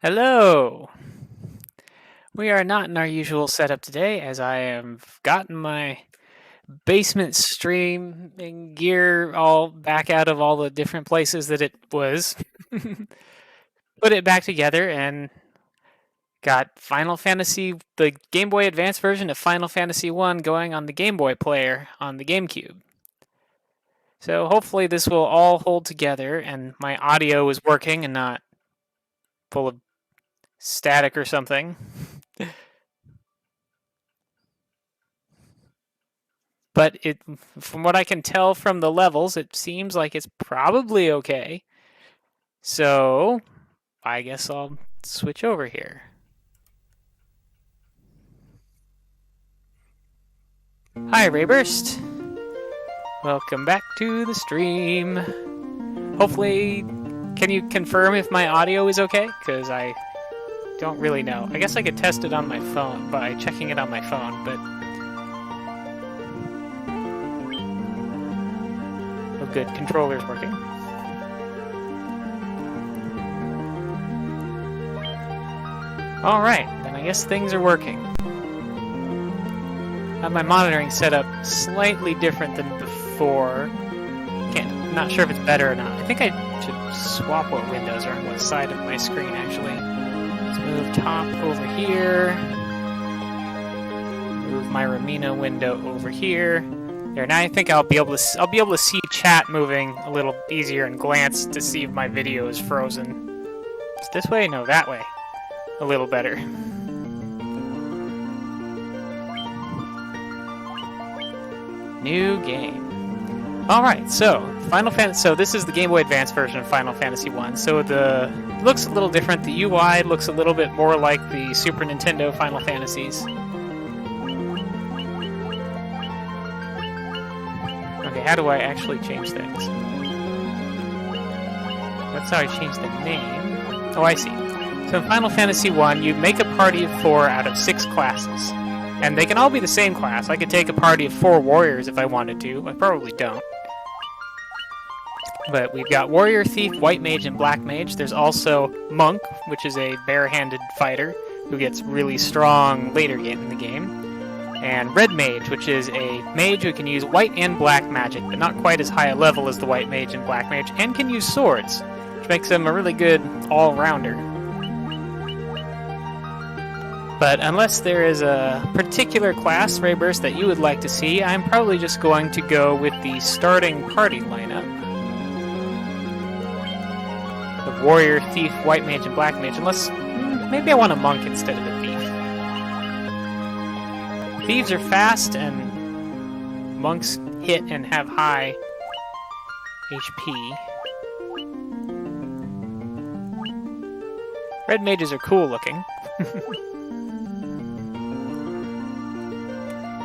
Hello! We are not in our usual setup today, as I have gotten my basement streaming gear all back out of all the different places that it was. Put it back together and got Final Fantasy, the Game Boy Advance version of Final Fantasy 1 going on the Game Boy player on the GameCube. So hopefully this will all hold together and my audio is working and not full of static or something. But from what I can tell from the levels, it seems like it's probably okay. So I guess I'll switch over here. Hi, Rayburst. Welcome back to the stream. Hopefully, can you confirm if my audio is okay? Because I don't really know. I guess I could test it on my phone by checking it on my phone, but... Oh, good. Controller's working. Alright, then I guess things are working. I have my monitoring set up slightly different than before. Not sure if it's better or not. I think I should swap what windows are on what side of my screen, actually. Let's move top over here. Move my Ramina window over here. There, now I think I'll be able to see chat moving a little easier and glance to see if my video is frozen. It's this way? No, that way. A little better. New game. Alright, so Final Fantasy. So this is the Game Boy Advance version of Final Fantasy 1. So it looks a little different. The UI looks a little bit more like the Super Nintendo Final Fantasies. Okay, how do I actually change things? That's how I change the name. Oh, I see. So in Final Fantasy 1, you make a party of 4 out of 6 classes. And they can all be the same class. I could take a party of 4 warriors if I wanted to. I probably don't. But we've got Warrior, Thief, White Mage, and Black Mage. There's also Monk, which is a bare-handed fighter who gets really strong later in the game. And Red Mage, which is a mage who can use white and black magic, but not quite as high a level as the White Mage and Black Mage, and can use swords, which makes him a really good all-rounder. But unless there is a particular class, Rayburst, that you would like to see, I'm probably just going to go with the starting party lineup. The Warrior, Thief, White Mage, and Black Mage, unless... maybe I want a Monk instead of a Thief. Thieves are fast, and Monks hit and have high HP. Red Mages are cool looking.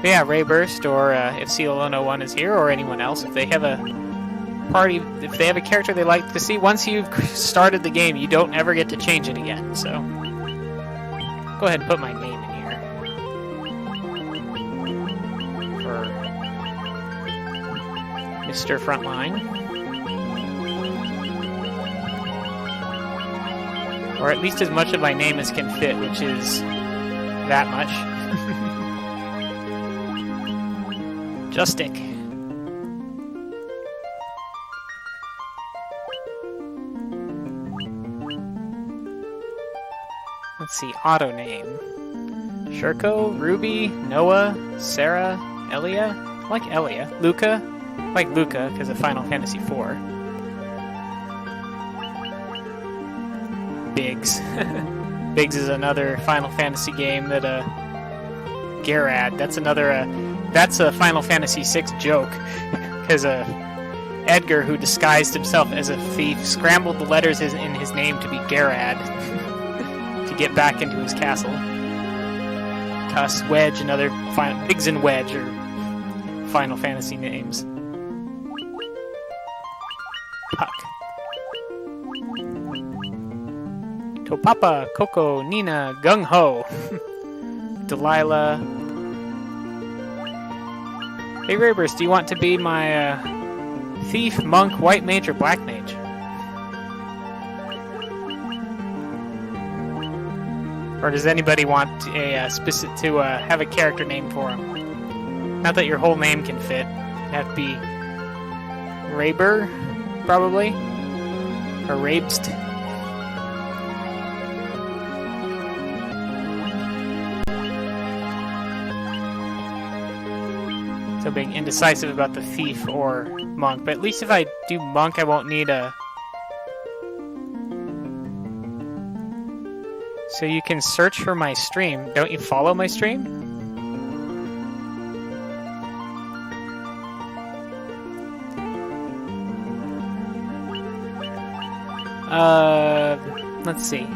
But yeah, Rayburst, or if CL101 is here, or anyone else, if they have a party, if they have a character they like to see, once you've started the game, you don't ever get to change it again, so... Go ahead and put my name in here. For Mr. Frontline. Or at least as much of my name as can fit, which is that much. Justic. Let's see, auto name. Shurko, Ruby, Noah, Sarah, Elia. I like Elia. Luca. I like Luca because of Final Fantasy IV. Biggs. Biggs is another Final Fantasy game that Garad. That's a Final Fantasy VI joke, because Edgar, who disguised himself as a thief, scrambled the letters in his name to be Garad to get back into his castle. Cuss, Wedge, and other Biggs and Wedge are Final Fantasy names. Puck. Topapa, Coco, Nina, Gung Ho, Delilah. Hey Rayburst, do you want to be my Thief, Monk, White Mage, or Black Mage? Or does anybody want a specific to have a character name for him? Not that your whole name can fit. It'd have to be Raber, probably, or Rabst. So being indecisive about the thief or monk, but at least if I do monk, I won't need a. So you can search for my stream. Don't you follow my stream? Let's see.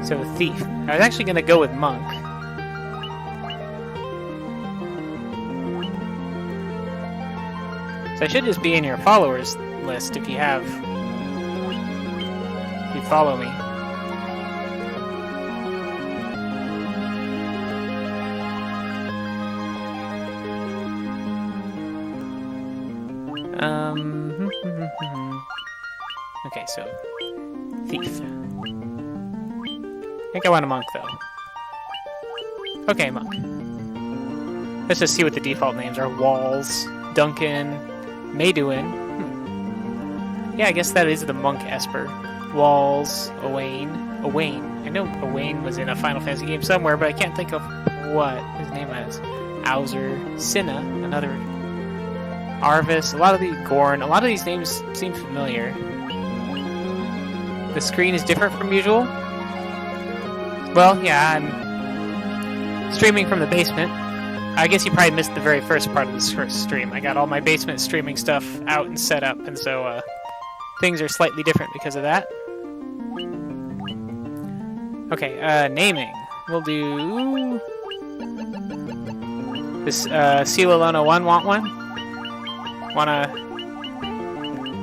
So thief. I was actually going to go with monk. So I should just be in your followers list if you follow me. Okay, so thief. I think I want a monk though. Okay, monk. Let's just see what the default names are. Walls, Duncan, Mayduin. Yeah, I guess that is the monk Esper. Walls, Owain. I know Owain was in a Final Fantasy game somewhere, but I can't think of what his name is. Auser, Cinna, another Arvis, a lot of these names seem familiar. The screen is different from usual. Well, yeah, I'm streaming from the basement. I guess you probably missed the very first part of this first stream. I got all my basement streaming stuff out and set up, and so things are slightly different because of that. Okay, naming. We'll do this Celalona 1, want one? Want a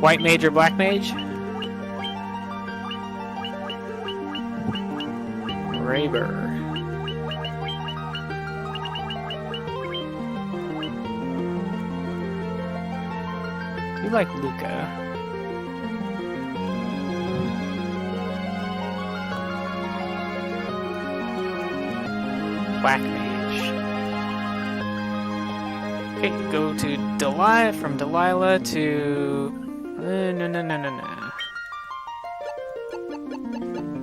white mage or black mage? Raber. Do you like Luca? Black mage. Okay, go to Delilah, from Delilah to... No.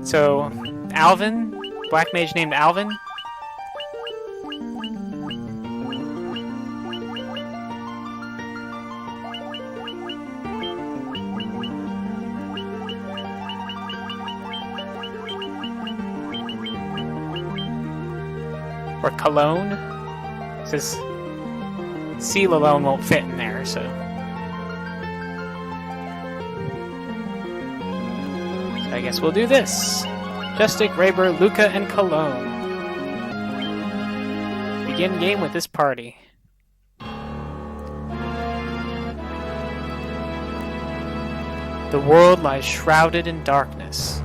So, Alvin? Black mage named Alvin? Or Cologne? It says Seal alone won't fit in there, so. So I guess we'll do this. Justic, Raber, Luca, and Cologne. Begin game with this party. The world lies shrouded in darkness.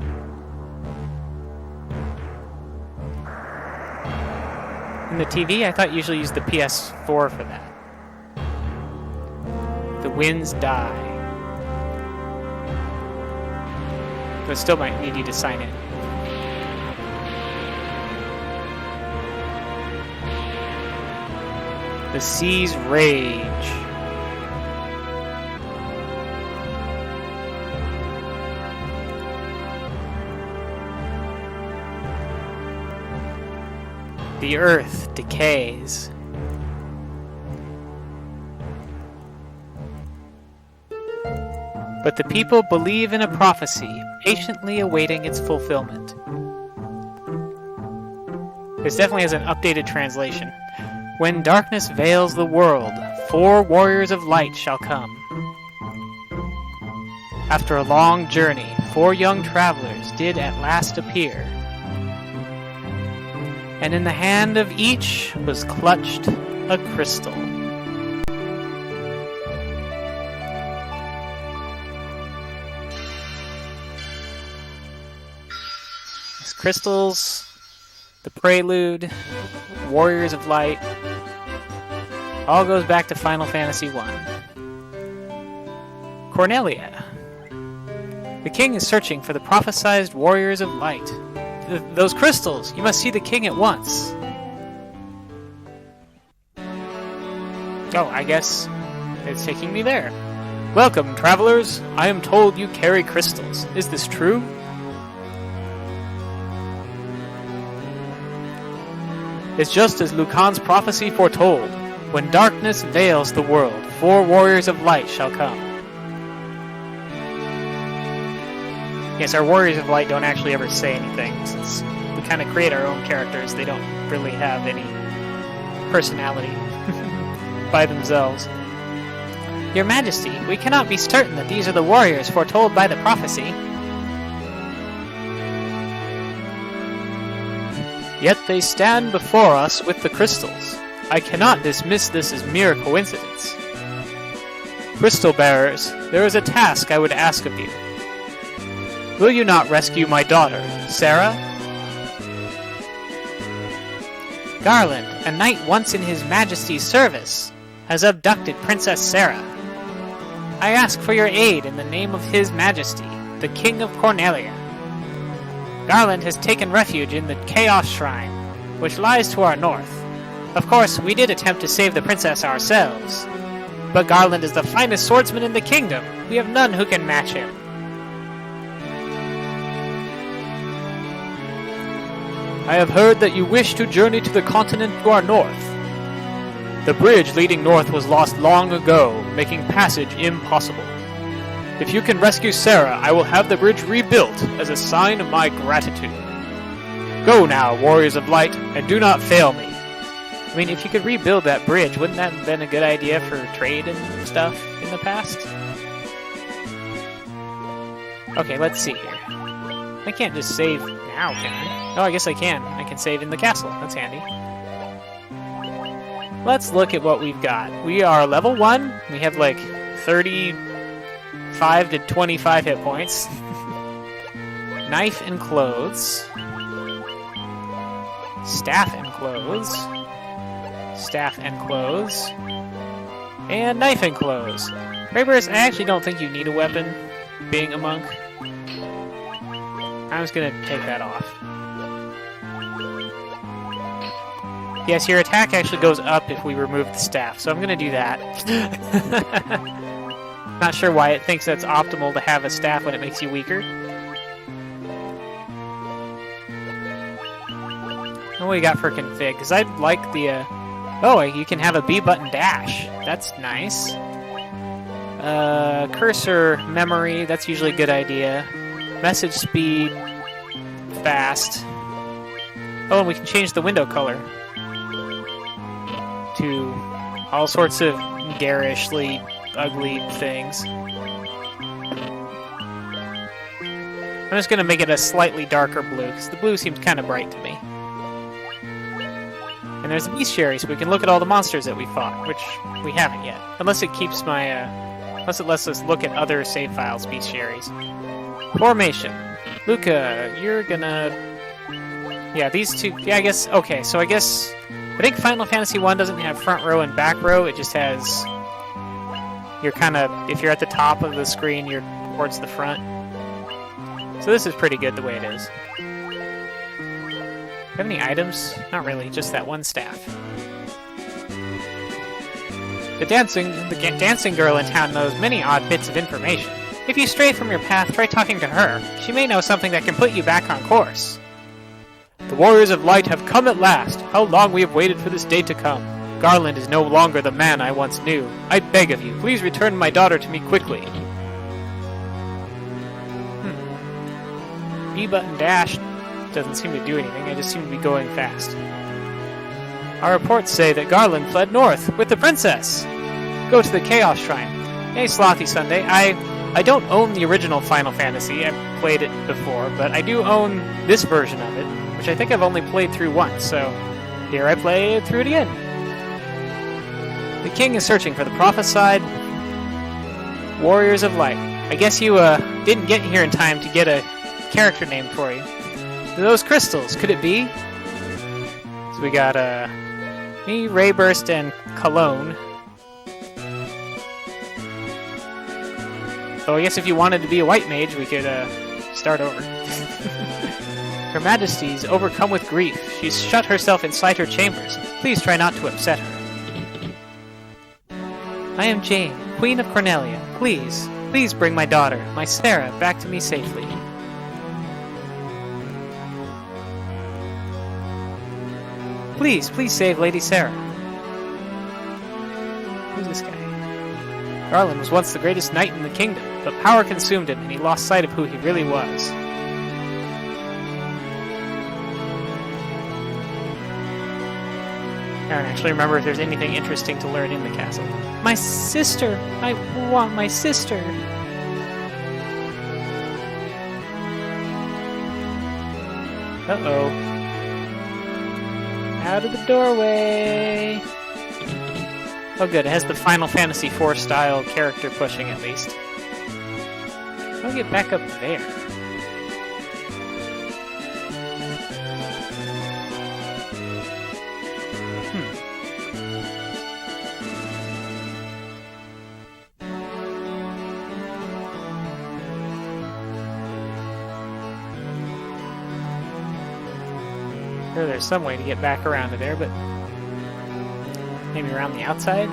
In the TV, I thought you usually use the PS4 for that. The winds die. But still might need you to sign in. The seas rage. The earth decays. But the people believe in a prophecy, patiently awaiting its fulfillment. This definitely has an updated translation. When darkness veils the world, 4 warriors of light shall come. After a long journey, 4 young travelers did at last appear. And in the hand of each was clutched a crystal. These crystals, the prelude, warriors of light, all goes back to Final Fantasy I. Cornelia. The king is searching for the prophesized warriors of light. those crystals! You must see the king at once! Oh, I guess it's taking me there. Welcome, travelers! I am told you carry crystals. Is this true? It's just as Lucan's prophecy foretold. When darkness veils the world, 4 warriors of light shall come. Yes, our warriors of light don't actually ever say anything, since we kind of create our own characters. They don't really have any personality by themselves. Your Majesty, we cannot be certain that these are the warriors foretold by the prophecy. Yet they stand before us with the crystals. I cannot dismiss this as mere coincidence. Crystal bearers, there is a task I would ask of you. Will you not rescue my daughter, Sarah? Garland, a knight once in his Majesty's service, has abducted Princess Sarah. I ask for your aid in the name of His Majesty, the King of Cornelia. Garland has taken refuge in the Chaos Shrine, which lies to our north. Of course, we did attempt to save the princess ourselves, but Garland is the finest swordsman in the kingdom. We have none who can match him. I have heard that you wish to journey to the continent to our north. The bridge leading north was lost long ago, making passage impossible. If you can rescue Sarah, I will have the bridge rebuilt as a sign of my gratitude. Go now, warriors of light, and do not fail me. I mean, if you could rebuild that bridge, wouldn't that have been a good idea for trade and stuff in the past? Okay, let's see here. I can't just save now, can I? Oh, I guess I can. I can save in the castle. That's handy. Let's look at what we've got. We are level 1. We have like 35 to 25 hit points. Knife and clothes. Staff and clothes. Staff and clothes. And knife and clothes. Raybers, I actually don't think you need a weapon, being a monk. I'm just gonna take that off. Yes, your attack actually goes up if we remove the staff, so I'm gonna do that. Not sure why it thinks that's optimal to have a staff when it makes you weaker. What do we got for config? Because I like the, oh, you can have a B button dash. That's nice. Cursor memory, that's usually a good idea. Message speed, fast. Oh, and we can change the window color to all sorts of garishly ugly things. I'm just going to make it a slightly darker blue, because the blue seems kind of bright to me. And there's the bestiary, so we can look at all the monsters that we fought, which we haven't yet. Unless it keeps my, unless it lets us look at other save files, bestiaries. Formation. Luca, you're gonna... Yeah, these two... Yeah, I guess... Okay, so I guess... I think Final Fantasy 1 doesn't have front row and back row, it just has... You're kind of... If you're at the top of the screen, you're towards the front. So this is pretty good the way it is. Do you have any items? Not really, just that one staff. The dancing girl in town knows many odd bits of information. If you stray from your path, try talking to her. She may know something that can put you back on course. The warriors of light have come at last. How long we have waited for this day to come. Garland is no longer the man I once knew. I beg of you, please return my daughter to me quickly. B button dash doesn't seem to do anything, I just seem to be going fast. Our reports say that Garland fled north with the princess. Go to the Chaos Shrine. Hey, Slothy Sunday, I don't own the original Final Fantasy, I've played it before, but I do own this version of it, which I think I've only played through once, so here I play through it again. The king is searching for the prophesied warriors of light. I guess you didn't get here in time to get a character name for you. Those crystals, could it be? So we got me, Rayburst, and Cologne. So I guess if you wanted to be a white mage, we could start over. Her Majesty's overcome with grief. She's shut herself inside her chambers. Please try not to upset her. I am Jane, Queen of Cornelia. Please bring my daughter, my Sarah, back to me safely. Please save Lady Sarah. Who's this guy? Garland was once the greatest knight in the kingdom, but power consumed him and he lost sight of who he really was. I don't actually remember if there's anything interesting to learn in the castle. My sister! I want my sister! Uh-oh. Out of the doorway! Oh good, it has the Final Fantasy IV style character pushing at least. I'll get back up there. Sure, there's some way to get back around to there, but maybe around the outside?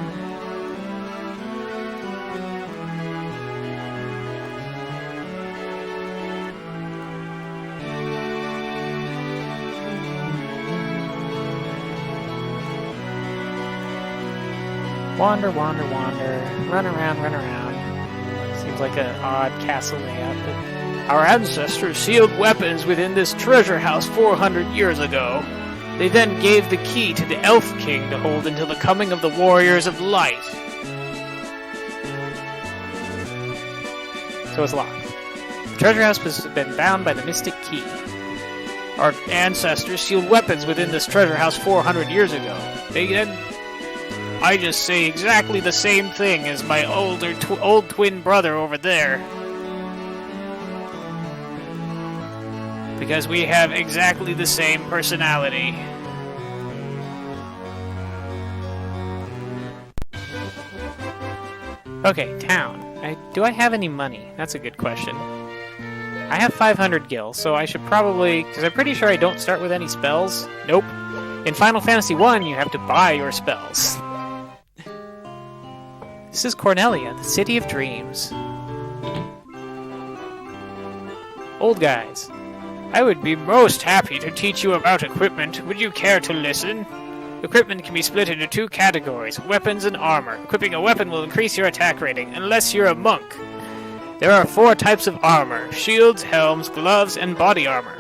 Wander, wander, wander. Run around, run around. Seems like an odd castle layout, but... Our ancestors sealed weapons within this treasure house 400 years ago. They then gave the key to the Elf King to hold until the coming of the Warriors of Light. So it's locked. The treasure house has been bound by the mystic key. Our ancestors sealed weapons within this treasure house 400 years ago. They then... I just say exactly the same thing as my old twin brother over there. Because we have exactly the same personality. Okay, town. Do I have any money? That's a good question. I have 500 gil, so I should probably... Because I'm pretty sure I don't start with any spells. Nope. In Final Fantasy I, you have to buy your spells. This is Cornelia, the City of Dreams. Old guys. I would be most happy to teach you about equipment. Would you care to listen? Equipment can be split into two categories, weapons and armor. Equipping a weapon will increase your attack rating, unless you're a monk. There are 4 types of armor: shields, helms, gloves, and body armor.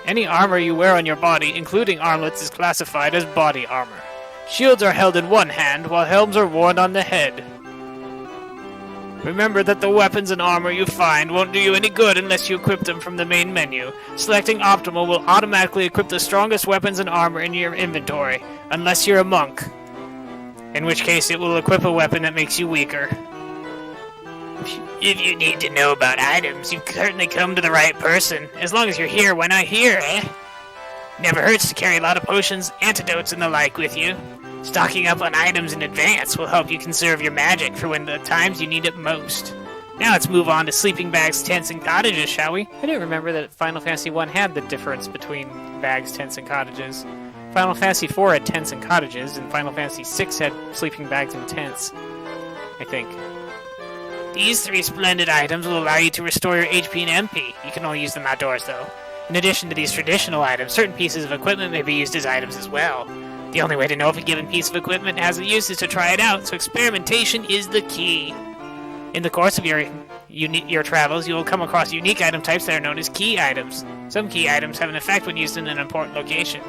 Any armor you wear on your body, including armlets, is classified as body armor. Shields are held in one hand, while helms are worn on the head. Remember that the weapons and armor you find won't do you any good unless you equip them from the main menu. Selecting optimal will automatically equip the strongest weapons and armor in your inventory, unless you're a monk. In which case it will equip a weapon that makes you weaker. If you need to know about items, you've certainly come to the right person. As long as you're here, why not here, eh? Never hurts to carry a lot of potions, antidotes, and the like with you. Stocking up on items in advance will help you conserve your magic for when the times you need it most. Now let's move on to sleeping bags, tents, and cottages, shall we? I didn't remember that Final Fantasy I had the difference between bags, tents, and cottages. Final Fantasy IV had tents and cottages, and Final Fantasy VI had sleeping bags and tents, I think. These 3 splendid items will allow you to restore your HP and MP. You can only use them outdoors, though. In addition to these traditional items, certain pieces of equipment may be used as items as well. The only way to know if a given piece of equipment has a use is to try it out, so experimentation is the key. In the course of your travels, you will come across unique item types that are known as key items. Some key items have an effect when used in an important location.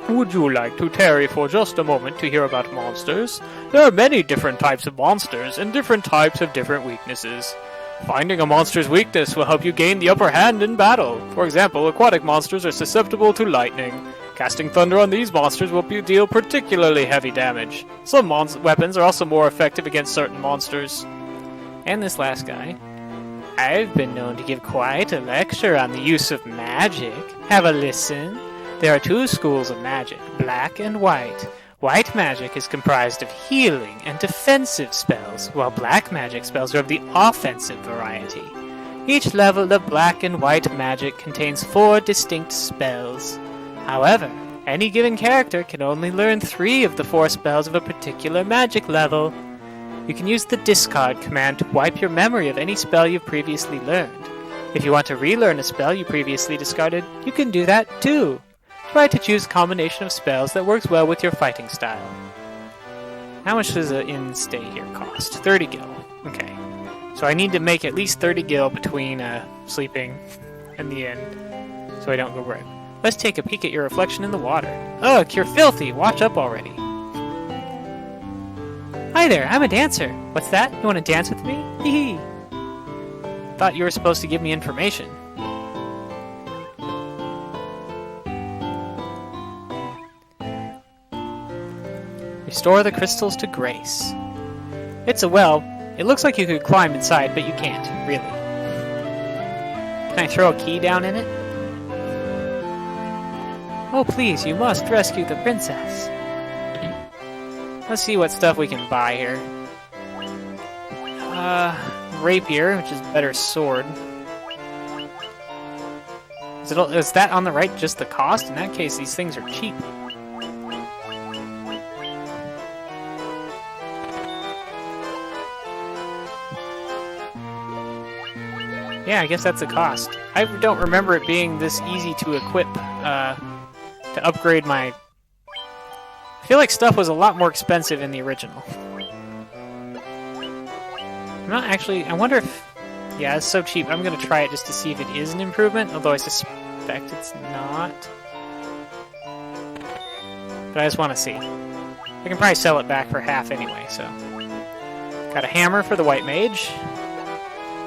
Would you like to tarry for just a moment to hear about monsters? There are many different types of monsters, and different types have different weaknesses. Finding a monster's weakness will help you gain the upper hand in battle. For example, aquatic monsters are susceptible to lightning. Casting thunder on these monsters will deal particularly heavy damage. Some weapons are also more effective against certain monsters. And this last guy. I've been known to give quite a lecture on the use of magic. Have a listen. There are 2 schools of magic, black and white. White magic is comprised of healing and defensive spells, while black magic spells are of the offensive variety. Each level of black and white magic contains 4 distinct spells. However, any given character can only learn 3 of the 4 spells of a particular magic level. You can use the discard command to wipe your memory of any spell you've previously learned. If you want to relearn a spell you previously discarded, you can do that too. Try to choose a combination of spells that works well with your fighting style. How much does an inn stay here cost? 30 gil. Okay. So I need to make at least 30 gil between sleeping and the inn, so I don't go broke. Let's take a peek at your reflection in the water. Ugh, you're filthy! Watch up already. Hi there, I'm a dancer. What's that? You want to dance with me? Hee hee. Thought you were supposed to give me information. Restore the crystals to grace. It's a well. It looks like you could climb inside, but you can't, really. Can I throw a key down in it? Oh, please, you must rescue the princess. Let's see what stuff we can buy here. Rapier, which is better sword. Is that on the right just the cost? In that case, these things are cheap. Yeah, I guess that's the cost. I don't remember it being this easy to equip, to upgrade my... I feel like stuff was a lot more expensive in the original. I'm not actually... I wonder if... Yeah, it's so cheap. I'm going to try it just to see if it is an improvement, although I suspect it's not. But I just want to see. I can probably sell it back for half anyway, so... Got a hammer for the white mage.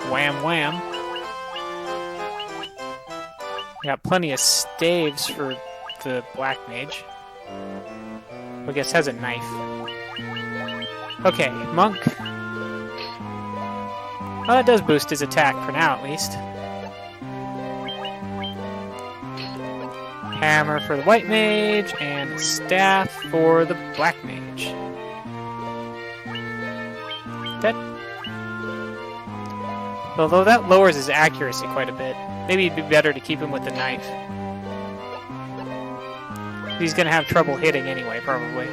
Wham wham. Got plenty of staves for the black mage. I guess has a knife. Okay, monk. Well, that does boost his attack for now, at least. Hammer for the white mage, and staff for the black mage. Although that lowers his accuracy quite a bit. Maybe it'd be better to keep him with the knife. He's gonna have trouble hitting anyway, probably.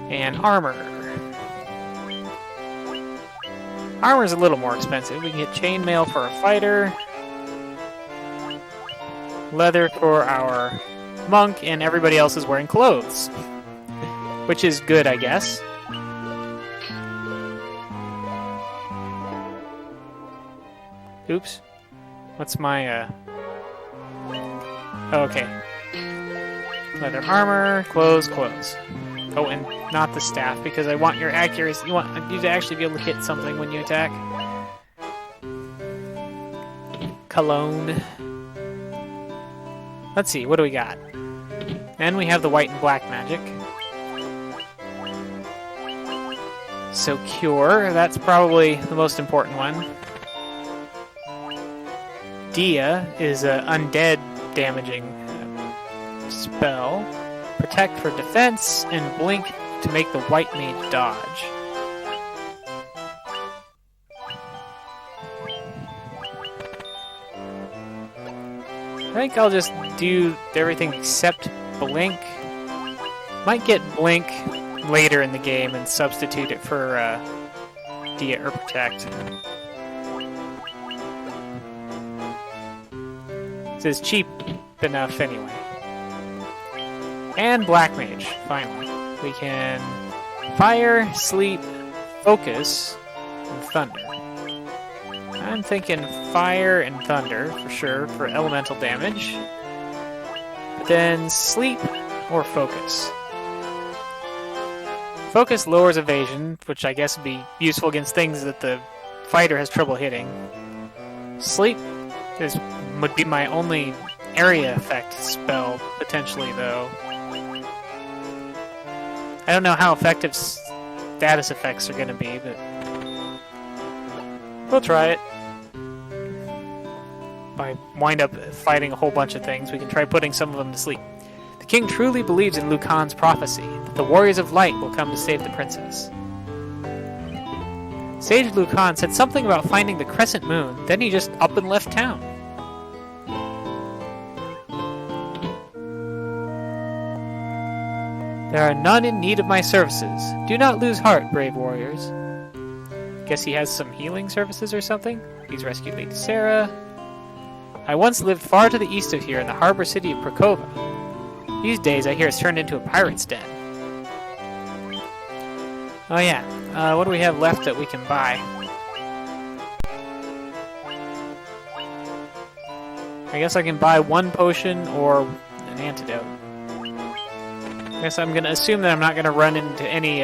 And armor. Armor's a little more expensive. We can get chainmail for a fighter, leather for our monk, and everybody else is wearing clothes. Which is good, I guess. Oops. What's my, okay. Leather armor, clothes. Oh, and not the staff, because I want your accuracy. You want you to actually be able to hit something when you attack. Cologne. Let's see, what do we got? And we have the white and black magic. So cure, that's probably the most important one. Dia is an undead damaging spell. Protect for defense, and blink to make the white mage dodge. I think I'll just do everything except blink. Might get blink later in the game and substitute it for Dia or protect. This is cheap enough anyway. And black mage, finally. We can fire, sleep, focus, and thunder. I'm thinking fire and thunder for sure for elemental damage. But then sleep or focus. Focus lowers evasion, which I guess would be useful against things that the fighter has trouble hitting. Sleep would be my only area effect spell, potentially, though. I don't know how effective status effects are going to be, but we'll try it. I wind up fighting a whole bunch of things, we can try putting some of them to sleep. The king truly believes in Lucan's prophecy, that the warriors of light will come to save the princess. Sage Lucan said something about finding the crescent moon, then he just up and left town. There are none in need of my services. Do not lose heart, brave warriors. Guess he has some healing services or something? He's rescued Lady Sarah. I once lived far to the east of here in the harbor city of Prakova. These days I hear it's turned into a pirate's den. Oh yeah, what do we have left that we can buy? I guess I can buy one potion or an antidote. I guess I'm going to assume that I'm not going to run into any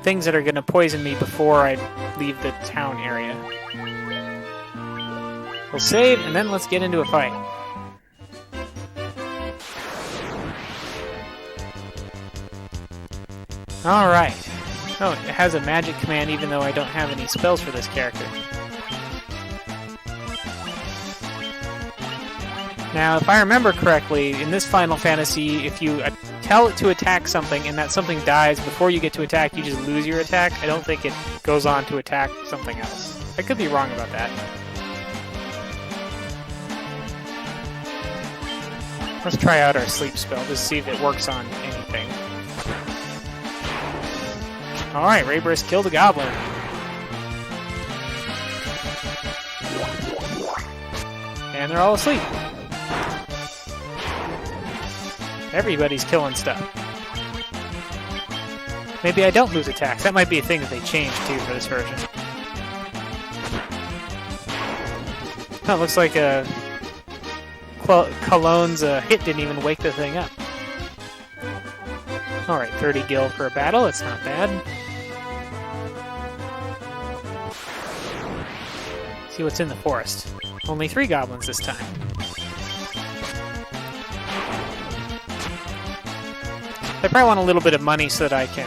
things that are going to poison me before I leave the town area. We'll save, and then let's get into a fight. Alright. Oh, it has a magic command even though I don't have any spells for this character. Now, if I remember correctly, in this Final Fantasy, if you tell it to attack something and that something dies before you get to attack, you just lose your attack. I don't think it goes on to attack something else. I could be wrong about that. Let's try out our sleep spell, just see if it works on anything. Alright, Rayburst killed a goblin. And they're all asleep. Everybody's killing stuff. Maybe I don't lose attacks. That might be a thing that they changed, too, for this version. Oh, it looks like Cologne's hit didn't even wake the thing up. Alright, 30 gil for a battle. That's not bad. See what's in the forest. Only 3 goblins this time. I probably want a little bit of money so that I can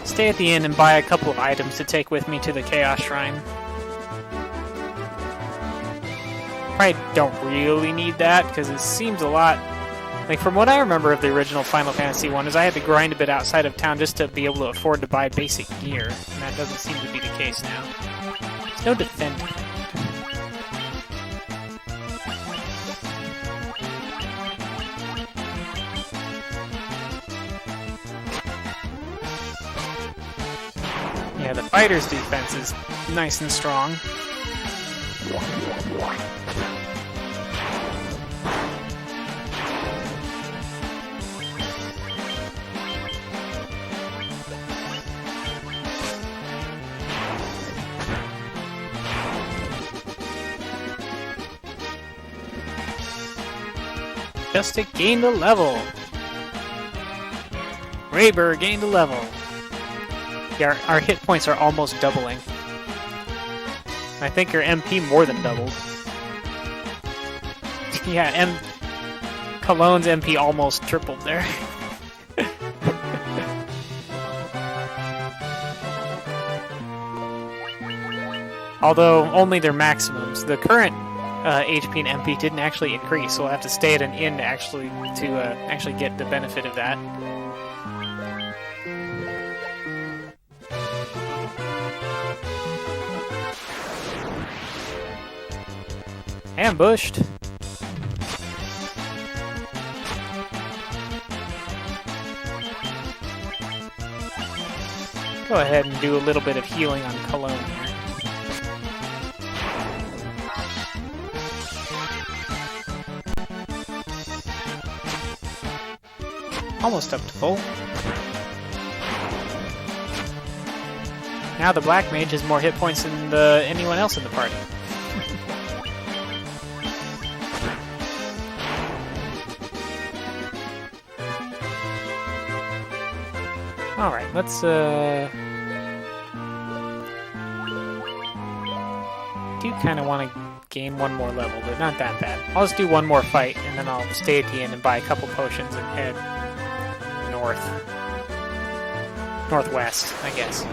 stay at the inn and buy a couple of items to take with me to the Chaos Shrine. Probably don't really need that because it seems a lot... Like, from what I remember of the original Final Fantasy 1 is I had to grind a bit outside of town just to be able to afford to buy basic gear, and that doesn't seem to be the case now. There's no defending. Yeah, the fighter's defense is nice and strong. Justic gained a level. Rayburst gained a level. Yeah, our hit points are almost doubling. I think your MP more than doubled. Yeah, Cologne's MP almost tripled there. Although only their maximums. The current HP and MP didn't actually increase, so we'll have to stay at an inn to actually get the benefit of that. Ambushed. Go ahead and do a little bit of healing on Cologne here. Almost up to full. Now the Black Mage has more hit points than anyone else in the party. Alright, let's do kind of want to gain one more level, but not that bad. I'll just do one more fight, and then I'll stay at the inn and buy a couple potions and head northwest, I guess.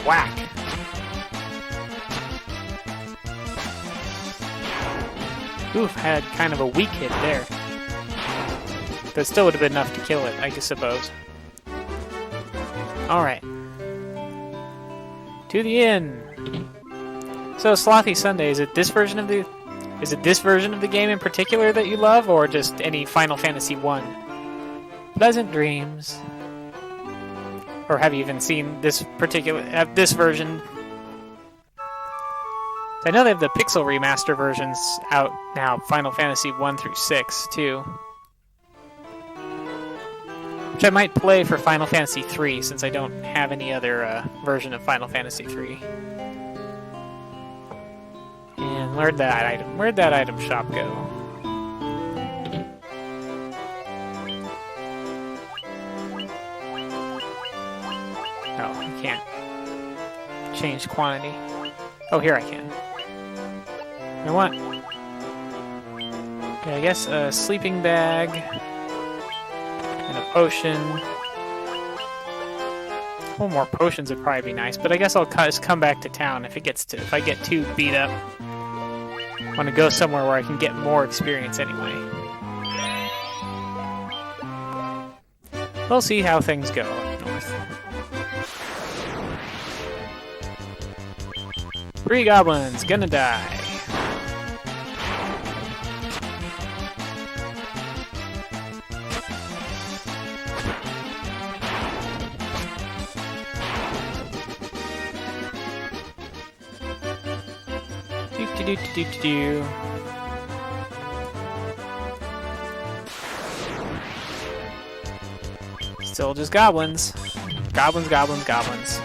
Whack! Oof, had kind of a weak hit there. That still would have been enough to kill it, I suppose. Alright. To the inn! So, Slothy Sunday, is it this version of the game in particular that you love, or just any Final Fantasy 1? Pleasant dreams. Or have you even seen this version? I know they have the Pixel Remaster versions out now, Final Fantasy 1 through 6, too. Which I might play for Final Fantasy 3, since I don't have any other version of Final Fantasy 3. And where'd that item shop go? Oh, I can't change quantity. Oh, here I can. You know what? Okay, I guess a sleeping bag and a potion. A couple more potions would probably be nice, but I guess I'll just come back to town if I get too beat up. I want to go somewhere where I can get more experience anyway. We'll see how things go up north. 3 goblins, gonna die. Do. Still just goblins. Goblins, goblins, goblins.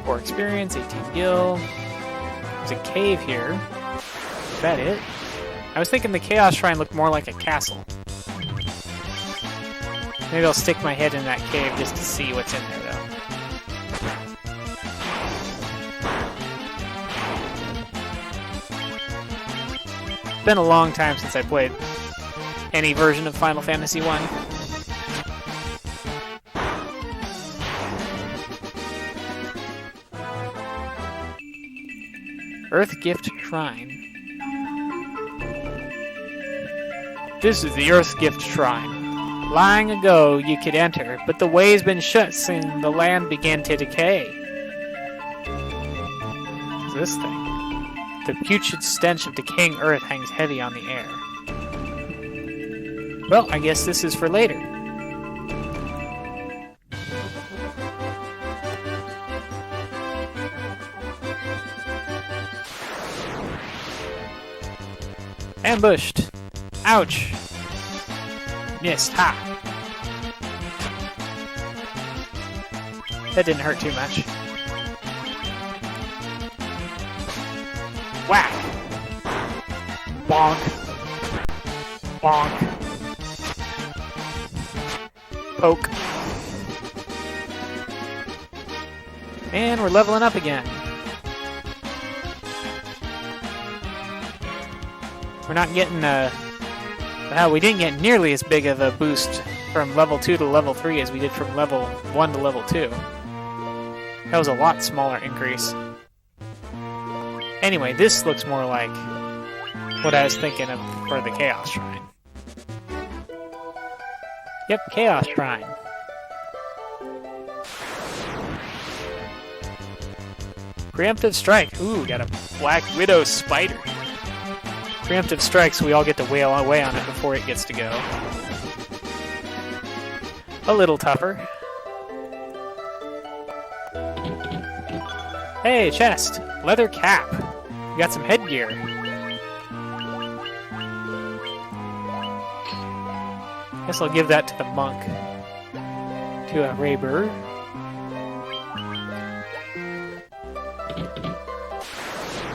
For experience, 18 gil. There's a cave here. Is that it? I was thinking the Chaos Shrine looked more like a castle. Maybe I'll stick my head in that cave just to see what's in there, though. It's been a long time since I played any version of Final Fantasy 1. Earth Gift Shrine. This is the Earth Gift Shrine. Long ago you could enter, but the way's been shut since the land began to decay. What's this thing? The putrid stench of decaying earth hangs heavy on the air. Well, I guess this is for later. Ambushed! Ouch! Missed. Ha! That didn't hurt too much. Whack! Bonk! Bonk! Poke! And we're leveling up again. We're not getting we didn't get nearly as big of a boost from level 2 to level 3 as we did from level 1 to level 2. That was a lot smaller increase. Anyway, this looks more like what I was thinking of for the Chaos Shrine. Yep, Chaos Shrine. Preemptive Strike. Ooh, got a Black Widow Spider. Preemptive strike, so we all get to wail away on it before it gets to go. A little tougher. Hey, chest! Leather cap! We got some headgear. Guess I'll give that to the monk. To a Raber.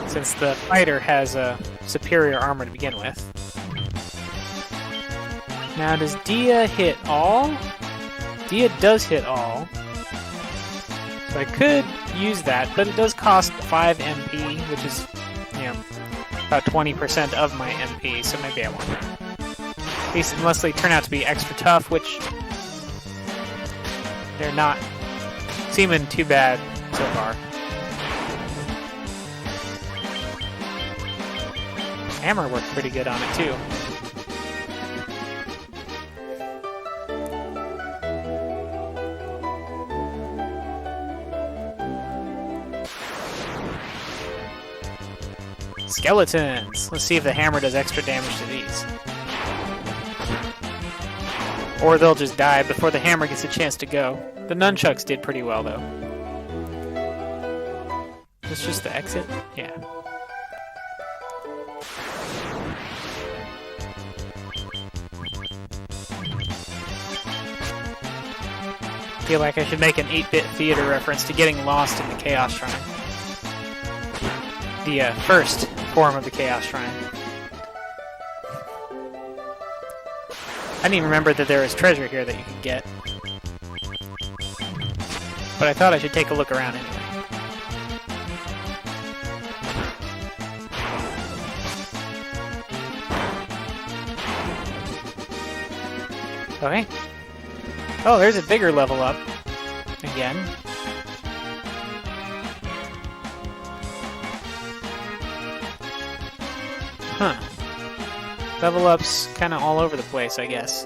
Since the fighter has a superior armor to begin with. Now, does Dia hit all? Dia does hit all. So I could use that, but it does cost 5 MP, which is, you know, about 20% of my MP, so maybe I won't. At least unless they turn out to be extra tough, which they're not seeming too bad so far. Hammer worked pretty good on it too. Skeletons! Let's see if the hammer does extra damage to these. Or they'll just die before the hammer gets a chance to go. The nunchucks did pretty well, though. Is this just the exit? Yeah. I feel like I should make an 8-bit theater reference to getting lost in the Chaos Shrine. The first form of the Chaos Shrine. I didn't even remember that there was treasure here that you could get. But I thought I should take a look around anyway. Okay. Oh, there's a bigger level up. Again. Huh. Level ups kind of all over the place, I guess.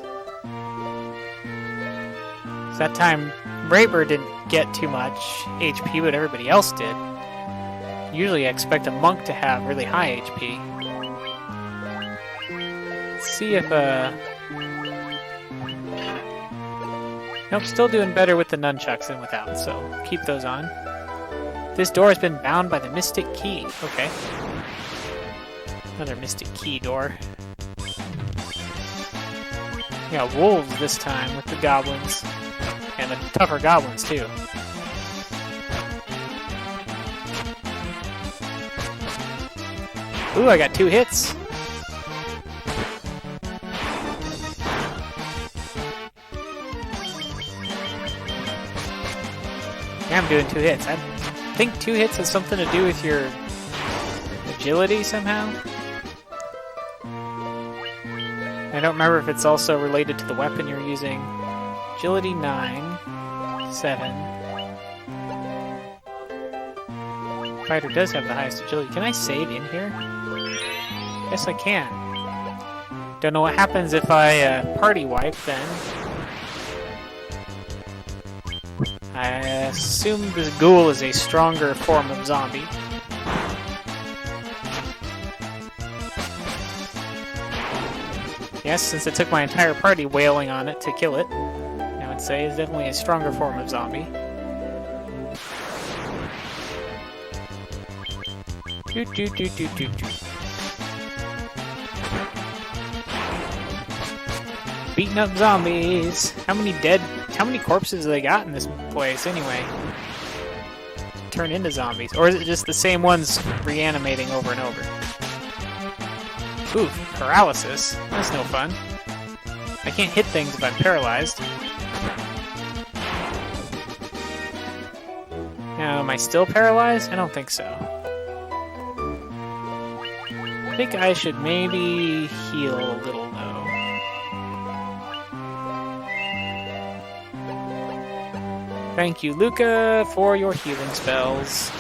That time, Raper didn't get too much HP, but everybody else did. Usually I expect a monk to have really high HP. Let's see if, Nope, still doing better with the nunchucks than without, so keep those on. This door has been bound by the Mystic Key. Okay. Another Mystic Key door. Yeah, wolves this time with the goblins. And the tougher goblins, too. Ooh, I got 2 hits. Yeah, I'm doing 2 hits. I think 2 hits has something to do with your agility somehow. I don't remember if it's also related to the weapon you're using. Agility 9, 7. Fighter does have the highest agility. Can I save in here? Yes, I can. Don't know what happens if I party wipe then. I assume this ghoul is a stronger form of zombie. Yes, since it took my entire party wailing on it to kill it, I would say it's definitely a stronger form of zombie. Beating up zombies. How many corpses have they got in this place anyway? Turn into zombies. Or is it just the same ones reanimating over and over? Ooh, paralysis. That's no fun. I can't hit things if I'm paralyzed. Now, am I still paralyzed? I don't think so. I think I should maybe heal a little, though. Thank you, Luca, for your healing spells.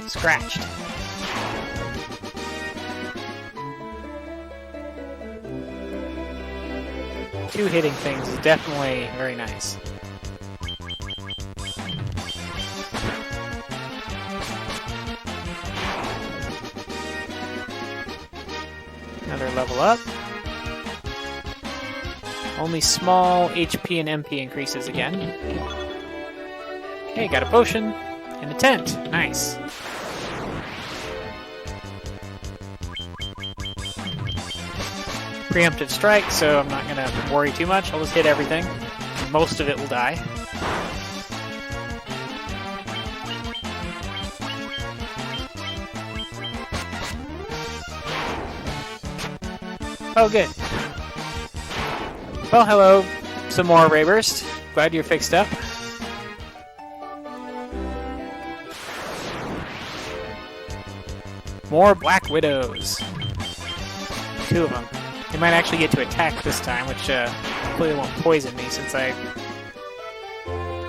Scratched. Two hitting things is definitely very nice. Another level up. Only small HP and MP increases again. Okay, got a potion and a tent. Nice. Preemptive strike, so I'm not going to worry too much. I'll just hit everything. Most of it will die. Oh, good. Well, hello. Some more Rayburst. Glad you're fixed up. More Black Widows. 2 of them. They might actually get to attack this time, which hopefully won't poison me since I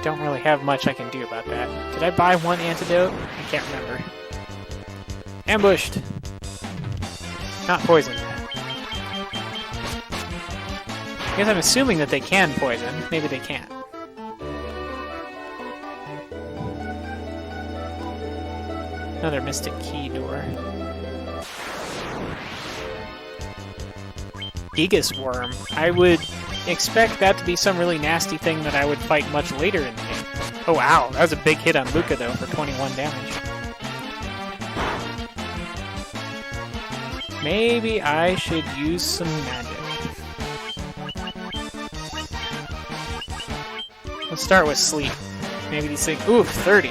don't really have much I can do about that. Did I buy 1 antidote? I can't remember. Ambushed! Not poisoned. I guess I'm assuming that they can poison. Maybe they can't. Another Mystic Key door. Gigas Worm. I would expect that to be some really nasty thing that I would fight much later in the game. Oh wow, that was a big hit on Luca though for 21 damage. Maybe I should use some magic. Let's start with sleep. Maybe these things... Ooh, 30.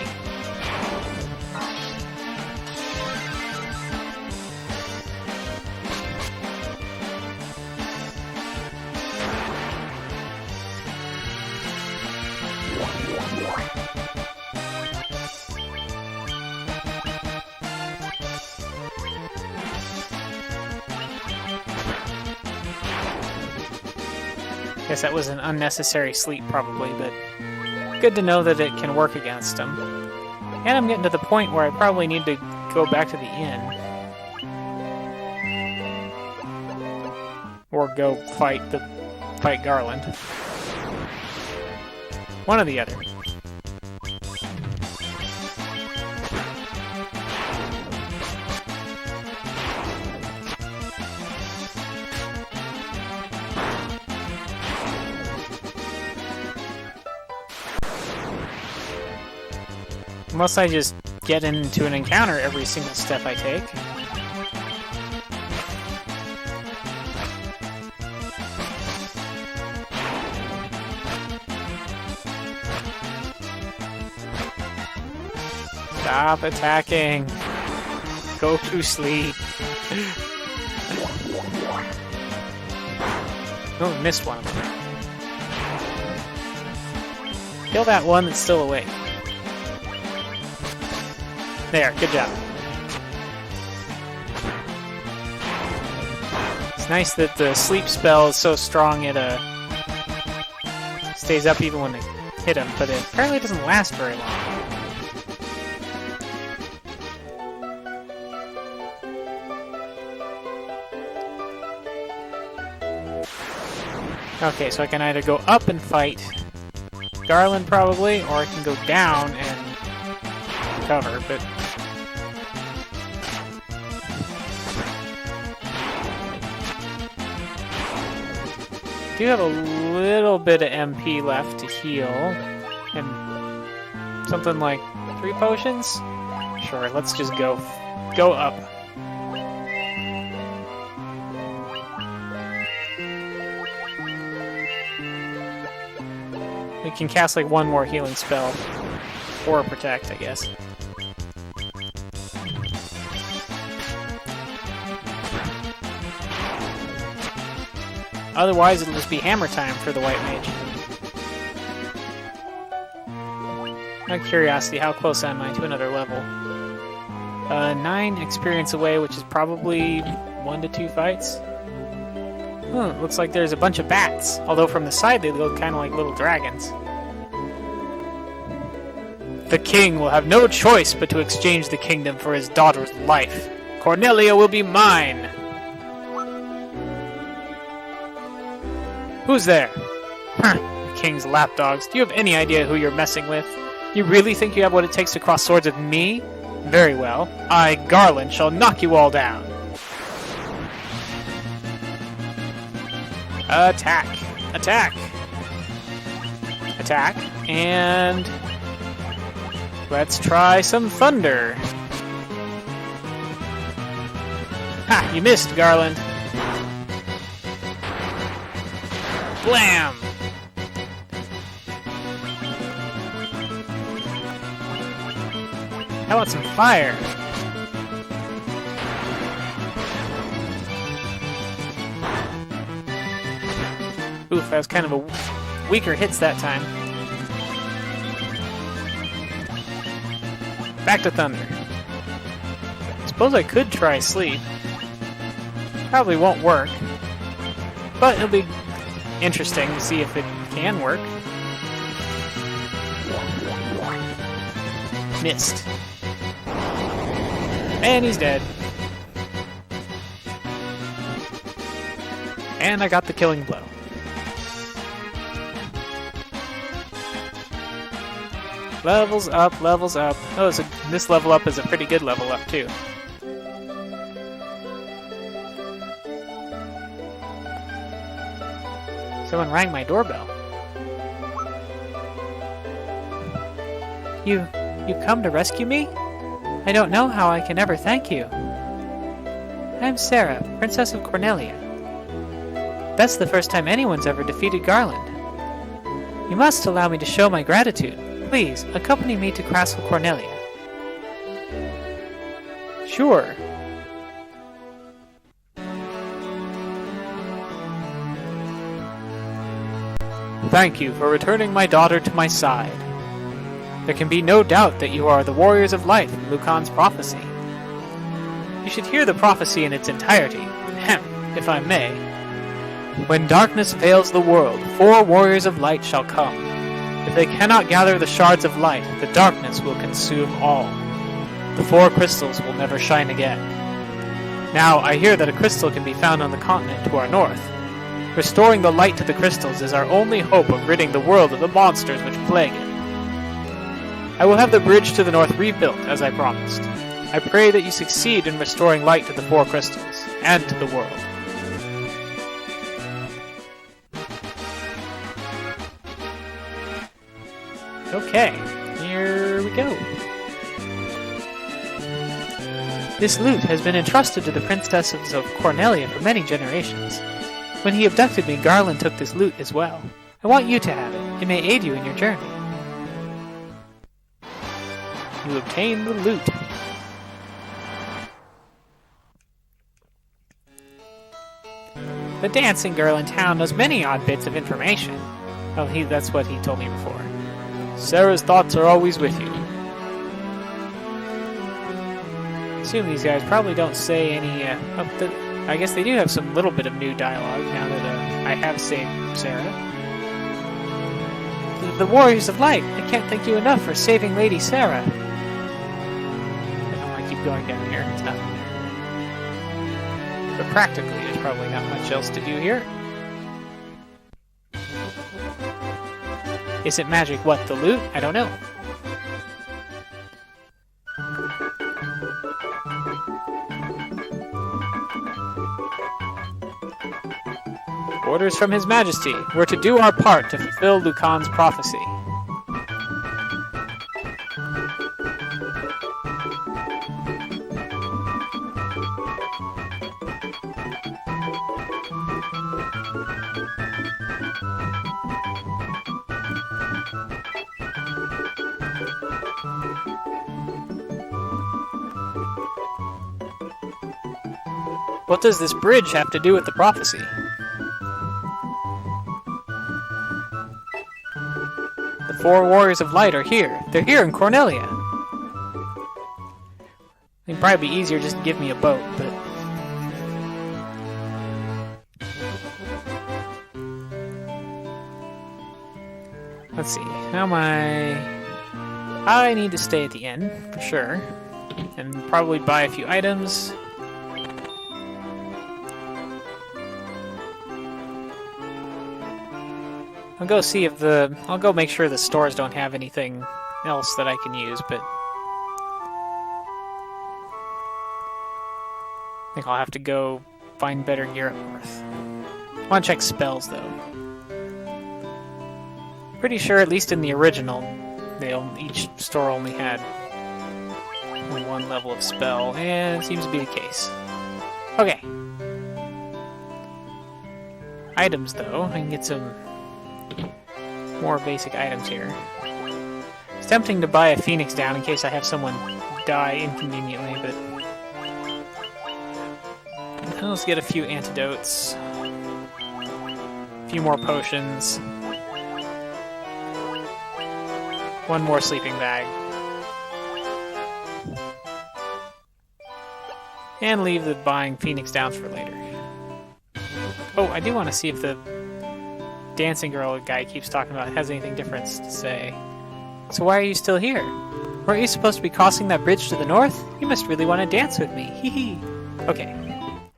Guess that was an unnecessary sleep, probably, but good to know that it can work against them. And I'm getting to the point where I probably need to go back to the inn. Or go fight Garland. One or the other. Unless I just get into an encounter every single step I take. Stop attacking. Go to sleep. Oh, missed one of them. Kill that one that's still awake. There, good job. It's nice that the sleep spell is so strong it stays up even when they hit him, but it apparently doesn't last very long. Okay, so I can either go up and fight Garland probably, or I can go down and cover, but I do have a little bit of MP left to heal, and something like 3 potions? Sure, let's just go up. We can cast like 1 more healing spell, or protect, I guess. Otherwise, it'll just be hammer time for the white mage. Out of curiosity, how close am I to another level? 9 experience away, which is probably 1 to 2 fights. It looks like there's a bunch of bats, although from the side they look kind of like little dragons. The king will have no choice but to exchange the kingdom for his daughter's life. Cornelia will be mine! Who's there? The king's lapdogs. Do you have any idea who you're messing with? You really think you have what it takes to cross swords with me? Very well. I, Garland, shall knock you all down. Attack. Attack. Attack. And let's try some thunder. Ha! You missed, Garland. Blam! How about some fire? Oof, that was kind of a weaker hits that time. Back to thunder. Suppose I could try sleep. Probably won't work. But it'll be interesting to see if it can work. Missed. And he's dead. And I got the killing blow. Levels up, levels up. Oh, this level up is a pretty good level up, too. Someone rang my doorbell. You come to rescue me? I don't know how I can ever thank you. I'm Sarah, Princess of Cornelia. That's the first time anyone's ever defeated Garland. You must allow me to show my gratitude. Please, accompany me to Castle Cornelia. Sure. Thank you for returning my daughter to my side. There can be no doubt that you are the warriors of light from Lucan's prophecy. You should hear the prophecy in its entirety, if I may. When darkness veils the world, 4 warriors of light shall come. If they cannot gather the shards of light, the darkness will consume all. The 4 crystals will never shine again. Now, I hear that a crystal can be found on the continent to our north. Restoring the light to the crystals is our only hope of ridding the world of the monsters which plague it. I will have the bridge to the north rebuilt, as I promised. I pray that you succeed in restoring light to the 4 crystals, and to the world. Okay, here we go. This lute has been entrusted to the princesses of Cornelia for many generations. When he abducted me, Garland took this lute as well. I want you to have it. It may aid you in your journey. You obtain the lute. The dancing girl in town knows many odd bits of information. Oh, that's what he told me before. Sarah's thoughts are always with you. I assume these guys probably don't say any, I guess they do have some little bit of new dialogue now that I have saved Sarah. The Warriors of Light, I can't thank you enough for saving Lady Sarah. I don't want to keep going down here, it's nothing there. But practically, there's probably not much else to do here. Is it magic? What, the loot? I don't know. Orders from His Majesty. We're to do our part to fulfill Lucan's prophecy. What does this bridge have to do with the prophecy? The 4 Warriors of Light are here. They're here in Cornelia. It'd probably be easier just to give me a boat, but... Let's see. How am I need to stay at the inn, for sure. And probably buy a few items. I'll go see if I'll go make sure the stores don't have anything else that I can use, but I think I'll have to go find better gear up north. I want to check spells, though. Pretty sure, at least in the original, each store only had 1 level of spell, and it seems to be the case. Okay. Items, though. I can get some more basic items here. It's tempting to buy a Phoenix down in case I have someone die inconveniently, but let's get a few antidotes, a few more potions, 1 more sleeping bag. And leave the buying Phoenix Downs for later. Oh, I do want to see if the dancing girl guy keeps talking about has anything different to say. So why are you still here? Weren't you supposed to be crossing that bridge to the north? You must really want to dance with me. Hee hee. Okay.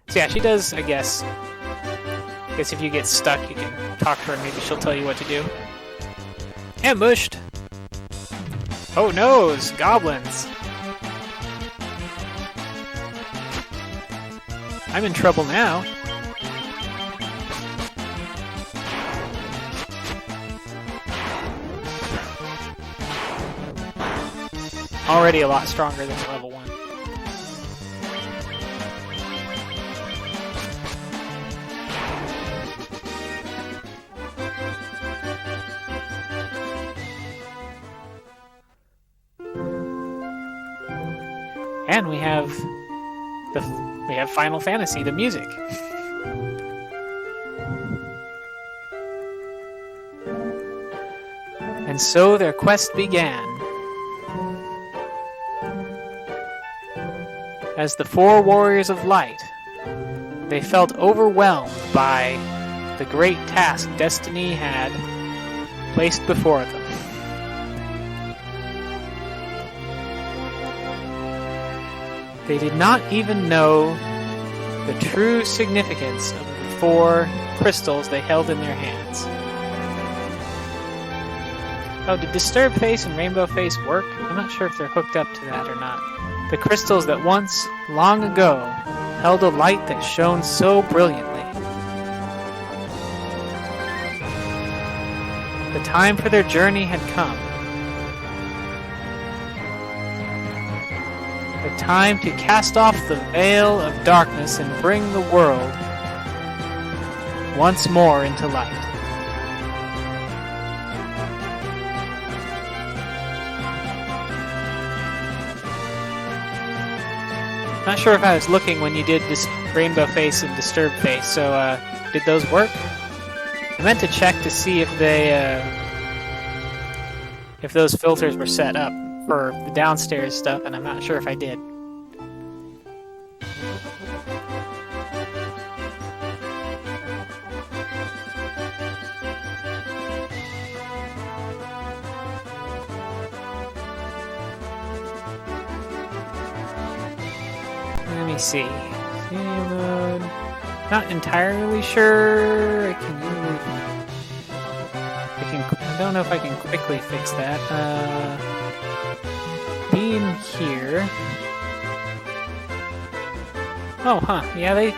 So yeah, she does, I guess. I guess if you get stuck, you can talk to her and maybe she'll tell you what to do. Ambushed! Oh noes! Goblins! I'm in trouble now. Already a lot stronger than level 1. And we have Final Fantasy, the music. And so their quest began. As the 4 warriors of light, they felt overwhelmed by the great task destiny had placed before them. They did not even know the true significance of the 4 crystals they held in their hands. Oh, did Disturb Face and Rainbow Face work? I'm not sure if they're hooked up to that or not. The crystals that once, long ago, held a light that shone so brilliantly. The time for their journey had come. The time to cast off the veil of darkness and bring the world once more into light. Not sure if I was looking when you did this Rainbow Face and Disturb Face, so did those work? I meant to check to see if they if those filters were set up for the downstairs stuff, and I'm not sure if I did. Let me see. Mode. Not entirely sure. I don't know if I can quickly fix that. Being here. Oh, huh. Yeah,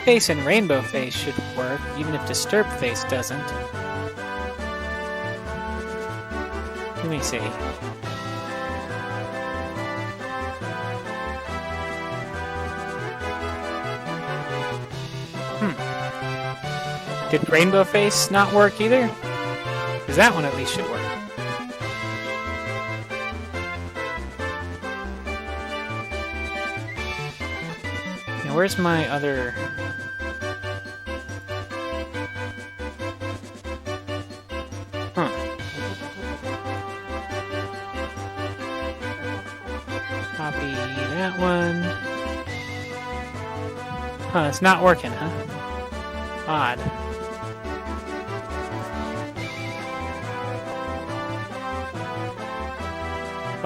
Face and Rainbow Face should work, even if Disturb Face doesn't. Let me see. Did Rainbow Face not work either? Because that one at least should work. Now where's my other... Huh. Copy that one. Huh, it's not working, huh? Odd.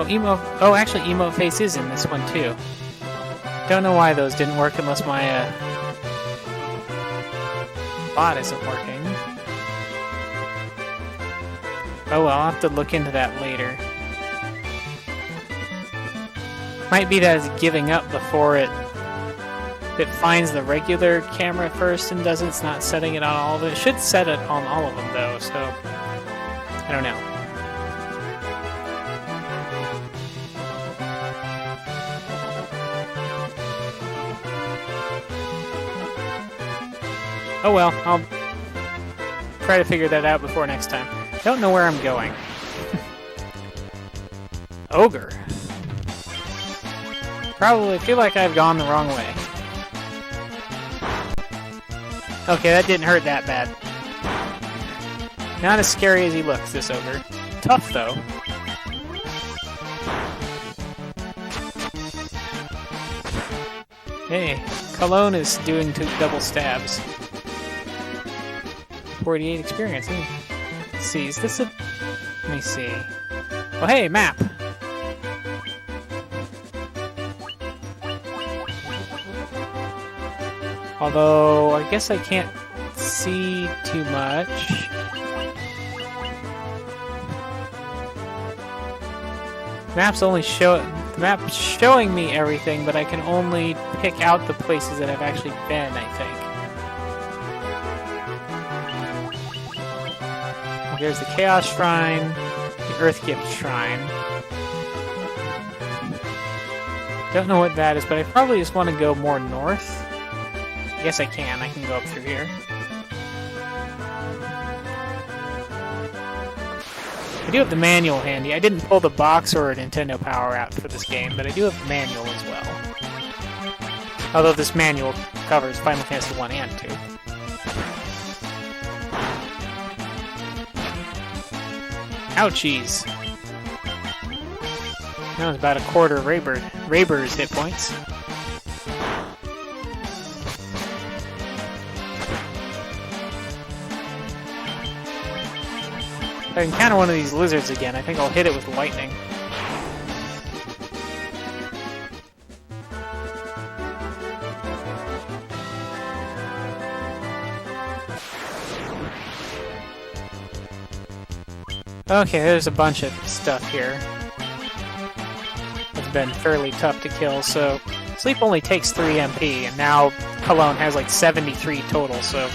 Oh, actually, Emo Face is in this one too. Don't know why those didn't work unless my bot isn't working. Oh well, I'll have to look into that later. Might be that it's giving up before it finds the regular camera first and does it. It's not setting it on all of it. It should set it on all of them though, so I don't know. Oh well, I'll try to figure that out before next time. Don't know where I'm going. Ogre. Probably feel like I've gone the wrong way. Okay, that didn't hurt that bad. Not as scary as he looks, this ogre. Tough, though. Hey, Cologne is doing two double stabs. 48 experience. Let's see, is this a... Let me see. Oh, hey, map! Although, I guess I can't see too much. Map's showing me everything, but I can only pick out the places that I've actually been, I think. There's the Chaos Shrine, the Earth Gift Shrine. Don't know what that is, but I probably just want to go more north. I guess I can go up through here. I do have the manual handy. I didn't pull the box or a Nintendo Power out for this game, but I do have the manual as well. Although this manual covers Final Fantasy 1 and 2. Ouchies! That was about a quarter of Raber's hit points. If I encounter one of these lizards again, I think I'll hit it with lightning. Okay, there's a bunch of stuff here. It's been fairly tough to kill, so... Sleep only takes 3 MP, and now Cologne has like 73 total, so...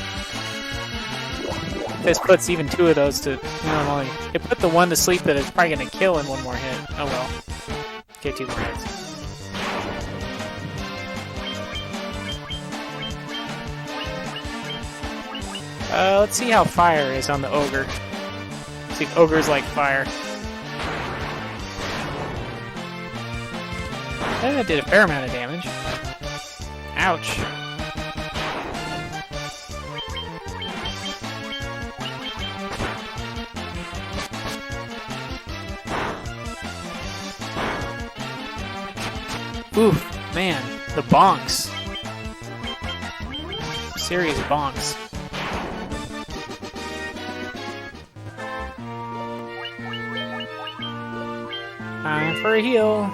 This puts even 2 of those to... No, it put the one to sleep that it's probably going to kill in 1 more hit. Oh well. Okay, 2 more hits. Let's see how fire is on the ogre. See if ogres like fire. That did a fair amount of damage. Ouch. Oof, man, the bonks. Serious bonks. Time for a heal.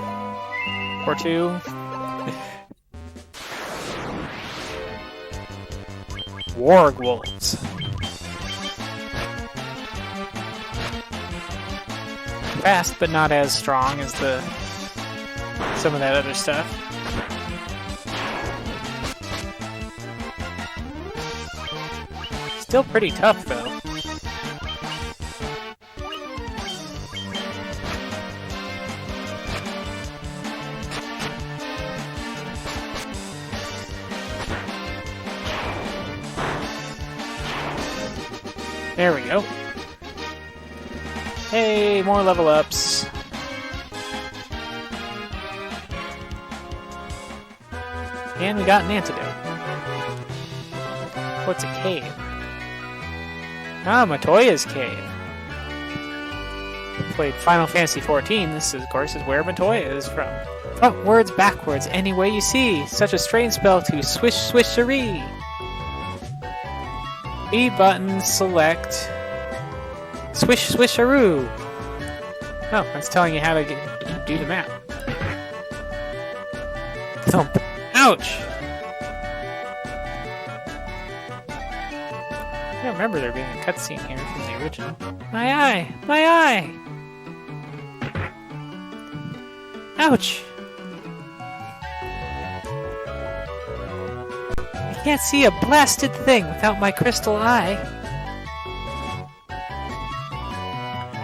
Or 2. Wargwolves. Fast, but not as strong as some of that other stuff. Still pretty tough, though. There we go. Hey, more level ups. And we got an antidote. What's a cave? Ah, Matoya's cave. Played Final Fantasy XIV. This, of course, is where Matoya is from. Frontwards, backwards, any way you see. Such a strange spell to swish swishery. B button, select, swish swisharoo. Oh, that's telling you how to do the map. Thump. Ouch! I don't remember there being a cutscene here from the original. My eye! My eye! Ouch! I can't see a blasted thing without my crystal eye.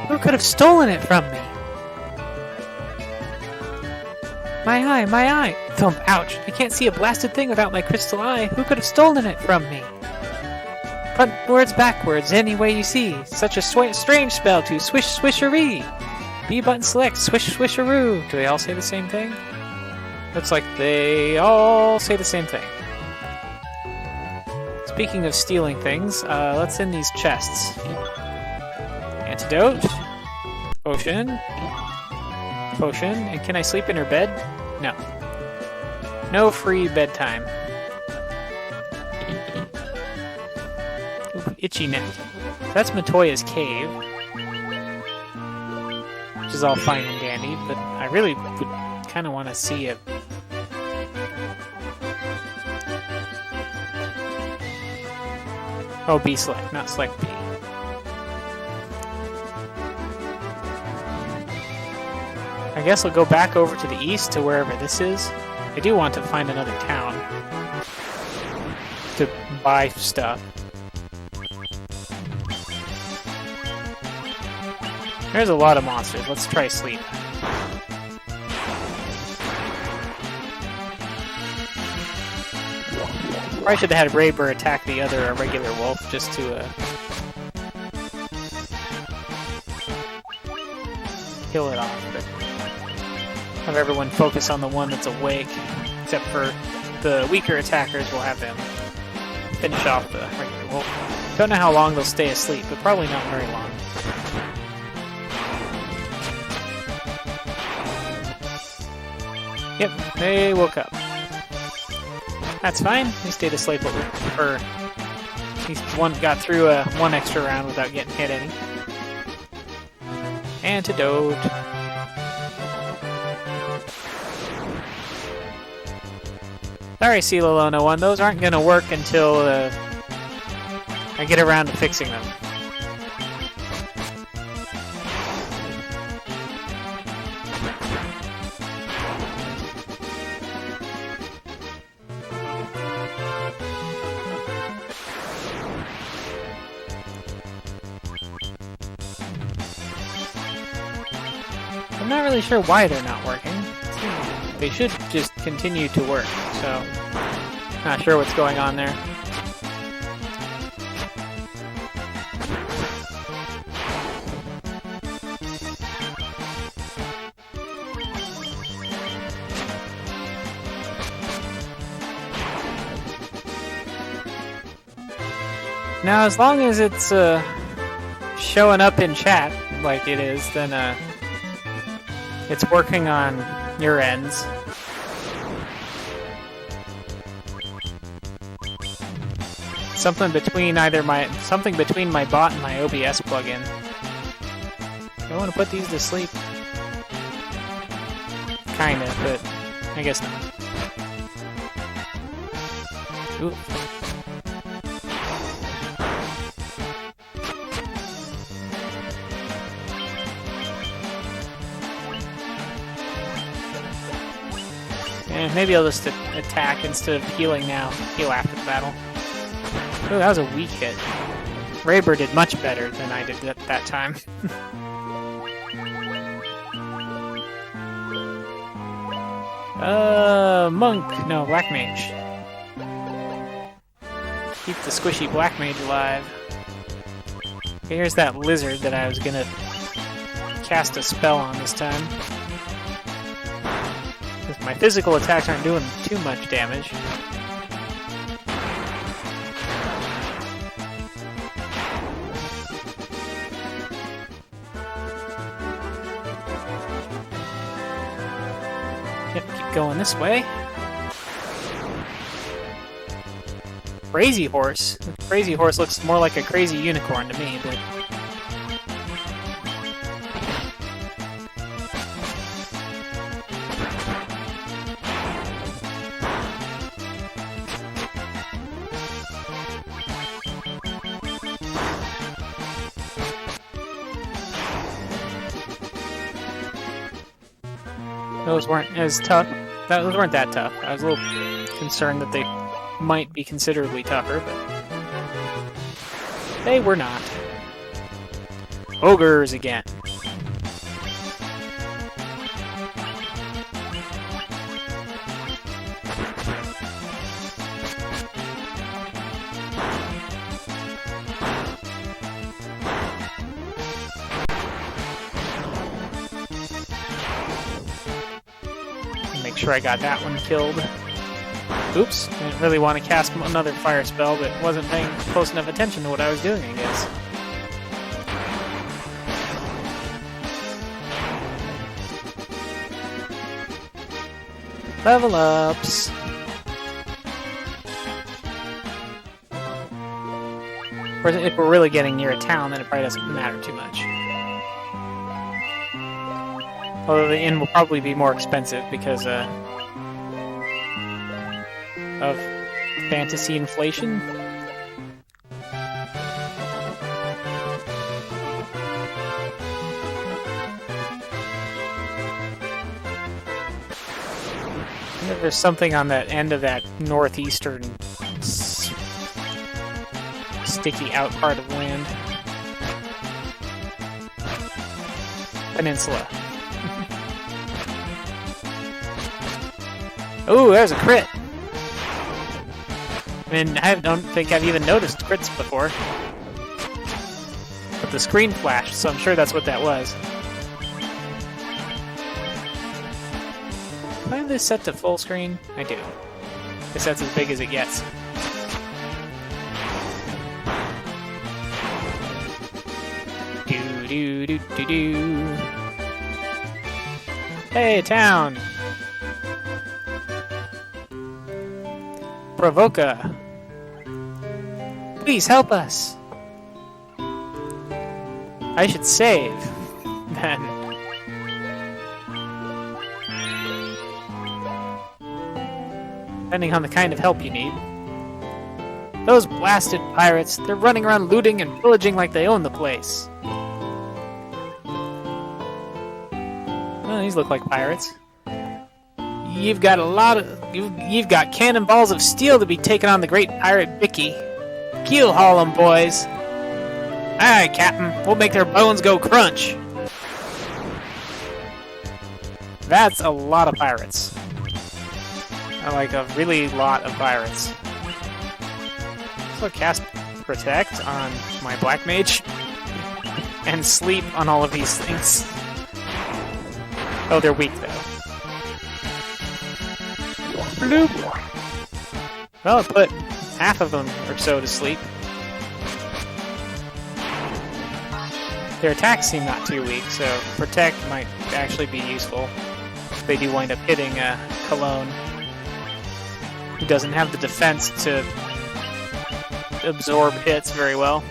Who could have stolen it from me? My eye, my eye! Thump, ouch! I can't see a blasted thing without my crystal eye. Who could have stolen it from me? Frontwards, backwards, any way you see. Such a strange spell to swish swishery. B button select, swish swisharoo. Do they all say the same thing? Looks like they all say the same thing. Speaking of stealing things, let's in these chests. Antidote. Potion. Potion. And can I sleep in her bed? No. No free bedtime. Ooh, itchy neck. That's Matoya's cave. Which is all fine and dandy, but I really would kind of want to see it. Oh, B select, not select B. I guess we'll go back over to the east to wherever this is. I do want to find another town to buy stuff. There's a lot of monsters. Let's try sleep. Probably should have had Raber attack the other regular wolf just to kill it off. But have everyone focus on the one that's awake, except for the weaker attackers. We'll have them finish off the regular wolf. Don't know how long they'll stay asleep, but probably not very long. Yep, they woke up. That's fine. They stayed asleep for at least one. Got through one extra round without getting hit any. Antidote. Sorry, Celalona 1. Those aren't going to work until I get around to fixing them. I'm not really sure why they're not working. They should just continue to work, so not sure what's going on there. Now, as long as it's showing up in chat like it is, then it's working on your ends. Something between my bot and my OBS plugin. I want to put these to sleep. Kinda, but I guess not. Ooh. And maybe I'll just attack instead of healing now. Heal after the battle. Oh, that was a weak hit. Raber did much better than I did at that time. Monk. No, Black Mage. Keep the squishy Black Mage alive. Okay, here's that lizard that I was gonna cast a spell on this time. My physical attacks aren't doing too much damage. Yep, keep going this way. Crazy Horse. Crazy Horse looks more like a crazy unicorn to me, but... Those weren't as tough. Those weren't that tough. I was a little concerned that they might be considerably tougher, but they were not. Ogres again. Make sure I got that one killed. Oops, I didn't really want to cast another fire spell, but wasn't paying close enough attention to what I was doing, I guess. Level ups. Whereas if we're really getting near a town, then it probably doesn't matter too much. Although the inn will probably be more expensive because of fantasy inflation. There's something on that end of that northeastern sticky out part of land. Peninsula. Ooh, there's a crit! I mean, I don't think I've even noticed crits before. But the screen flashed, so I'm sure that's what that was. Do I have this set to full screen? I do. Guess that's as big as it gets. Do. Hey, town! Provoca! Please help us! I should save, then. Depending on the kind of help you need. Those blasted pirates, they're running around looting and pillaging like they own the place. Well, these look like pirates. You've got you've got cannonballs of steel to be taking on the great pirate Bicky. Keel haul 'em, boys. Aye, Captain, we'll make their bones go crunch. That's a lot of pirates. Like a really lot of pirates. So cast Protect on my Black Mage and Sleep on all of these things. Oh, they're weak though. Bloop. Well, it put half of them or so to sleep. Their attacks seem not too weak, so Protect might actually be useful. They do wind up hitting Cologne, who doesn't have the defense to absorb hits very well.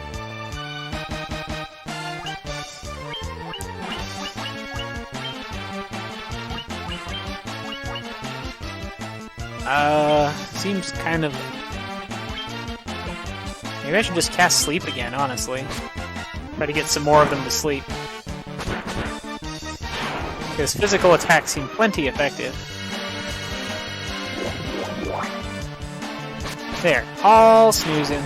Seems kind of... Maybe I should just cast Sleep again, honestly. Try to get some more of them to sleep. Because physical attacks seem plenty effective. There, all snoozing.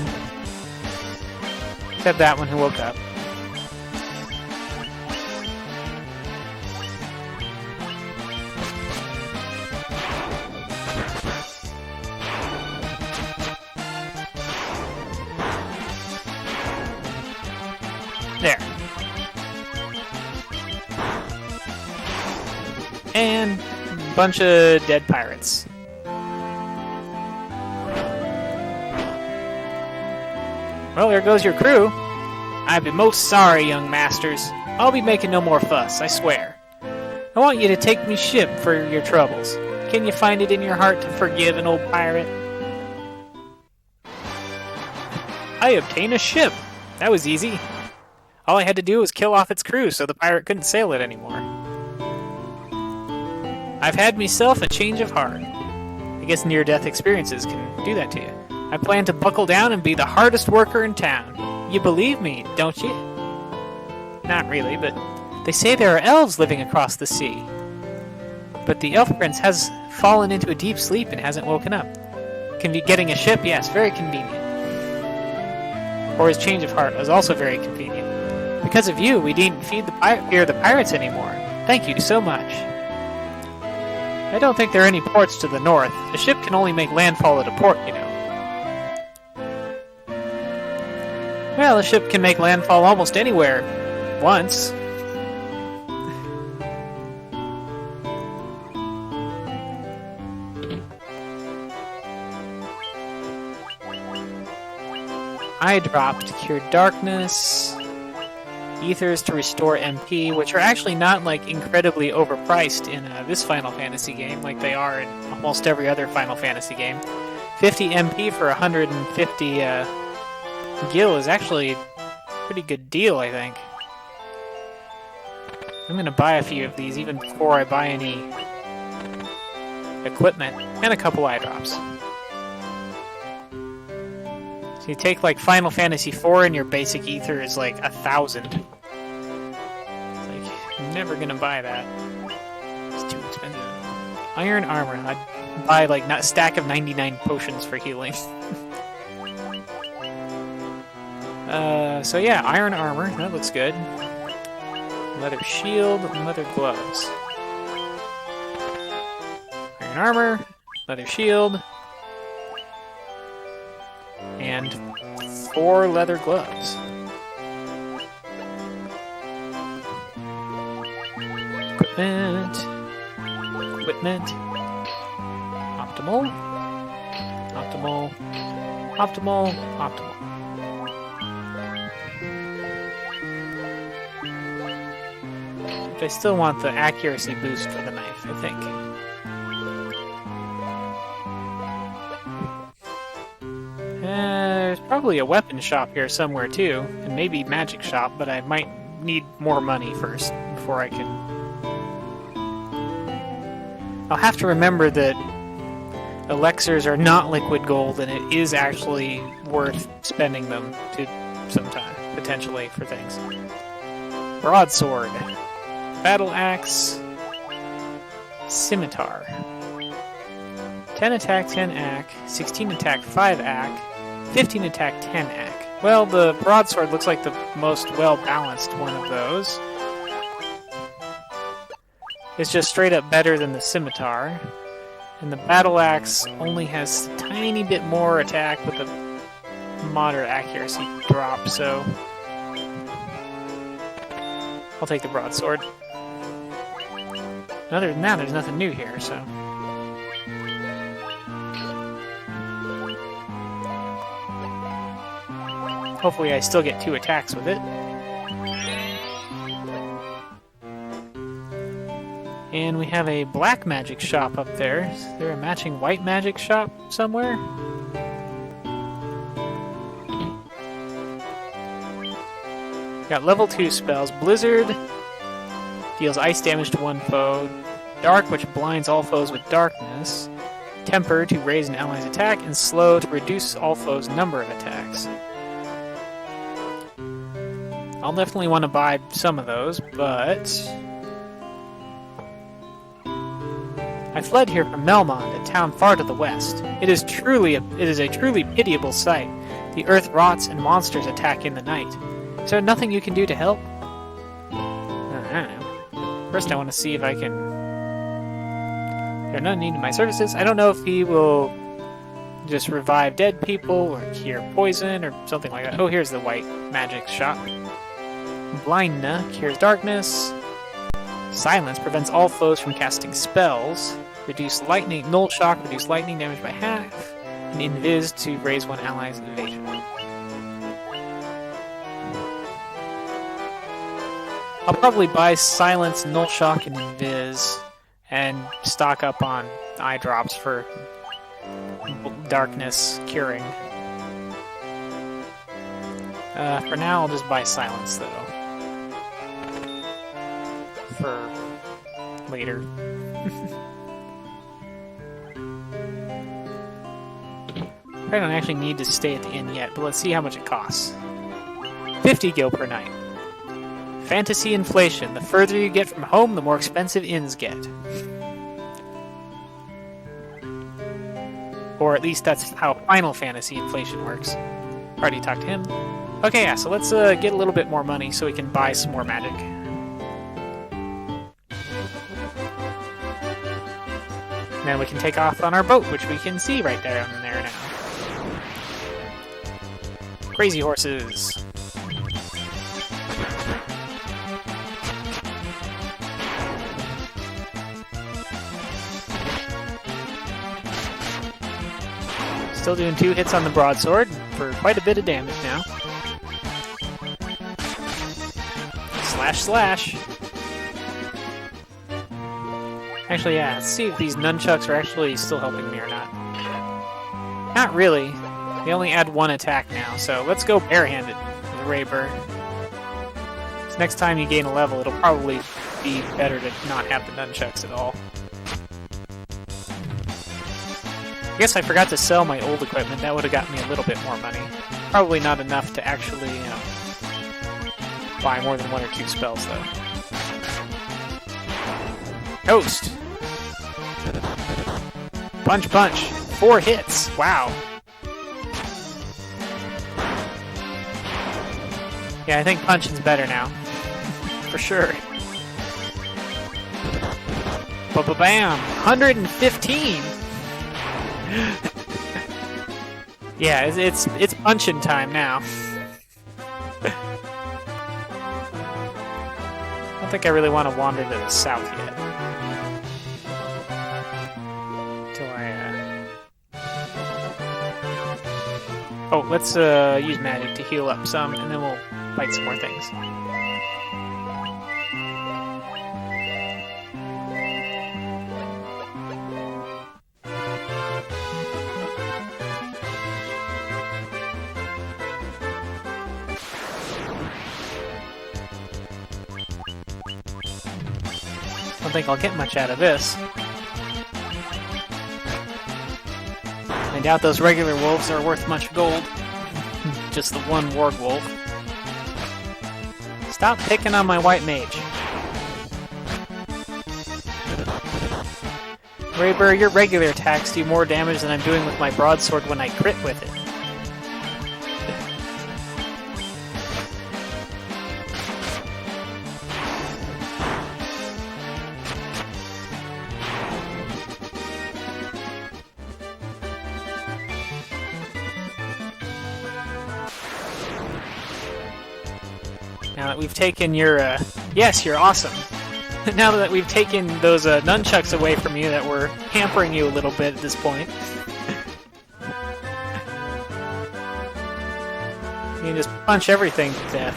Except that one who woke up. There. And a bunch of dead pirates. Well, there goes your crew. I'd be most sorry, young masters. I'll be making no more fuss, I swear. I want you to take me ship for your troubles. Can you find it in your heart to forgive an old pirate? I obtain a ship. That was easy. All I had to do was kill off its crew so the pirate couldn't sail it anymore. I've had myself a change of heart. I guess near-death experiences can do that to you. I plan to buckle down and be the hardest worker in town. You believe me, don't you? Not really, but they say there are elves living across the sea. But the elf prince has fallen into a deep sleep and hasn't woken up. Getting a ship, yes, very convenient. Or his change of heart was also very convenient. Because of you, we needn't fear the pirates anymore. Thank you so much. I don't think there are any ports to the north. A ship can only make landfall at a port, you know. Well, a ship can make landfall almost anywhere. Once. Eye drop to cure darkness. Ethers to restore MP, which are actually not like incredibly overpriced in this Final Fantasy game, like they are in almost every other Final Fantasy game. 50 MP for 150 Gil is actually a pretty good deal, I think. I'm gonna buy a few of these even before I buy any equipment, and a couple eye drops. So you take like Final Fantasy IV and your basic ether is like 1,000. It's like, I'm never gonna buy that. It's too expensive. Iron armor. I'd buy like a stack of 99 potions for healing. So yeah, iron armor. That looks good. Leather shield, leather gloves. Iron armor, leather shield, and 4 leather gloves. Equipment. Optimal. But I still want the accuracy boost for the knife, I think. There's probably a weapon shop here somewhere too, and maybe magic shop, but I might need more money first before I can... I'll have to remember that elixirs are not liquid gold, and it is actually worth spending them to sometime, potentially, for things. Broadsword. Battle axe. Scimitar. 10 attack, 10 ack. 16 attack, 5 ack. 15 attack, 10 ack. Well, the broadsword looks like the most well-balanced one of those. It's just straight up better than the scimitar. And the battle axe only has a tiny bit more attack with a moderate accuracy drop, so I'll take the broadsword. Other than that, there's nothing new here, so... Hopefully I still get 2 attacks with it. And we have a black magic shop up there. Is there a matching white magic shop somewhere? Got level 2 spells. Blizzard deals ice damage to one foe. Dark, which blinds all foes with darkness. Temper, to raise an ally's attack. And Slow, to reduce all foes' number of attacks. I'll definitely want to buy some of those, but... I fled here from Melmond, a town far to the west. It is a truly pitiable sight. The earth rots and monsters attack in the night. Is there nothing you can do to help? I don't know. First I want to see if I can... There are none needed my services. I don't know if he will just revive dead people or cure poison or something like that. Oh, here's the white magic shop. Blindna cures darkness. Silence prevents all foes from casting spells. Reduce lightning, null shock, reduce lightning damage by half. And invis to raise one ally's evasion. I'll probably buy silence, null shock, and invis, and stock up on eye drops for darkness curing. For now, I'll just buy silence though. For later. I don't actually need to stay at the inn yet, but let's see how much it costs. 50 gil per night. Fantasy inflation. The further you get from home, the more expensive inns get. Or at least that's how Final Fantasy inflation works. Already talked to him. Okay, yeah, so let's get a little bit more money so we can buy some more magic. And then we can take off on our boat, which we can see right there and there now. Crazy horses. Still doing 2 hits on the broadsword for quite a bit of damage now. Slash, slash. Actually, yeah, let's see if these nunchucks are actually still helping me or not. Not really. They only add one attack now, so let's go barehanded with Raybird. So next time you gain a level, it'll probably be better to not have the nunchucks at all. I guess I forgot to sell my old equipment. That would have gotten me a little bit more money. Probably not enough to actually, buy more than 1 or 2 spells, though. Toast! Punch, punch! 4 hits! Wow! Yeah, I think punching's better now. For sure. Ba-ba-bam! 115! Yeah, it's punching time now. I don't think I really want to wander to the south yet. Until Oh, let's use magic to heal up some, and then we'll fight some more things. I don't think I'll get much out of this. I doubt those regular wolves are worth much gold. Just the one warg wolf. Stop picking on my white mage. Raybird, your regular attacks do more damage than I'm doing with my broadsword when I crit with it. Now that we've taken your, yes, you're awesome. Now that we've taken those nunchucks away from you that were hampering you a little bit at this point. You can just punch everything to death.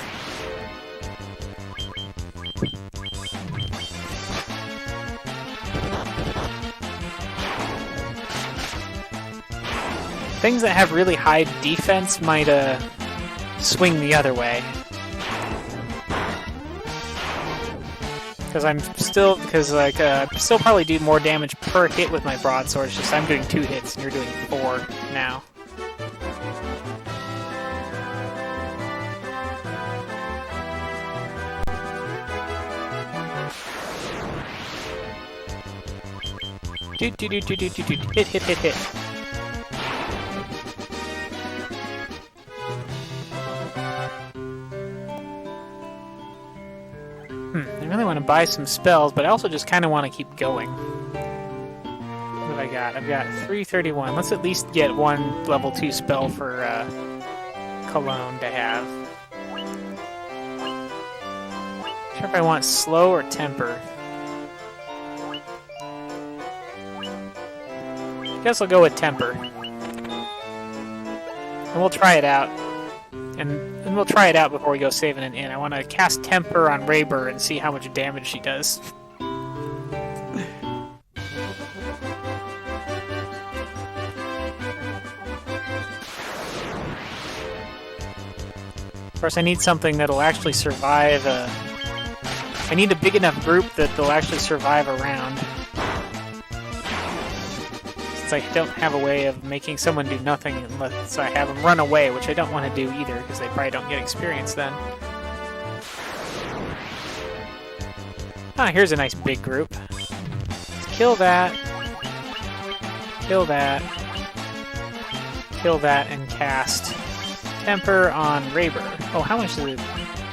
Things that have really high defense might swing the other way. Because I still probably do more damage per hit with my broadsword. It's just I'm doing 2 hits and you're doing 4 now. Hit. I really want to buy some spells, but I also just kind of want to keep going. What have I got? I've got 331. Let's at least get 1 level 2 spell for Cologne to have. Not sure if I want slow or temper. I guess I'll go with temper. And we'll try it out. And we'll try it out before we go saving an inn. I want to cast Temper on Raybird and see how much damage she does. Of course, I need something that'll actually survive. I need a big enough group that they'll actually survive around. I don't have a way of making someone do nothing unless I have them run away, which I don't want to do either, because they probably don't get experience then. Ah, here's a nice big group. Let's kill that. Kill that. Kill that and cast Temper on Raybird. Oh, how much is it?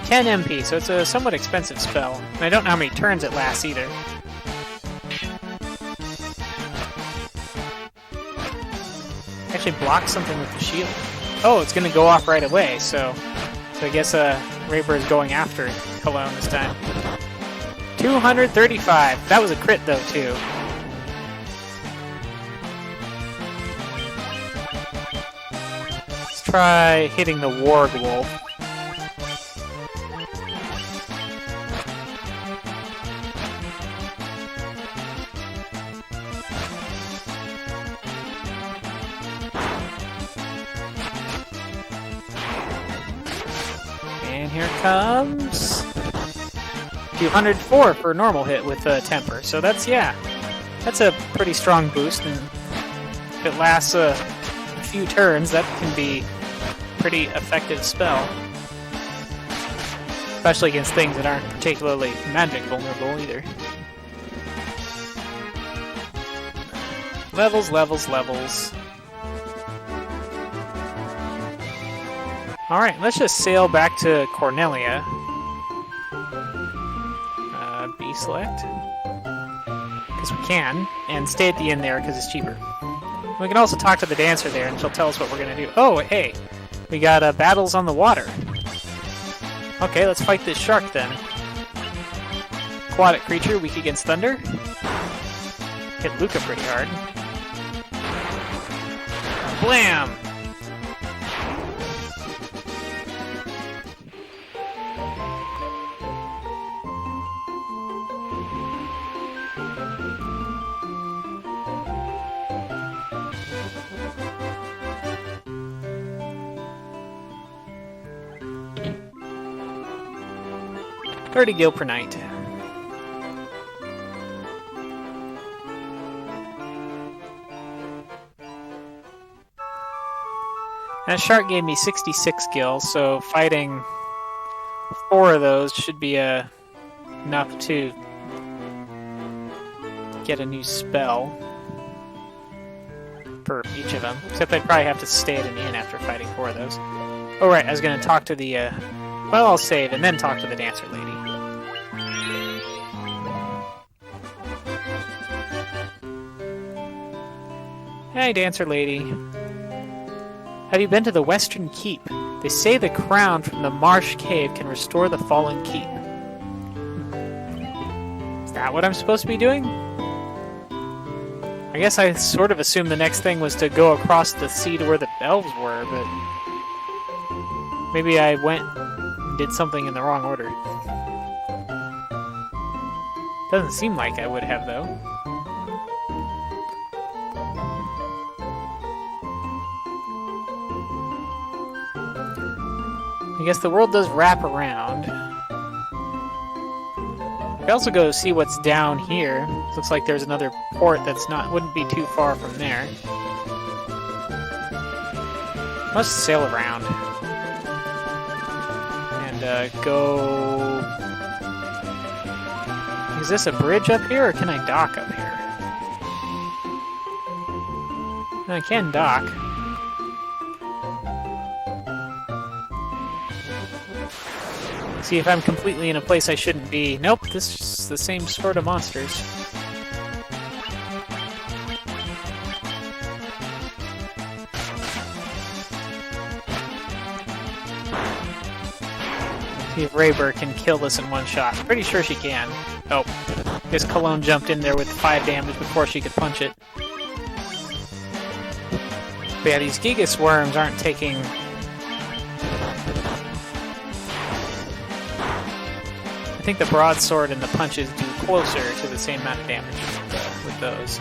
10 MP, so it's a somewhat expensive spell. And I don't know how many turns it lasts either. Actually block something with the shield. Oh, it's gonna go off right away, so I guess Raybird is going after Cologne this time. 235. That was a crit though too. Let's try hitting the Warg Wolf. And here comes 204 for a normal hit with temper. So that's a pretty strong boost, and if it lasts a few turns, that can be a pretty effective spell. Especially against things that aren't particularly magic vulnerable either. Levels, levels, levels. Alright, let's just sail back to Cornelia. B select. Because we can. And stay at the inn there because it's cheaper. We can also talk to the dancer there and she'll tell us what we're going to do. Oh, hey! We got battles on the water. Okay, let's fight this shark then. Aquatic creature, weak against thunder. Hit Luca pretty hard. Blam! $30 gil per night. That shark gave me 66 gil, so fighting 4 of those should be enough to get a new spell for each of them. Except I'd probably have to stay at an inn after fighting 4 of those. Oh right, I was going to talk to the... well, I'll save and then talk to the dancer lady. Hey, dancer lady. Have you been to the Western Keep? They say the crown from the Marsh Cave can restore the fallen keep. Is that what I'm supposed to be doing? I guess I sort of assumed the next thing was to go across the sea to where the elves were, but... maybe I went and did something in the wrong order. Doesn't seem like I would have, though. I guess the world does wrap around. We can also go see what's down here. Looks like there's another port that's wouldn't be too far from there. Let's sail around. And go... Is this a bridge up here, or can I dock up here? I can dock. See if I'm completely in a place I shouldn't be. Nope, this is the same sort of monsters. See if Rayber can kill this in one shot. I'm pretty sure she can. Oh, this Cologne jumped in there with 5 damage before she could punch it. But yeah, these Gigas worms aren't taking... I think the broadsword and the punches do closer to the same amount of damage with those.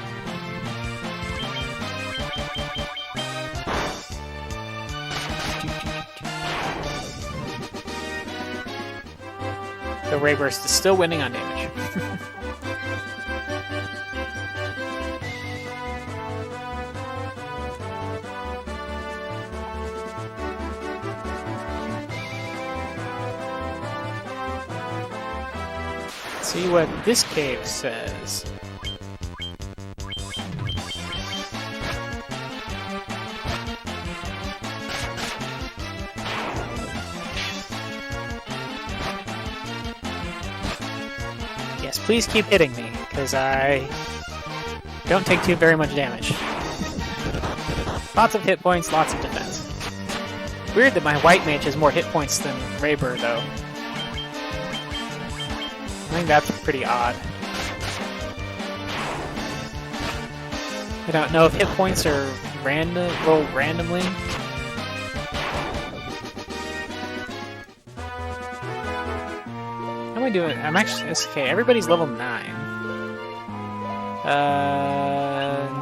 The Rayburst is still winning on damage. See what this cave says. Yes, please keep hitting me, because I don't take very much damage. Lots of hit points, lots of defense. Weird that my white mage has more hit points than Rayber, though. I think that's pretty odd. I don't know if hit points are rolled randomly. How am I doing? I'm actually okay. Everybody's level 9.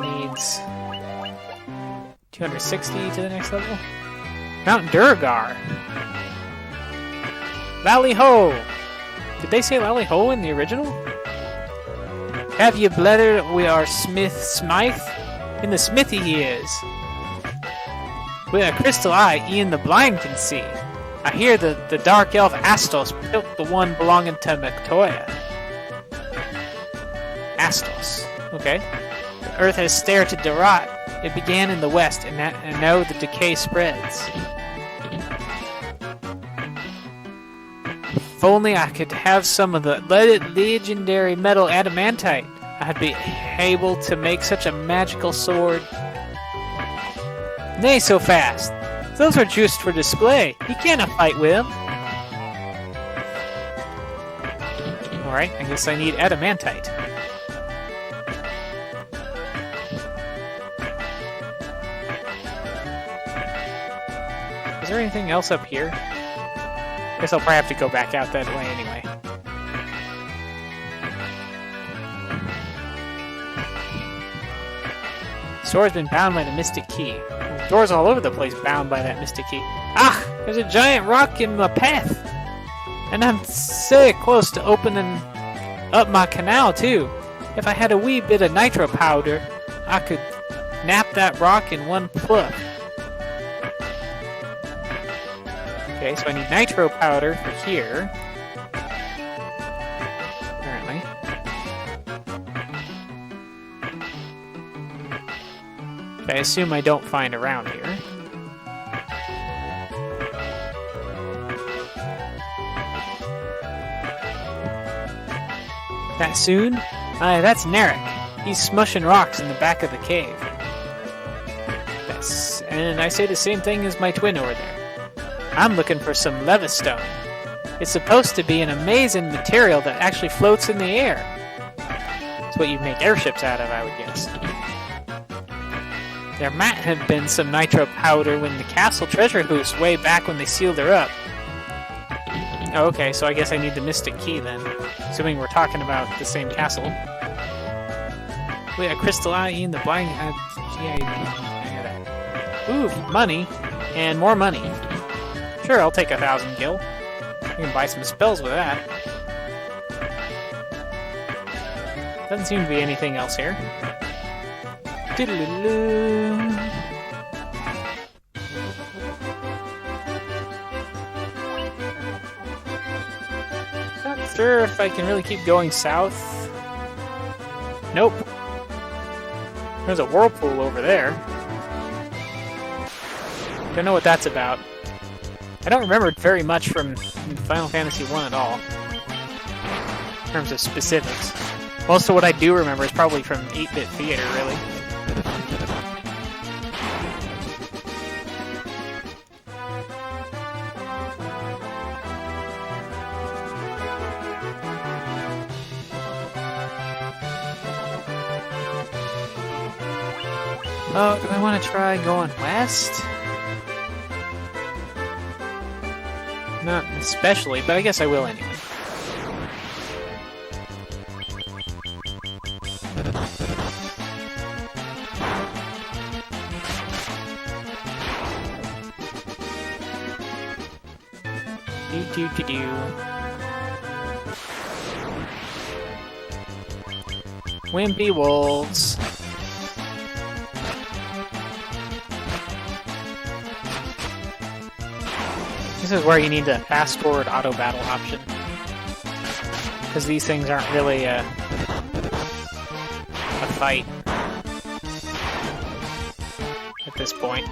Needs 260 to the next level. Mount Durgar. Lally ho! Did they say Lally ho in the original? Have you bletherd we are Smythe? In the smithy he is. With a crystal eye, Ian the blind can see. I hear the dark elf Astos pilked the one belonging to Mactoya. Astos. Okay. The earth has started to rot. It began in the west, and now the decay spreads. If only I could have some of the legendary metal adamantite, I'd be able to make such a magical sword. Nay, so fast. Those are just for display. You cannot fight with them. Alright, I guess I need adamantite. Is there anything else up here? Guess I'll probably have to go back out that way anyway. Sword's been bound by the Mystic Key. There's doors all over the place bound by that Mystic Key. Ah! There's a giant rock in my path! And I'm so close to opening up my canal, too. If I had a wee bit of nitro powder, I could nap that rock in one pluck. Okay, so I need nitro powder for here. Apparently. Which I assume I don't find around here. That soon? Aye, that's Narek. He's smushing rocks in the back of the cave. And I say the same thing as my twin over there. I'm looking for some levistone. It's supposed to be an amazing material that actually floats in the air. It's what you make airships out of, I would guess. There might have been some nitro powder when the castle treasure house way back when they sealed her up. Oh, okay, so I guess I need the Mystic Key then. Assuming we're talking about the same castle. Wait, a crystal eye in the blind... Ooh, money. And more money. Sure, I'll take 1,000 gil. You can buy some spells with that. Doesn't seem to be anything else here. Doodaloo. Not sure if I can really keep going south. Nope. There's a whirlpool over there. Don't know what that's about. I don't remember very much from Final Fantasy 1 at all, in terms of specifics. Most of what I do remember is probably from 8-bit theater, really. Oh, do I want to try going west? Not especially, but I guess I will anyway. Do. Wimpy wolves. This is where you need the fast-forward auto-battle option. Because these things aren't really a fight at this point.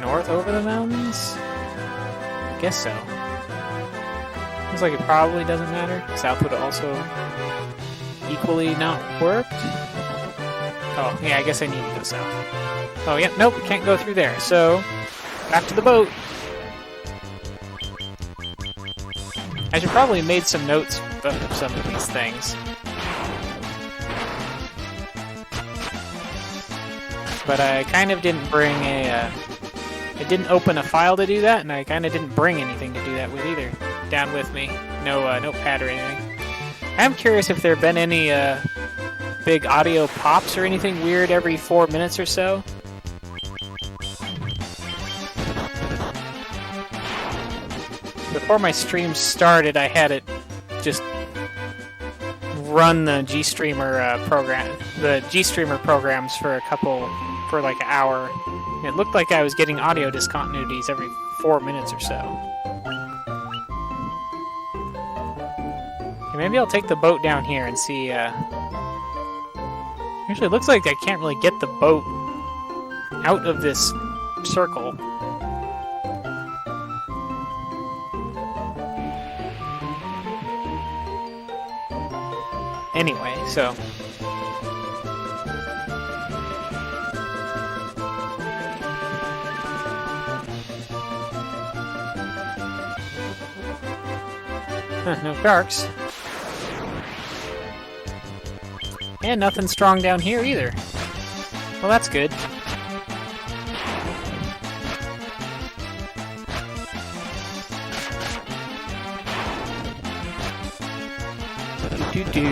North over the mountains? I guess so. Looks like it probably doesn't matter. South would also equally not worked. Oh, yeah, I guess I need to go south. Oh, yeah, nope, can't go through there. So, back to the boat. I should probably have made some notes of some of these things. But I kind of didn't bring a... I didn't open a file to do that, and I kind of didn't bring anything to do that with either. Down with me. No notepad or anything. I'm curious if there have been any big audio pops or anything weird every 4 minutes or so. Before my stream started, I had it just run the GStreamer program, the GStreamer programs for like an hour. It looked like I was getting audio discontinuities every 4 minutes or so. Okay, maybe I'll take the boat down here and see. Actually, it looks like I can't really get the boat out of this circle. Anyway, so... no sharks. And nothing strong down here either. Well, that's good. Do.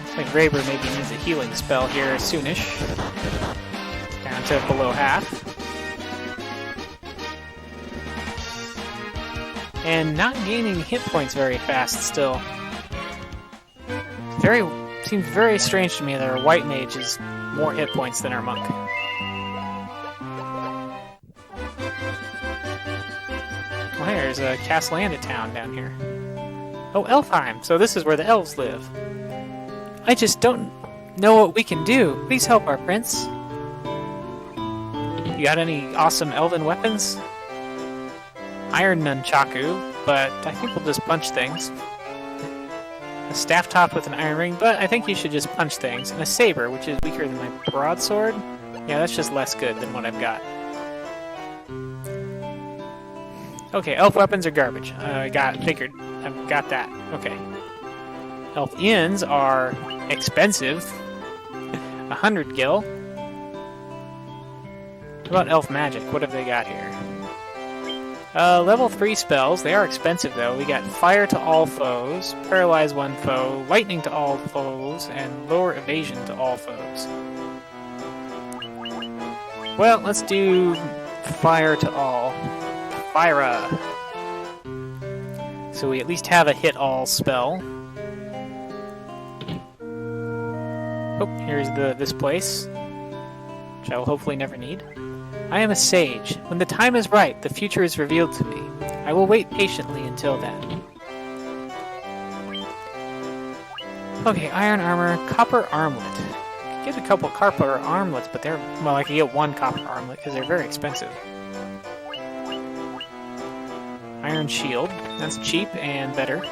I think Raber maybe needs a healing spell here soonish. Down to below half. And not gaining hit points very fast still. Seems very strange to me that our white mage has more hit points than our monk. Oh, there's a castle and a town down here. Oh, Elfheim. So this is where the elves live. I just don't know what we can do. Please help our prince. You got any awesome elven weapons? Iron nunchaku, but I think we'll just punch things. A staff top with an iron ring, but I think you should just punch things. And a saber, which is weaker than my broadsword. Yeah, that's just less good than what I've got. Okay, elf weapons are garbage. I've got that. Okay. Elf inns are expensive. 100 gil. What about elf magic? What have they got here? Level 3 spells. They are expensive though. We got fire to all foes, paralyze one foe, lightning to all foes, and lower evasion to all foes. Well, let's do fire to all. Fire. So we at least have a hit all spell. Oh, here's this place, which I will hopefully never need. I am a sage. When the time is right, the future is revealed to me. I will wait patiently until then. Okay, iron armor, copper armlet. I could get a couple copper armlets, but they're... Well, I could get one copper armlet, because they're very expensive. Iron shield. That's cheap and better.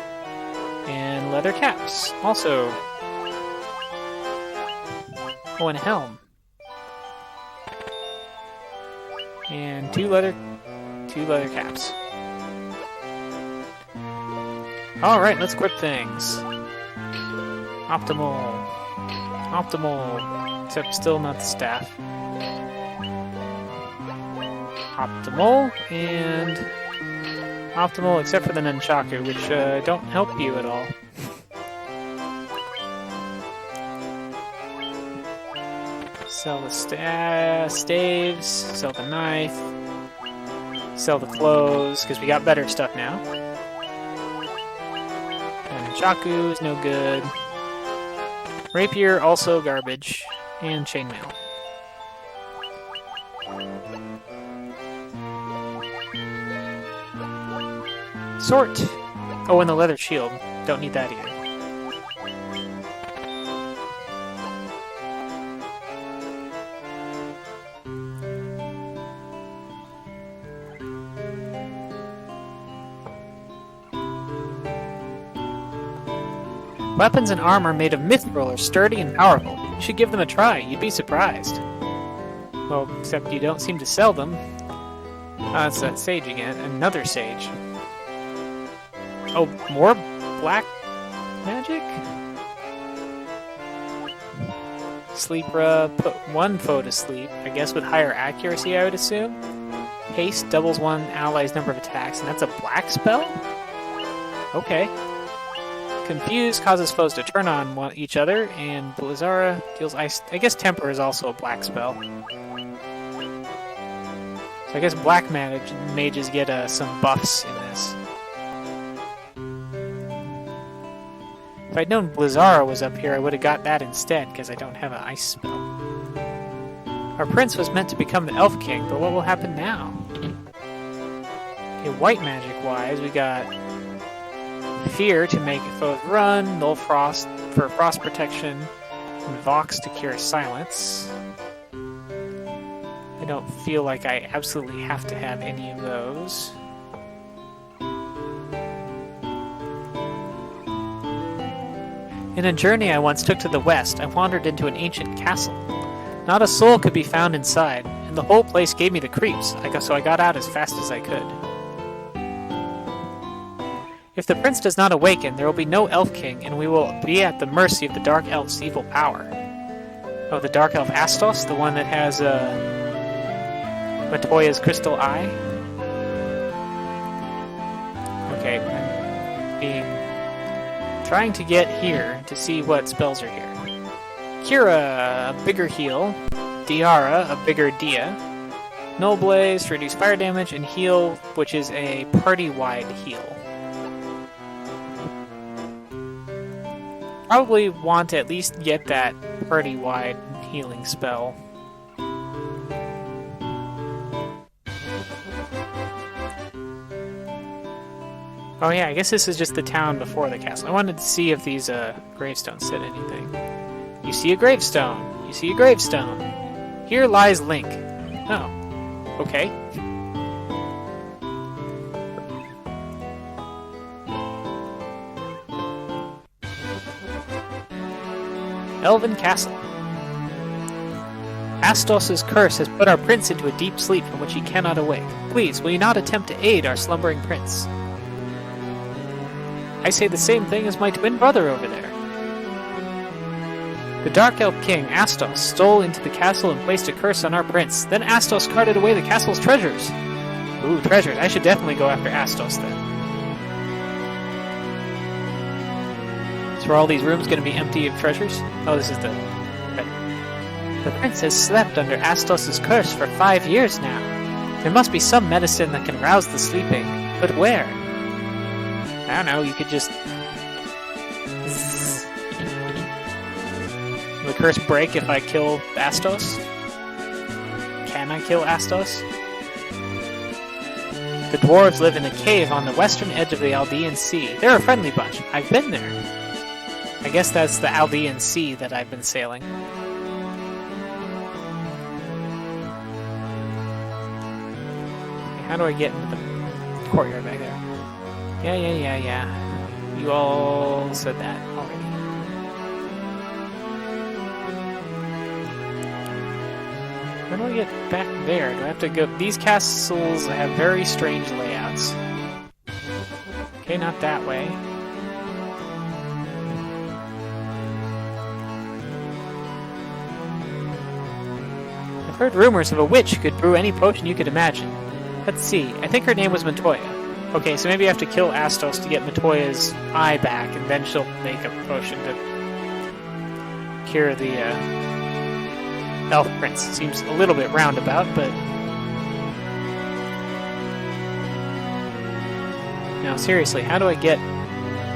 And leather caps. Also... Oh, and a helm. And two leather caps. Alright, let's equip things. Optimal. Except still not the staff. Optimal, and... Optimal except for the nunchaku, which don't help you at all. Sell the staves, sell the knife, sell the clothes, because we got better stuff now. And chaku is no good. Rapier, also garbage. And chainmail. Sort! Oh, and the leather shield. Don't need that either. Weapons and armor made of mithril are sturdy and powerful. You should give them a try. You'd be surprised. Well, except you don't seem to sell them. Ah, it's that sage again. Another sage. Oh, more black magic? Sleepra, put one foe to sleep. I guess with higher accuracy, I would assume. Haste doubles one ally's number of attacks, and that's a black spell? Okay. Confuse causes foes to turn on each other, and Blizzara deals ice. I guess Temper is also a black spell. So I guess black mages get some buffs in this. If I'd known Blizzara was up here, I would have got that instead, because I don't have an ice spell. Our prince was meant to become the Elf King, but what will happen now? Okay, white magic-wise, we got Fear to make foes run, Null Frost for frost protection, and Vox to cure silence. I don't feel like I absolutely have to have any of those. In a journey I once took to the west, I wandered into an ancient castle. Not a soul could be found inside, and the whole place gave me the creeps, so I got out as fast as I could. If the prince does not awaken, there will be no Elf King, and we will be at the mercy of the Dark Elf's evil power. Oh, the Dark Elf Astos? The one that has Matoya's crystal eye? Okay, trying to get here to see what spells are here. Kira, a bigger heal. Diara, a bigger dia. Null Blaze to reduce fire damage, and Heal, which is a party-wide heal. Probably want to at least get that party-wide healing spell. Oh yeah, I guess this is just the town before the castle. I wanted to see if these gravestones said anything. You see a gravestone. You see a gravestone. Here lies Link. Oh. Okay. Elven Castle. Astos' curse has put our prince into a deep sleep from which he cannot awake. Please, will you not attempt to aid our slumbering prince? I say the same thing as my twin brother over there. The Dark Elf King, Astos, stole into the castle and placed a curse on our prince. Then Astos carted away the castle's treasures. Ooh, treasures. I should definitely go after Astos then. So are all these rooms going to be empty of treasures? Oh, this is the... Right. The prince has slept under Astos' curse for 5 years now. There must be some medicine that can rouse the sleeping. But where? I don't know, you could just... Zzz. Will the curse break if I kill Astos? Can I kill Astos? The dwarves live in a cave on the western edge of the Aldean Sea. They're a friendly bunch. I've been there. I guess that's the Aldean Sea that I've been sailing. How do I get into the courtyard back there? Yeah. You all said that already. How do I get back there? Do I have to go? These castles have very strange layouts. Okay, not that way. I've heard rumors of a witch who could brew any potion you could imagine. Let's see, I think her name was Matoya. Okay, so maybe I have to kill Astos to get Matoya's eye back, and then she'll make a potion to cure the Elf Prince. Seems a little bit roundabout, but... Now, seriously, how do I get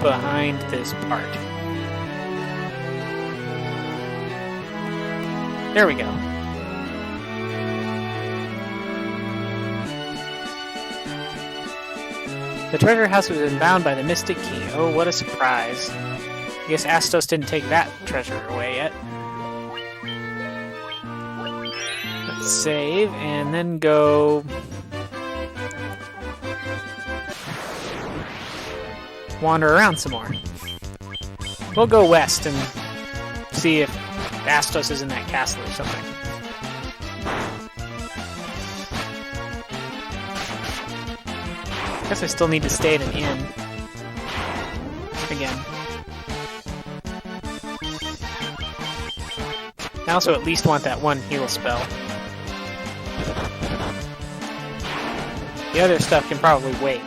behind this part? There we go. The treasure house was bound by the Mystic Key. Oh, what a surprise. I guess Astos didn't take that treasure away yet. Let's save, and then go... wander around some more. We'll go west and see if Astos is in that castle or something. I guess I still need to stay at an inn. Again. I also at least want that one heal spell. The other stuff can probably wait.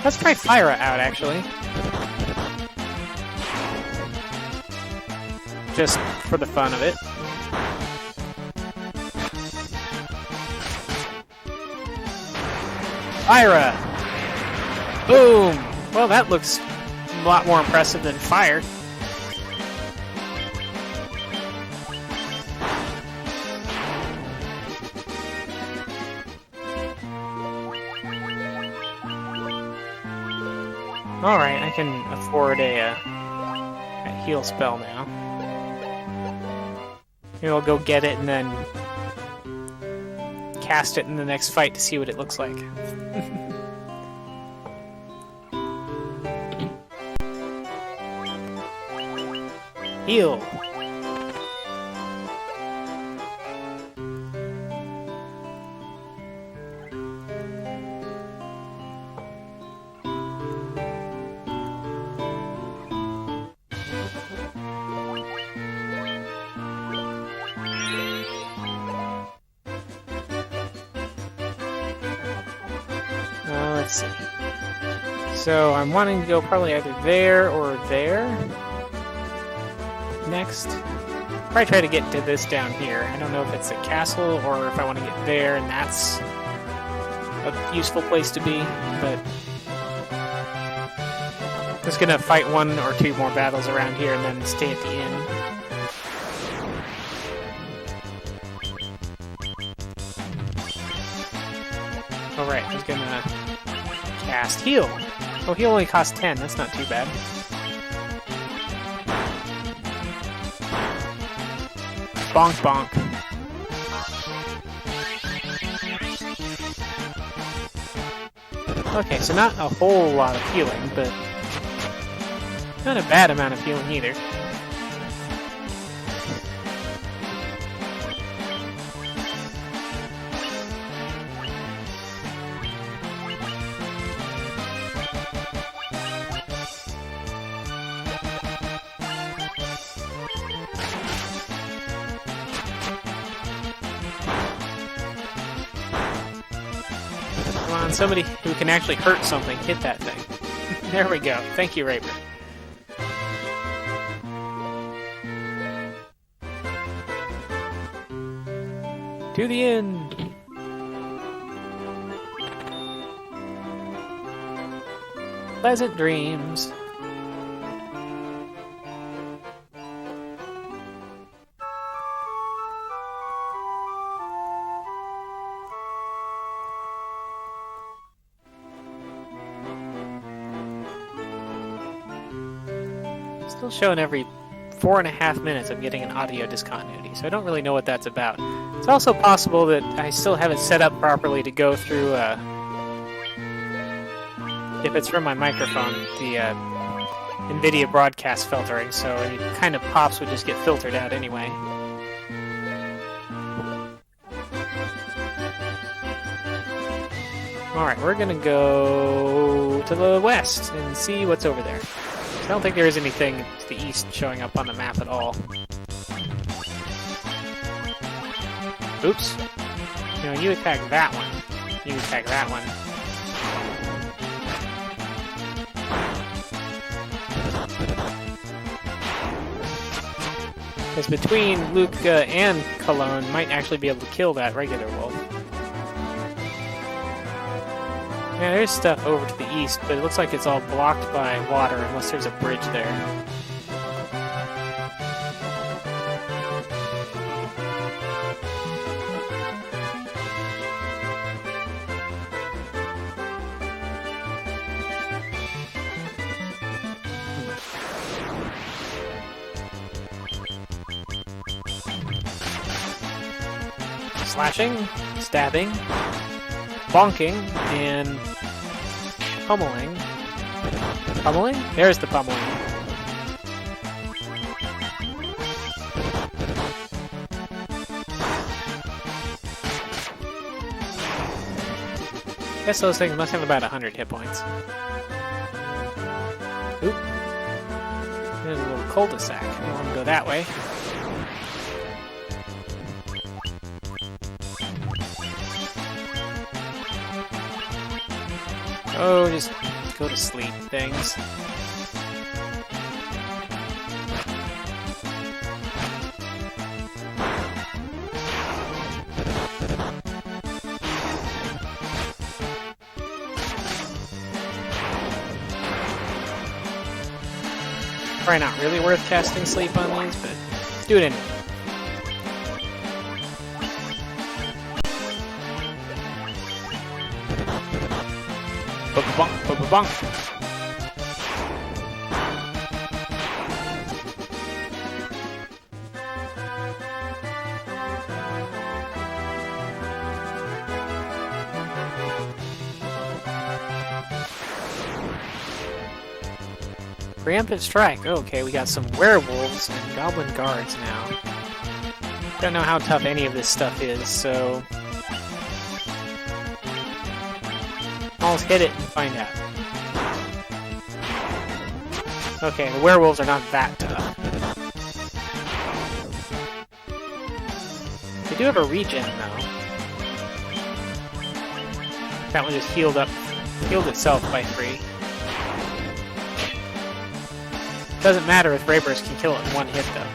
Let's try Fyra out, actually. Just for the fun of it. Fyra! Boom! Well, that looks a lot more impressive than fire. Alright, I can afford a heal spell now. Maybe I'll go get it and then cast it in the next fight to see what it looks like. Heal! Let's see. So I'm wanting to go probably either there or there. Next. Probably try to get to this down here. I don't know if it's a castle or if I want to get there and that's a useful place to be, but I'm just gonna fight one or two more battles around here and then stay at the inn. Alright, I was gonna cast heal. Oh, heal only costs 10, that's not too bad. Bonk bonk. Okay, so not a whole lot of healing, but not a bad amount of healing either. Come on, somebody who can actually hurt something, hit that thing. There we go. Thank you, Raper. To the end. Pleasant dreams. Still showing every 4.5 minutes I'm getting an audio discontinuity, so I don't really know what that's about. It's also possible that I still have it set up properly to go through, if it's from my microphone, the NVIDIA broadcast filtering, so any kind of pops would just get filtered out anyway. Alright, we're gonna go to the west and see what's over there. I don't think there is anything to the east showing up on the map at all. Oops. No, you attack that one. You attack that one. Because between Luca and Cologne might actually be able to kill that regular wolf. Yeah, there's stuff over to the east, but it looks like it's all blocked by water unless there's a bridge there. Slashing, stabbing, bonking, and pummeling. Pummeling? There's the pummeling. Guess those things must have about 100 hit points. Oop. There's a little cul-de-sac. I want to go that way. Oh, just go to sleep, things. Probably not really worth casting sleep on these, but do it anyway. Ba-ba-bonk, ba-ba-bonk. Preemptive strike. Oh, okay, we got some werewolves and goblin guards now. Don't know how tough any of this stuff is, so I'll hit it and find out. Okay, the werewolves are not that tough. They do have a regen, though. That one just healed itself by 3. Doesn't matter if Raybers can kill it in one hit, though.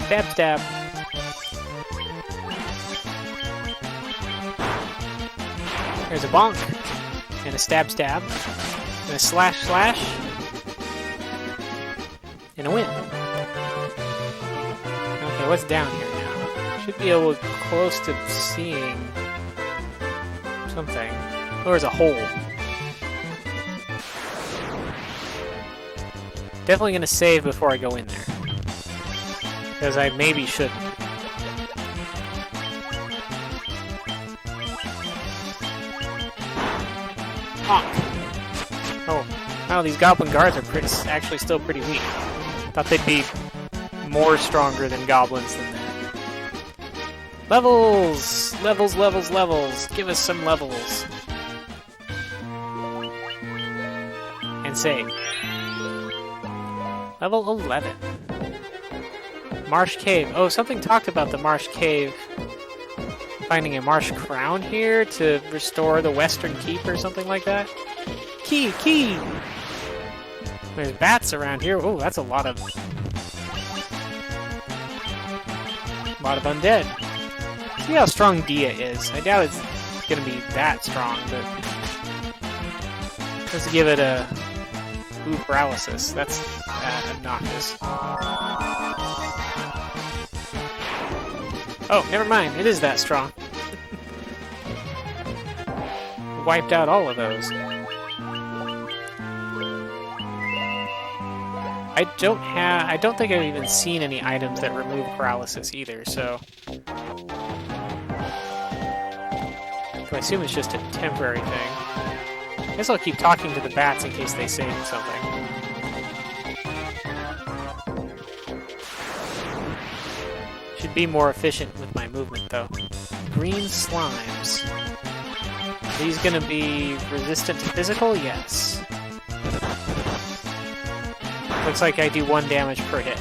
Stab, stab. There's a bonk, and a stab, stab, and a slash, slash, and a win. Okay, what's down here now? Should be able close to seeing something. Oh, there's a hole. Definitely gonna save before I go in there. Because I maybe shouldn't. Honk. Oh, wow, these goblin guards are actually still pretty weak. Thought they'd be more stronger than goblins than that. Levels! Levels, levels, levels. Give us some levels. And save. Level 11. Marsh Cave. Oh, something talked about the Marsh Cave. Finding a marsh crown here to restore the Western Keep or something like that. Key! Key! There's bats around here. Oh, that's a lot of undead. See how strong Dia is. I doubt it's gonna be that strong, but let's give it a blue paralysis. That's obnoxious. Oh, never mind. It is that strong. Wiped out all of those. I don't think I've even seen any items that remove paralysis either, so I assume it's just a temporary thing. I guess I'll keep talking to the bats in case they say something. Should be more efficient with my movement, though. Green slimes. Are these gonna be resistant to physical? Yes. Looks like I do 1 damage per hit.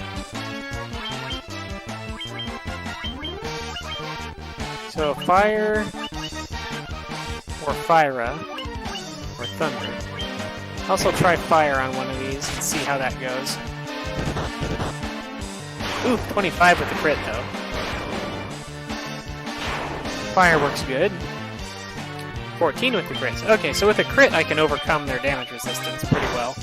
So fire, or Fyra, or thunder. Also try fire on one of these and see how that goes. Ooh, 25 with the crit, though. Fire works good. 14 with the crits. Okay, so with a crit, I can overcome their damage resistance pretty well.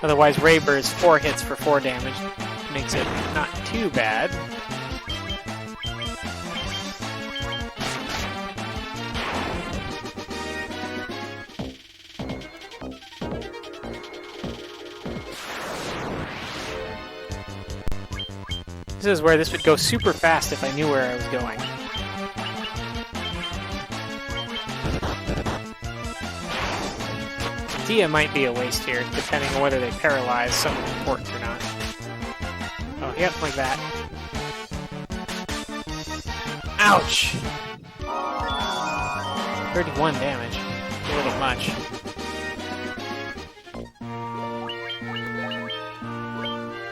Otherwise, Raybers 4 hits for 4 damage makes it not too bad. This is where this would go super fast if I knew where I was going. Dia might be a waste here, depending on whether they paralyze something important or not. Yep, like that. Ouch! 31 damage. A little much.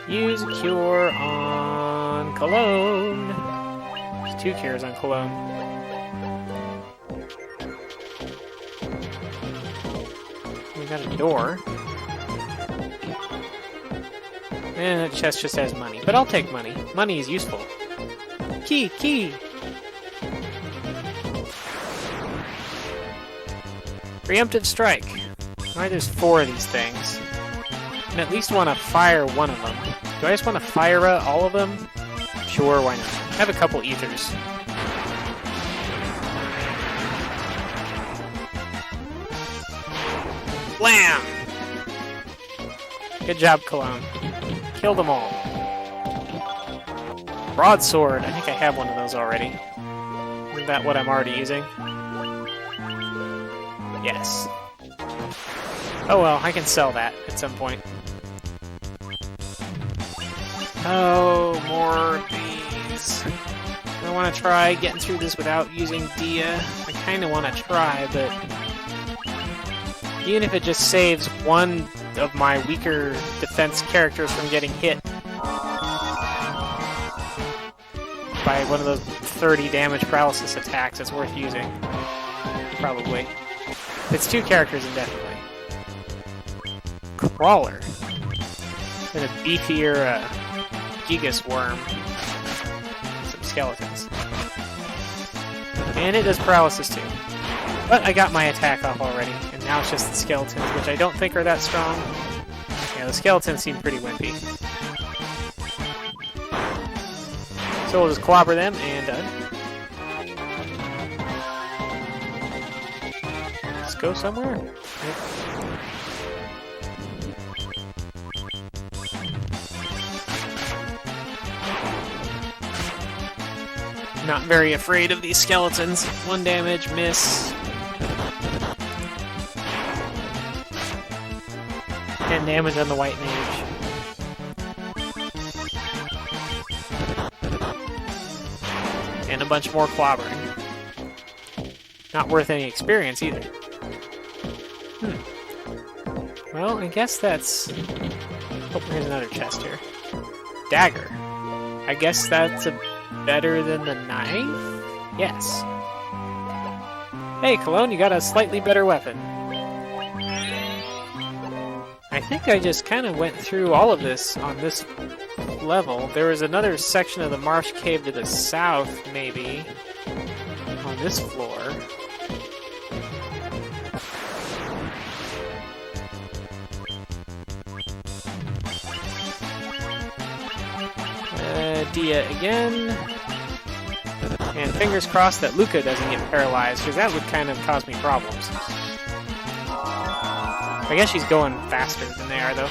Use a cure on Cologne. There's 2 cures on Cologne. We got a door. And the chest just has money. But I'll take money. Money is useful. Key! Key! Preemptive strike. Alright, there's 4 of these things. And at least want to fire one of them. Do I just want to fire all of them? Sure, why not? I have a couple ethers. Blam! Good job, Cologne. Kill them all. Broadsword. I think I have one of those already. Isn't that what I'm already using? Yes. Oh well, I can sell that at some point. Oh, more of these. I want to try getting through this without using Dia. I kind of want to try, but even if it just saves one of my weaker defense characters from getting hit by one of those 30 damage paralysis attacks, it's worth using. Probably. It's 2 characters indefinitely. Crawler. And a beefier Gigas worm. Some skeletons. And it does paralysis too. But I got my attack off already, and now it's just the skeletons, which I don't think are that strong. Yeah, the skeletons seem pretty wimpy. So we'll just clobber them, and let's go somewhere. Yep. Not very afraid of these skeletons. 1 damage, miss. 10 damage on the white mage. And a bunch more clobbering. Not worth any experience either. Well, I guess that's... Oh, here's another chest here. Dagger. I guess that's better than the knife? Yes. Hey, Cologne, you got a slightly better weapon. I think I just kind of went through all of this on this level. There was another section of the marsh cave to the south, maybe, on this floor. Dia again. And fingers crossed that Luca doesn't get paralyzed, because that would kind of cause me problems. I guess she's going faster than they are, though.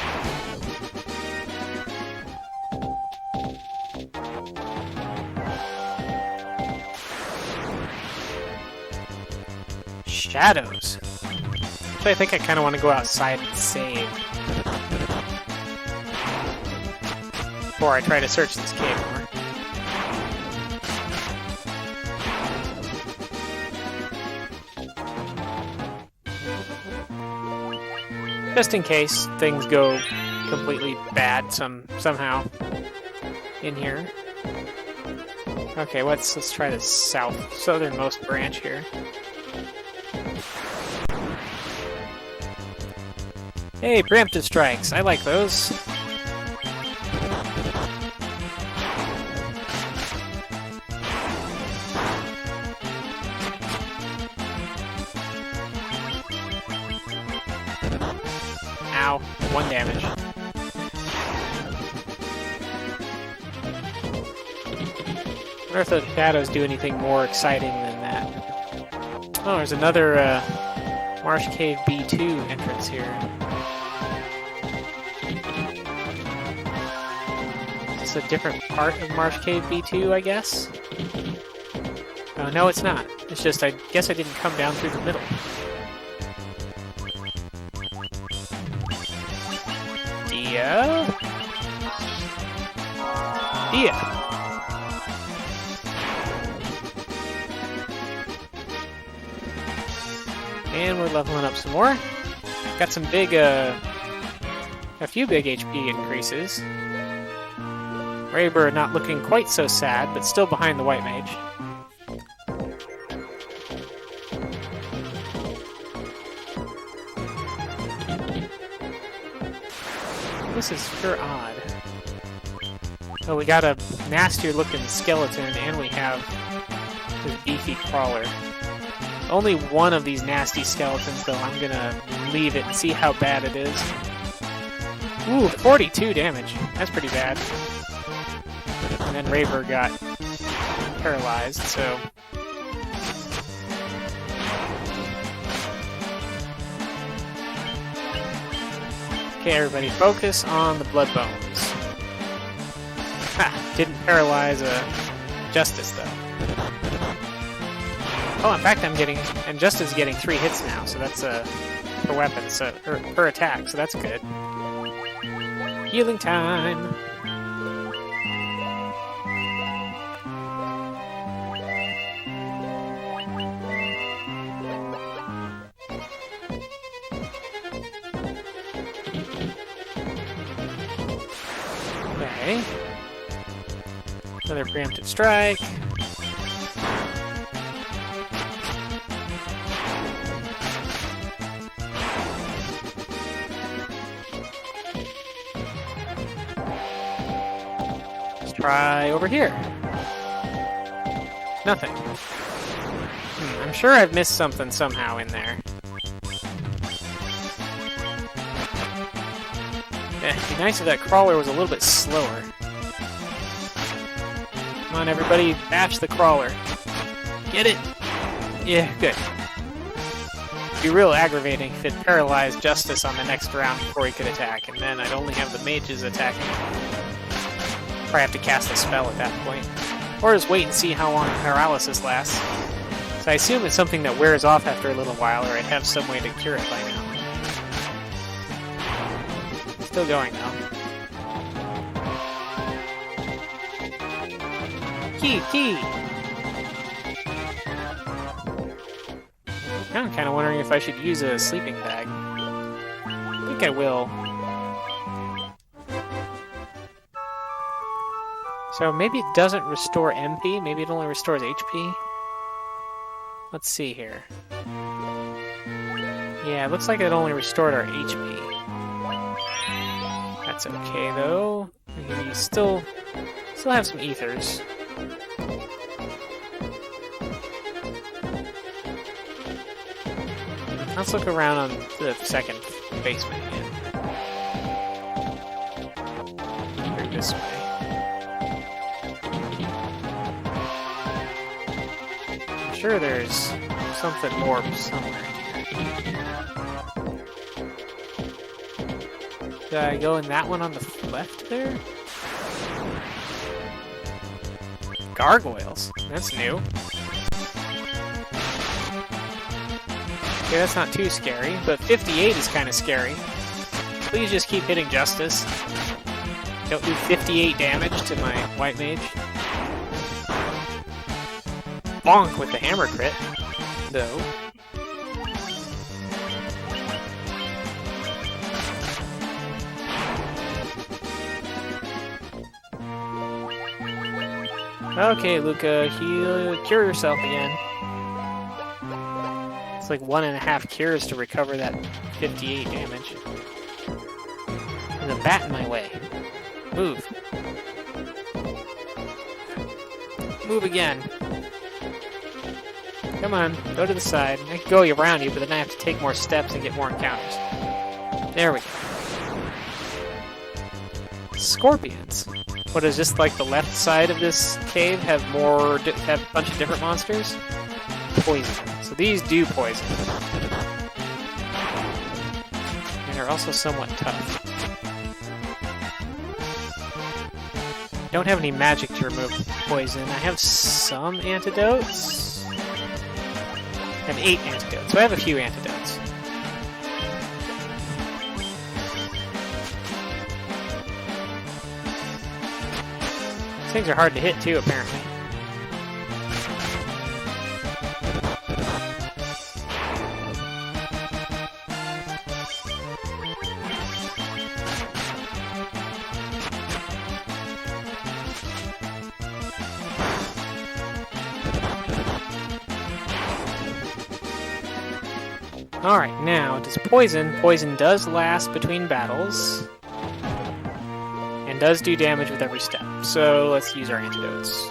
Shadows. So I think I kind of want to go outside and save before I try to search this cave more. Just in case things go completely bad somehow in here. Okay, let's try the southernmost branch here. Hey, preemptive strikes. I like those. Ow, 1 damage. I wonder if the shadows do anything more exciting than that. Oh, there's another Marsh Cave B2 entrance here. Is this a different part of Marsh Cave B2, I guess? Oh, no, it's not. It's just, I guess I didn't come down through the middle. Dia? Yeah. And we're leveling up some more. Got some big, a few big HP increases. Raber not looking quite so sad, but still behind the White Mage. This is sure odd. Oh, we got a nastier looking skeleton, and we have this beefy crawler. Only one of these nasty skeletons, though. I'm gonna leave it and see how bad it is. Ooh, 42 damage. That's pretty bad. And then Raver got paralyzed, so... Okay, everybody, focus on the blood bones. Ha! Didn't paralyze Justice, though. Oh, in fact, I'm getting... And Justice is getting 3 hits now, so that's per weapon, so... Or per attack, so that's good. Healing time! Okay. Another preemptive strike. Let's try over here. Nothing. I'm sure I've missed something somehow in there. It'd be nice if that crawler was a little bit slower. Come on, everybody, bash the crawler. Get it? Yeah, good. It'd be real aggravating if it paralyzed Justice on the next round before he could attack, and then I'd only have the mages attacking. Probably have to cast a spell at that point. Or just wait and see how long paralysis lasts. So I assume it's something that wears off after a little while, or I'd have some way to cure it by now. Still going though. Key! Now I'm kind of wondering if I should use a sleeping bag. I think I will. So maybe it doesn't restore MP, maybe it only restores HP. Let's see here. Yeah, it looks like it only restored our HP. That's okay though. We still have some ethers. Let's look around on the second basement again. Through this way. I'm sure there's something more somewhere here. Did I go in that one on the left there? Gargoyles. That's new. Okay, that's not too scary, but 58 is kind of scary. Please just keep hitting Justice. Don't do 58 damage to my White Mage. Bonk with the hammer crit, though. Okay, Luca, cure yourself again. It's like 1.5 cures to recover that 58 damage. There's a bat in my way. Move. Move again. Come on, go to the side. I can go around you, but then I have to take more steps and get more encounters. There we go. Scorpions. What is this, like the left side of this cave have a bunch of different monsters? Poison. So these do poison. And are also somewhat tough. Don't have any magic to remove poison. I have some antidotes. I have 8 antidotes, so I have a few antidotes. These things are hard to hit too, apparently. Alright, now, does poison? Poison does last between battles. And does do damage with every step. So, let's use our antidotes.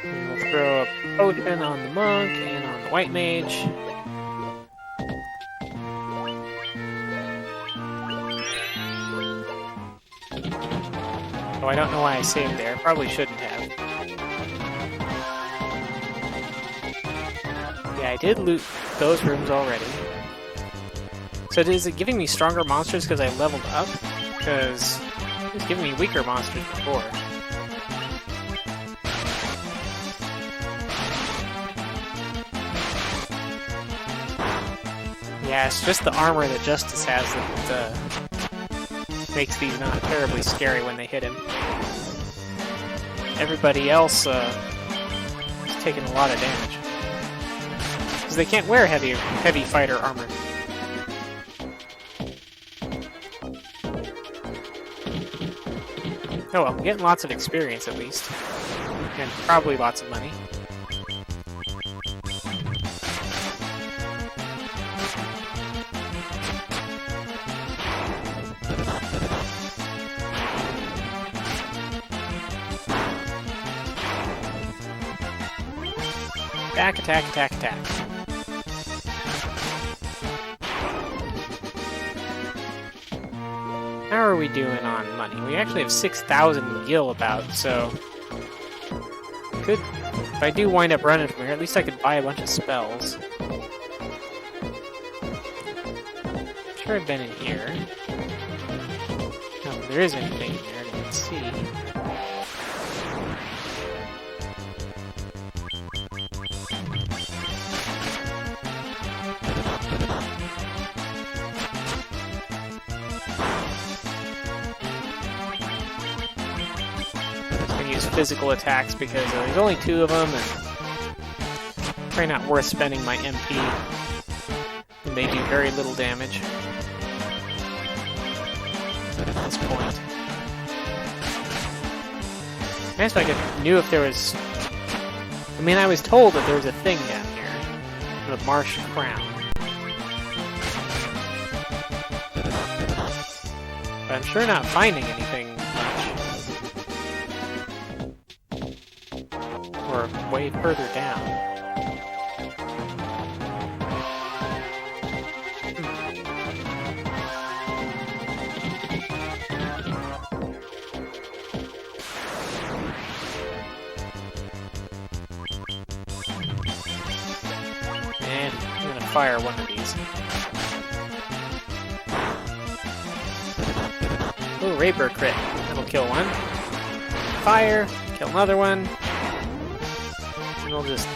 And we'll throw a potion on the monk and on the white mage. Oh, I don't know why I saved there. Probably shouldn't have. Yeah, I did loot those rooms already. So is it giving me stronger monsters because I leveled up? Because it was giving me weaker monsters before. Yeah, it's just the armor that Justice has that makes these not terribly scary when they hit him. Everybody else is taking a lot of damage. Because they can't wear heavy fighter armor. Oh well, I'm getting lots of experience at least. And probably lots of money. Attack, attack, attack, attack. How are we doing on money? We actually have 6,000 gil about, so... Could... If I do wind up running from here, at least I could buy a bunch of spells. I'm sure I've been in here. No, if there is anything in there, I didn't see. Physical attacks because there's only 2 of them and probably not worth spending my MP and they do very little damage at this point. I guess if I knew if there was... I mean, I was told that there was a thing down here. The Marsh Crown. But I'm sure not finding anything way further down. And I'm gonna fire one of these. Ooh, Raper crit. That'll kill one. Fire, kill another one. We'll just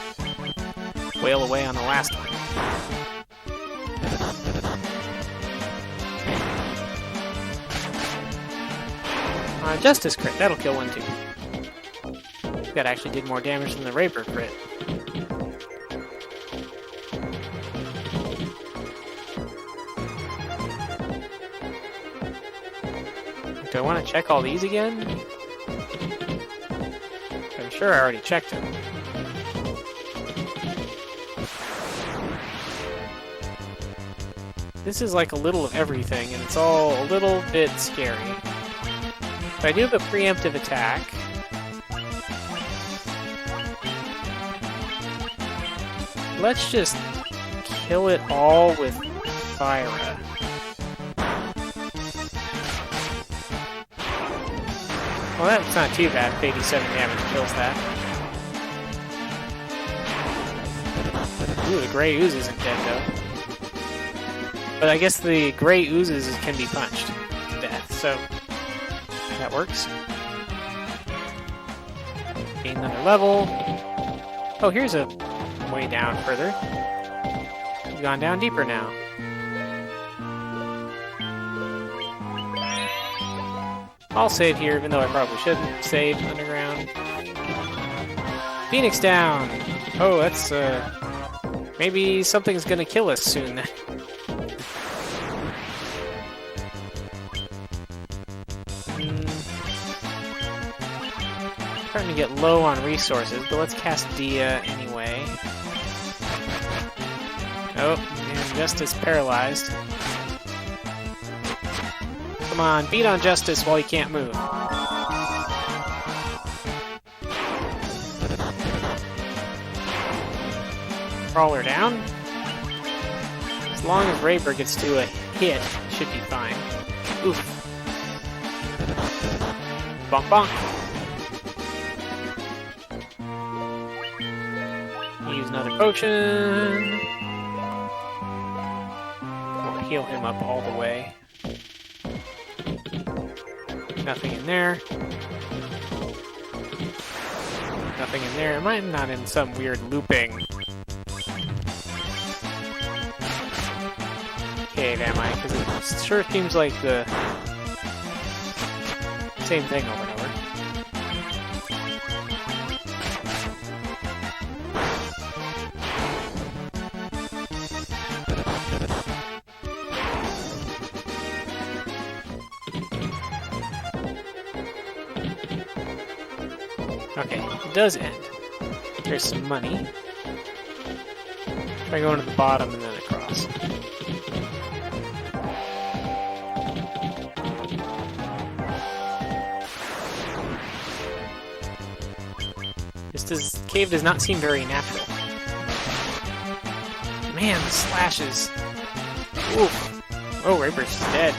wail away on the last one. Justice crit, that'll kill one too. That actually did more damage than the Raper crit. Do I want to check all these again? I'm sure I already checked them. This is like a little of everything, and it's all a little bit scary. But I do have a preemptive attack. Let's just kill it all with Fyra. Well, that's not too bad. 87 damage kills that. Ooh, the gray ooze isn't dead, though. But I guess the gray oozes can be punched to death, so that works. Gain another level. Oh, here's a way down further. We've gone down deeper now. I'll save here, even though I probably shouldn't save underground. Phoenix down! Oh, that's, maybe something's gonna kill us soon. Starting to get low on resources, but let's cast Dia anyway. Oh, and Justice paralyzed. Come on, beat on Justice while he can't move. Crawler down. As long as Raber gets to a hit, should be fine. Oof. Bonk bonk. Use another potion. We'll heal him up all the way. Nothing in there. Nothing in there. Am I not in some weird looping cave, am I? Because it sure seems like the same thing over and over. Okay, it does end. There's some money. Try going to the bottom and then across. This cave does not seem very natural. Man, the slashes. Oof. Oh, Raper's dead.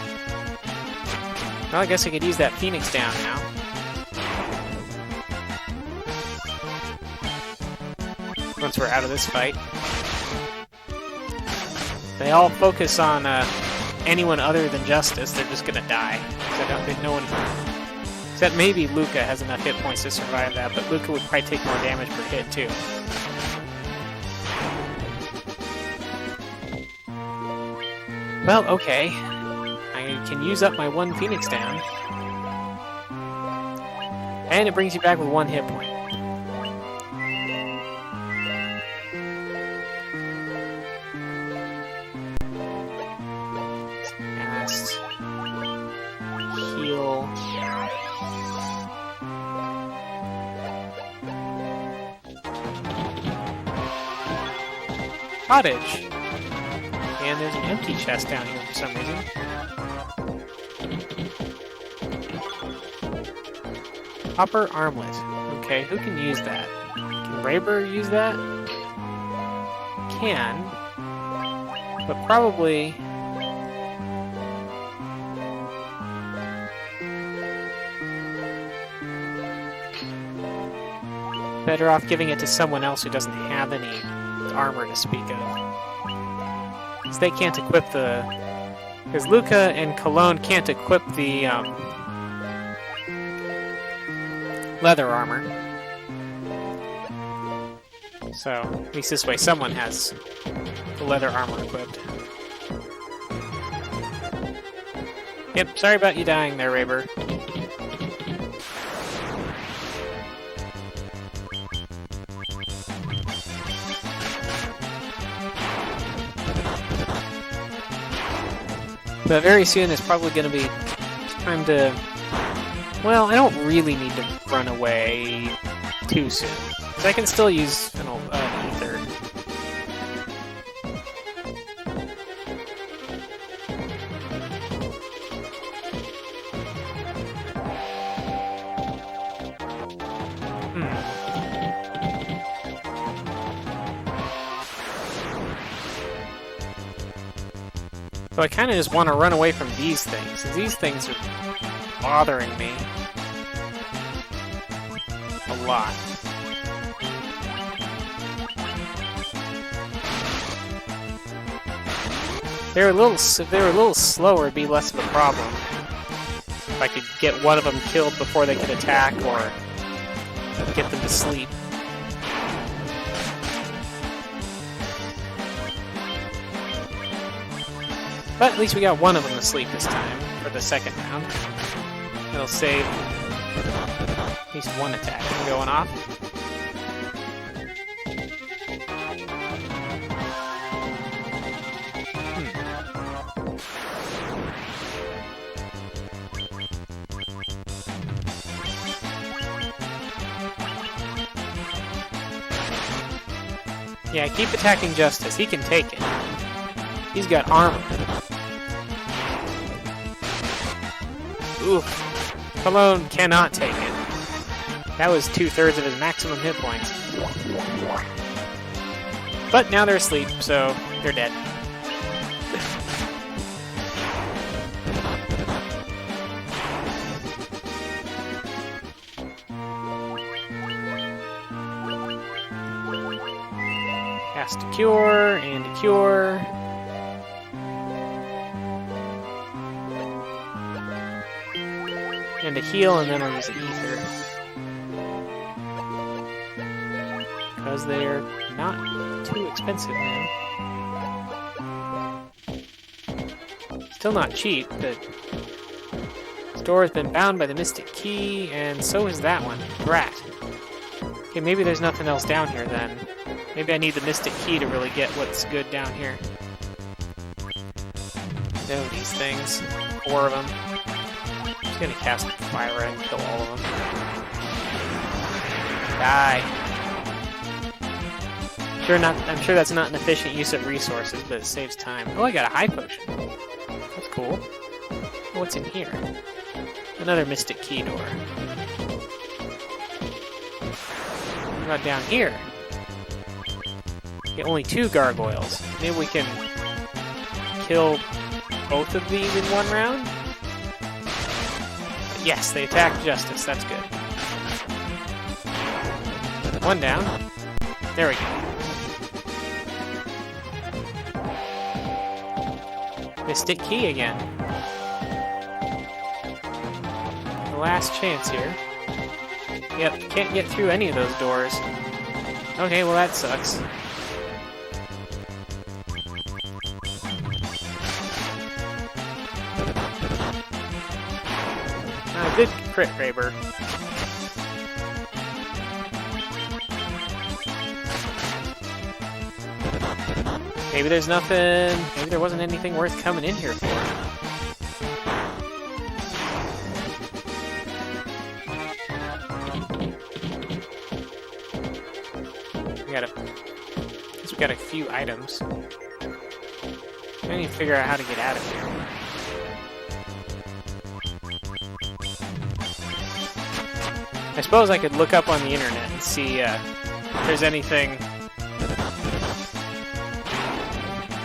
Well, I guess I could use that Phoenix down now. Once we're out of this fight. They all focus on anyone other than Justice. They're just gonna die. I don't think no one... Except maybe Luca has enough hit points to survive that, but Luca would probably take more damage per hit, too. Well, okay. I can use up my one Phoenix down. And it brings you back with one hit point. Cast. Heal. Cottage. And there's an empty chest down here for some reason. Copper armlet. Okay, who can use that? Can Raber use that? Can. But probably... better off giving it to someone else who doesn't have any armor to speak of. Because they can't equip the... Because Luca and Cologne can't equip the leather armor. So, at least this way someone has the leather armor equipped. Yep, sorry about you dying there, Raber. But very soon it's probably going to be time to... Well, I don't really need to run away too soon. Because I can still use an ether. So I kind of just want to run away from these things. These things are bothering me a lot. If they were a little slower, it'd be less of a problem. If I could get one of them killed before they could attack, or get them to sleep. But at least we got one of them asleep this time, for the second round. It'll save at least one attack from going off. Yeah, keep attacking Justice. He can take it. He's got armor. Oof. Cologne cannot take it. That was 2/3 of his maximum hit points. But now they're asleep, so they're dead. Cast a cure and a cure. And a heal, and then I'll use ether. Because they're not too expensive now. Still not cheap, but this door has been bound by the Mystic Key, and so is that one. Brat. Okay, maybe there's nothing else down here then. Maybe I need the Mystic Key to really get what's good down here. No, these things. 4 of them. I'm just gonna cast Fire and kill all of them. Die. I'm sure that's not an efficient use of resources, but it saves time. Oh, I got a high potion. That's cool. What's in here? Another Mystic Key door. What about down here? Get only 2 gargoyles. Maybe we can kill both of these in one round? Yes, they attack Justice. That's good. One down. There we go. Mystic Key again. The last chance here. Yep, can't get through any of those doors. Okay, well that sucks. Good crit, Raber. Maybe there's nothing... Maybe there wasn't anything worth coming in here for. We got a few items. I need to figure out how to get out of here. I suppose I could look up on the internet and see if there's anything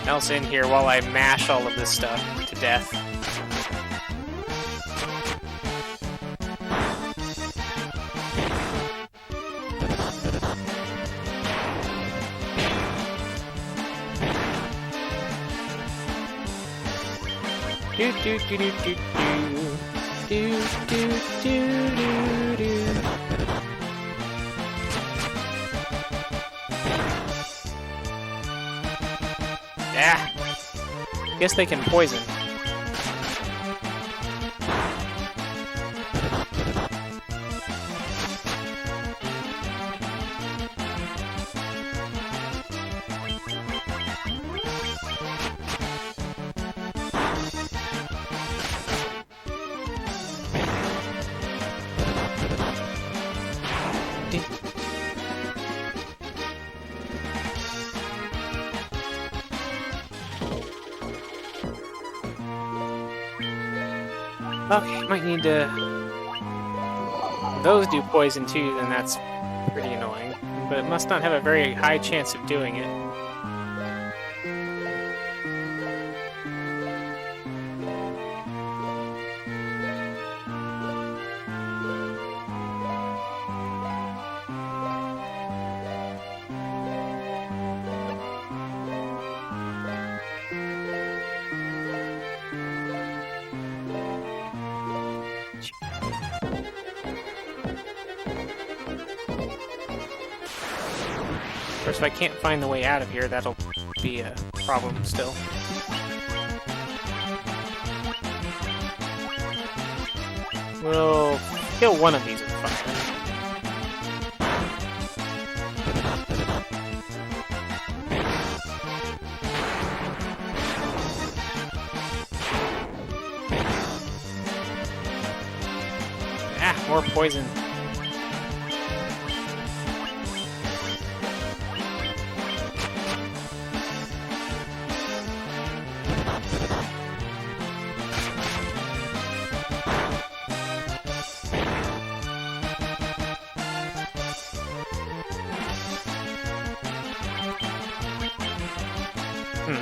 else in here while I mash all of this stuff to death. Do do do do do do do do do do. Ah, guess they can poison. Okay, might need to... Those do poison too, then that's pretty annoying. But it must not have a very high chance of doing it. Of course, if I can't find the way out of here, that'll be a problem still. We'll kill one of these with fire. Ah, more poison.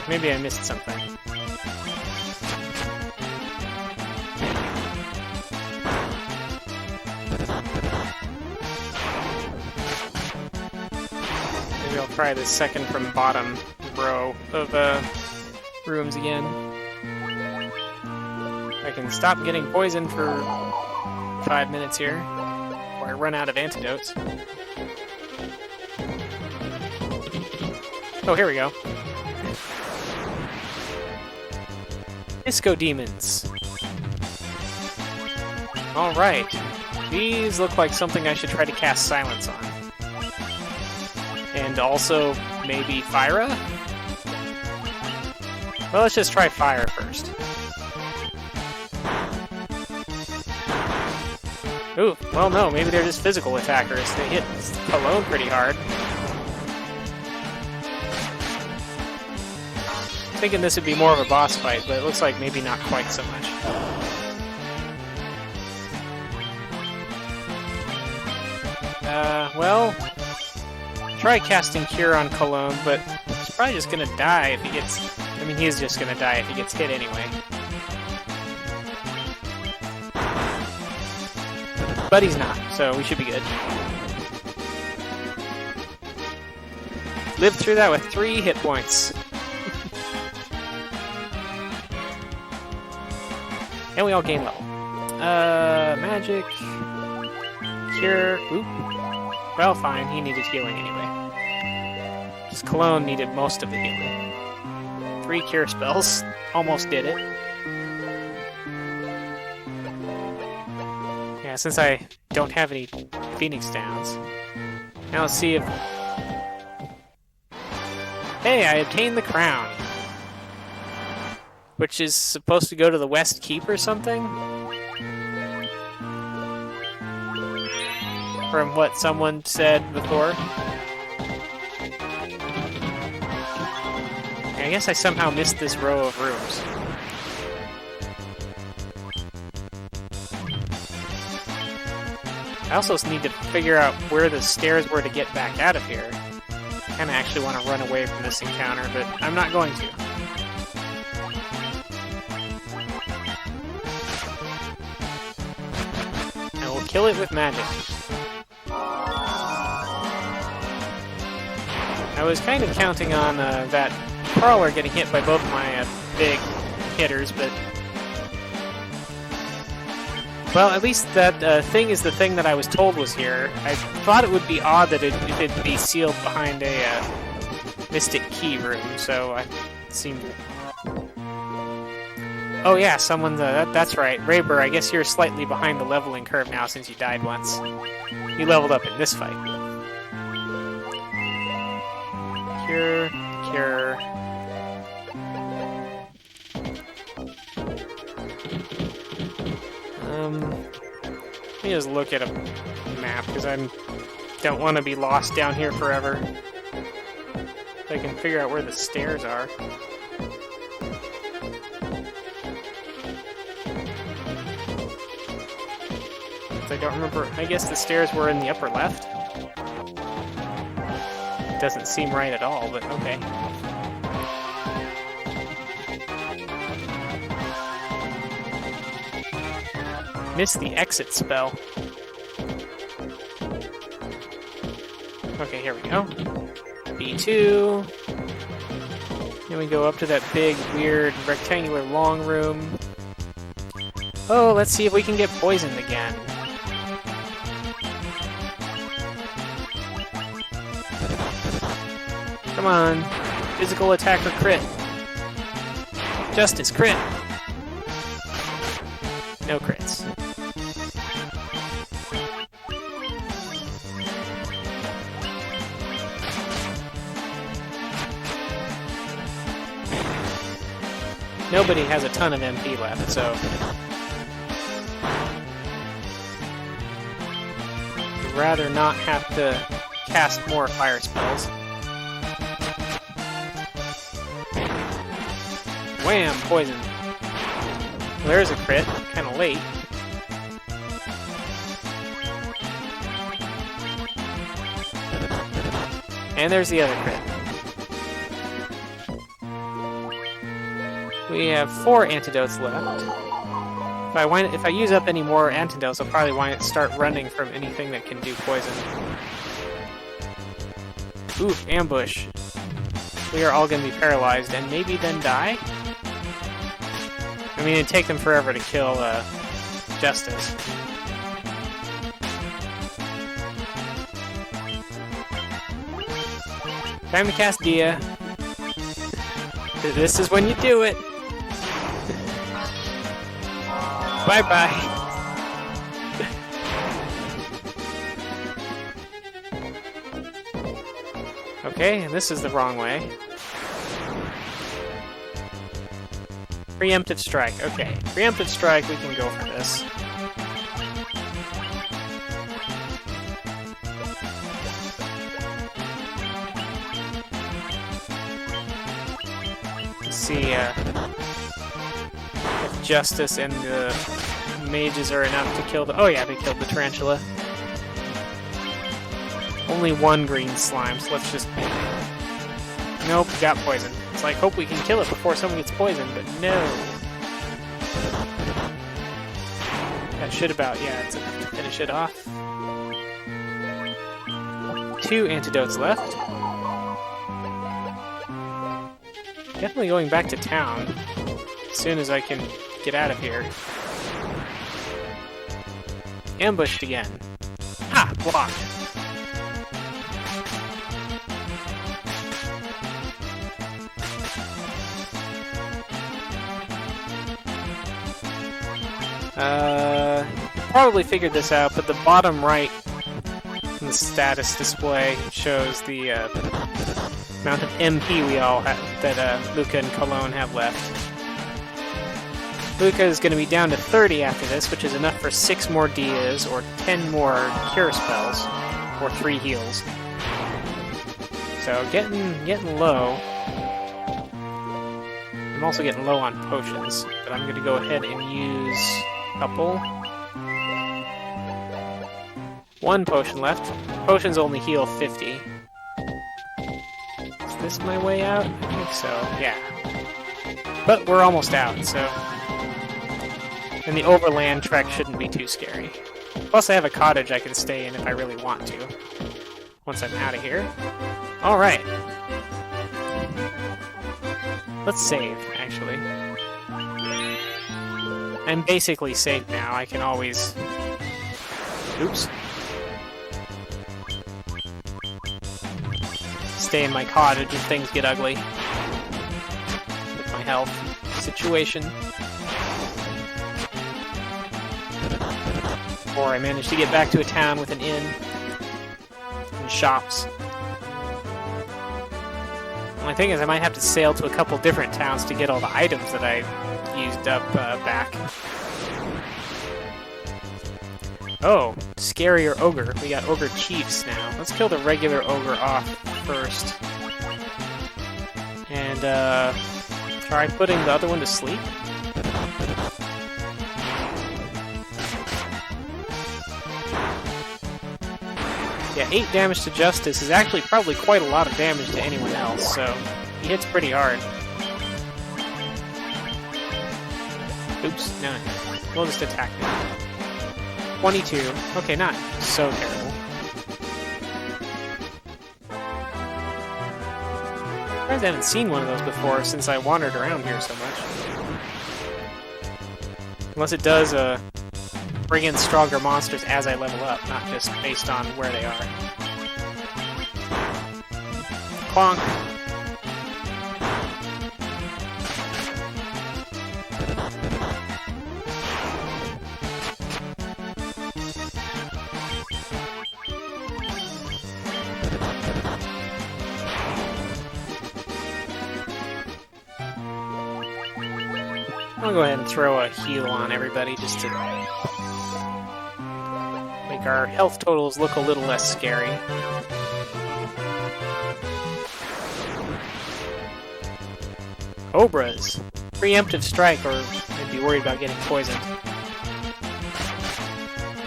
Maybe I missed something. Maybe I'll try the second from bottom row of rooms again. I can stop getting poisoned for 5 minutes here, or I run out of antidotes. Oh, here we go. Disco demons. Alright. These look like something I should try to cast silence on. And also, maybe Fyra? Well, let's just try fire first. Ooh, well no, maybe they're just physical attackers. They hit Cologne pretty hard. Thinking this would be more of a boss fight, but it looks like maybe not quite so much. Well, try casting Cure on Cologne, but he's probably just gonna die if he gets... I mean, he is just gonna die if he gets hit anyway. But he's not, so we should be good. Lived through that with 3 hit points. And we all gain level. Magic. Cure. Oop. Well, fine. He needed healing anyway. Just Cologne needed most of the healing. 3 cure spells. Almost did it. Yeah, since I don't have any Phoenix Downs. Now let's see if... Hey, I obtained the crown. Which is supposed to go to the West Keep or something? From what someone said before. I guess I somehow missed this row of rooms. I also need to figure out where the stairs were to get back out of here. I kinda actually want to run away from this encounter, but I'm not going to. Kill it with magic. I was kind of counting on that crawler getting hit by both my big hitters, but... Well, at least that thing is the thing that I was told was here. I thought it would be odd that it'd be sealed behind a Mystic Key room, so I seemed... Oh yeah, someone, that's right. Raber, I guess you're slightly behind the leveling curve now since you died once. You leveled up in this fight. Cure, cure. Let me just look at a map, because I don't want to be lost down here forever. If I can figure out where the stairs are. I don't remember. I guess the stairs were in the upper left. It doesn't seem right at all, but okay. Missed the exit spell. Okay, here we go. B2. Then we go up to that big, weird, rectangular long room. Oh, let's see if we can get poisoned again. Come on. Physical attack or crit. Justice, crit. No crits. nobody has a ton of MP left, so I'd rather not have to cast more fire spells. Wham! Poison. Well, there's a crit. Kind of late. And there's the other crit. We have 4 antidotes left. If I use up any more antidotes, I'll probably start running from anything that can do poison. Ooh, ambush. We are all going to be paralyzed and maybe then die? I mean, it'd take them forever to kill Justice. Time to cast Dia. This is when you do it. Bye-bye. Okay, this is the wrong way. Preemptive strike. Okay, preemptive strike, we can go for this. Let's see if Justice and the mages are enough to kill the... Oh yeah, they killed the tarantula. Only 1 green slime, so let's just... Nope, got poison. It's like, hope we can kill it before someone gets poisoned, but no. That should about, yeah, it's enough to finish it off. 2 antidotes left. Definitely going back to town as soon as I can get out of here. Ambushed again. Ha! Blocked. Probably figured this out, but the bottom right in the status display shows the amount of MP we all have, that Luca and Cologne have left. Luca is going to be down to 30 after this, which is enough for 6 more Dias, or 10 more Cure Spells, or 3 heals. So getting low. I'm also getting low on potions, but I'm going to go ahead and use a couple. 1 potion left. Potions only heal 50. Is this my way out? I think so, yeah. But we're almost out, so... And the overland trek shouldn't be too scary. Plus I have a cottage I can stay in if I really want to. Once I'm out of here. Alright. Let's save, actually. I'm basically safe now. I can always... Oops. Stay in my cottage if things get ugly. With my health situation. Or I managed to get back to a town with an inn. And shops. My thing is I might have to sail to a couple different towns to get all the items that I used up back. Oh, scarier ogre. We got ogre chiefs now. Let's kill the regular ogre off first. And try putting the other one to sleep. Yeah, 8 damage to Justice is actually probably quite a lot of damage to anyone else, so he hits pretty hard. Oops, no. We'll just attack him. 22. Okay, not so terrible. I haven't seen one of those before since I wandered around here so much. Unless it does bring in stronger monsters as I level up, not just based on where they are. Clonk. I'll go ahead and throw a heal on everybody just to make our health totals look a little less scary. Cobras. Preemptive strike, or I'd be worried about getting poisoned.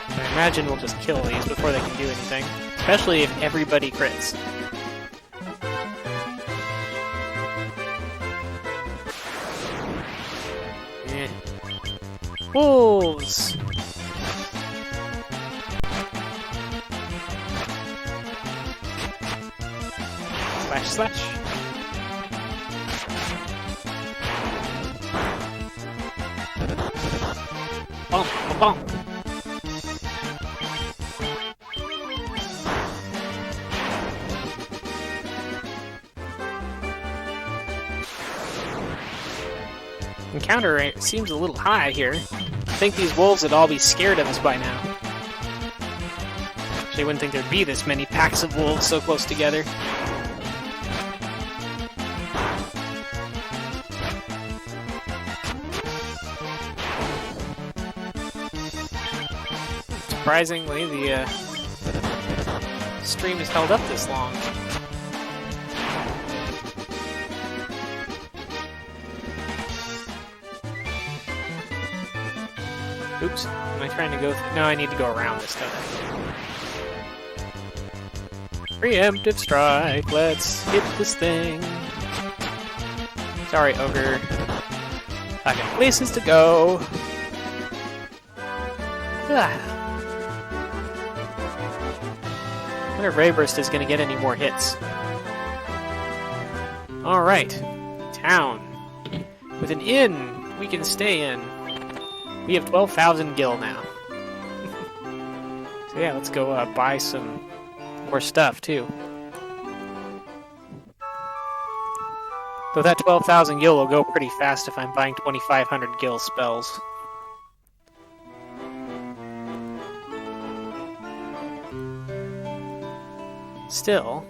I imagine we'll just kill these before they can do anything. Especially if everybody crits. Eh. Wolves! Slash, slash. Bonk, bonk. Encounter rate seems a little high here. I think these wolves would all be scared of us by now. Actually, I wouldn't think there'd be this many packs of wolves so close together. Surprisingly, the stream has held up this long. Oops, am I trying to go no, I need to go around this time. Preemptive strike, let's hit this thing. Sorry, Ogre. I got places to go. I wonder if Ray Burst is going to get any more hits. Alright. Town. With an inn we can stay in. We have 12,000 gil now. So yeah, let's go buy some more stuff too. Though that 12,000 gil will go pretty fast if I'm buying 2,500 gil spells. Still.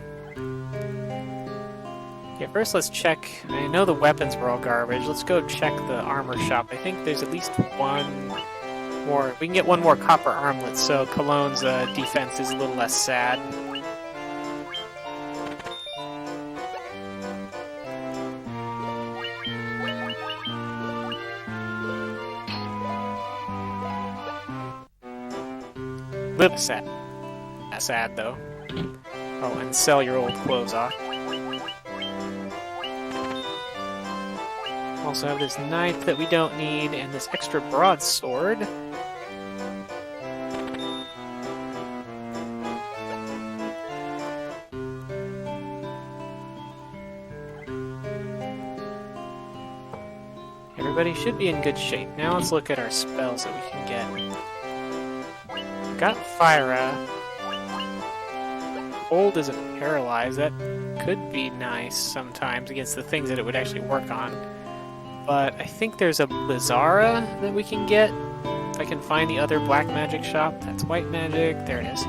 Okay, first let's check. I know the weapons were all garbage. Let's go check the armor shop. I think there's at least one more. We can get one more copper armlet, so Cologne's defense is a little less sad. Little sad. That's sad though. Oh, and sell your old clothes off. Also have this knife that we don't need, and this extra broadsword. Everybody should be in good shape. Now let's look at our spells that we can get. Got Fyra. Hold isn't paralyzed. That could be nice sometimes against the things that it would actually work on. But I think there's a Blizzara that we can get. If I can find the other black magic shop. That's white magic. There it is.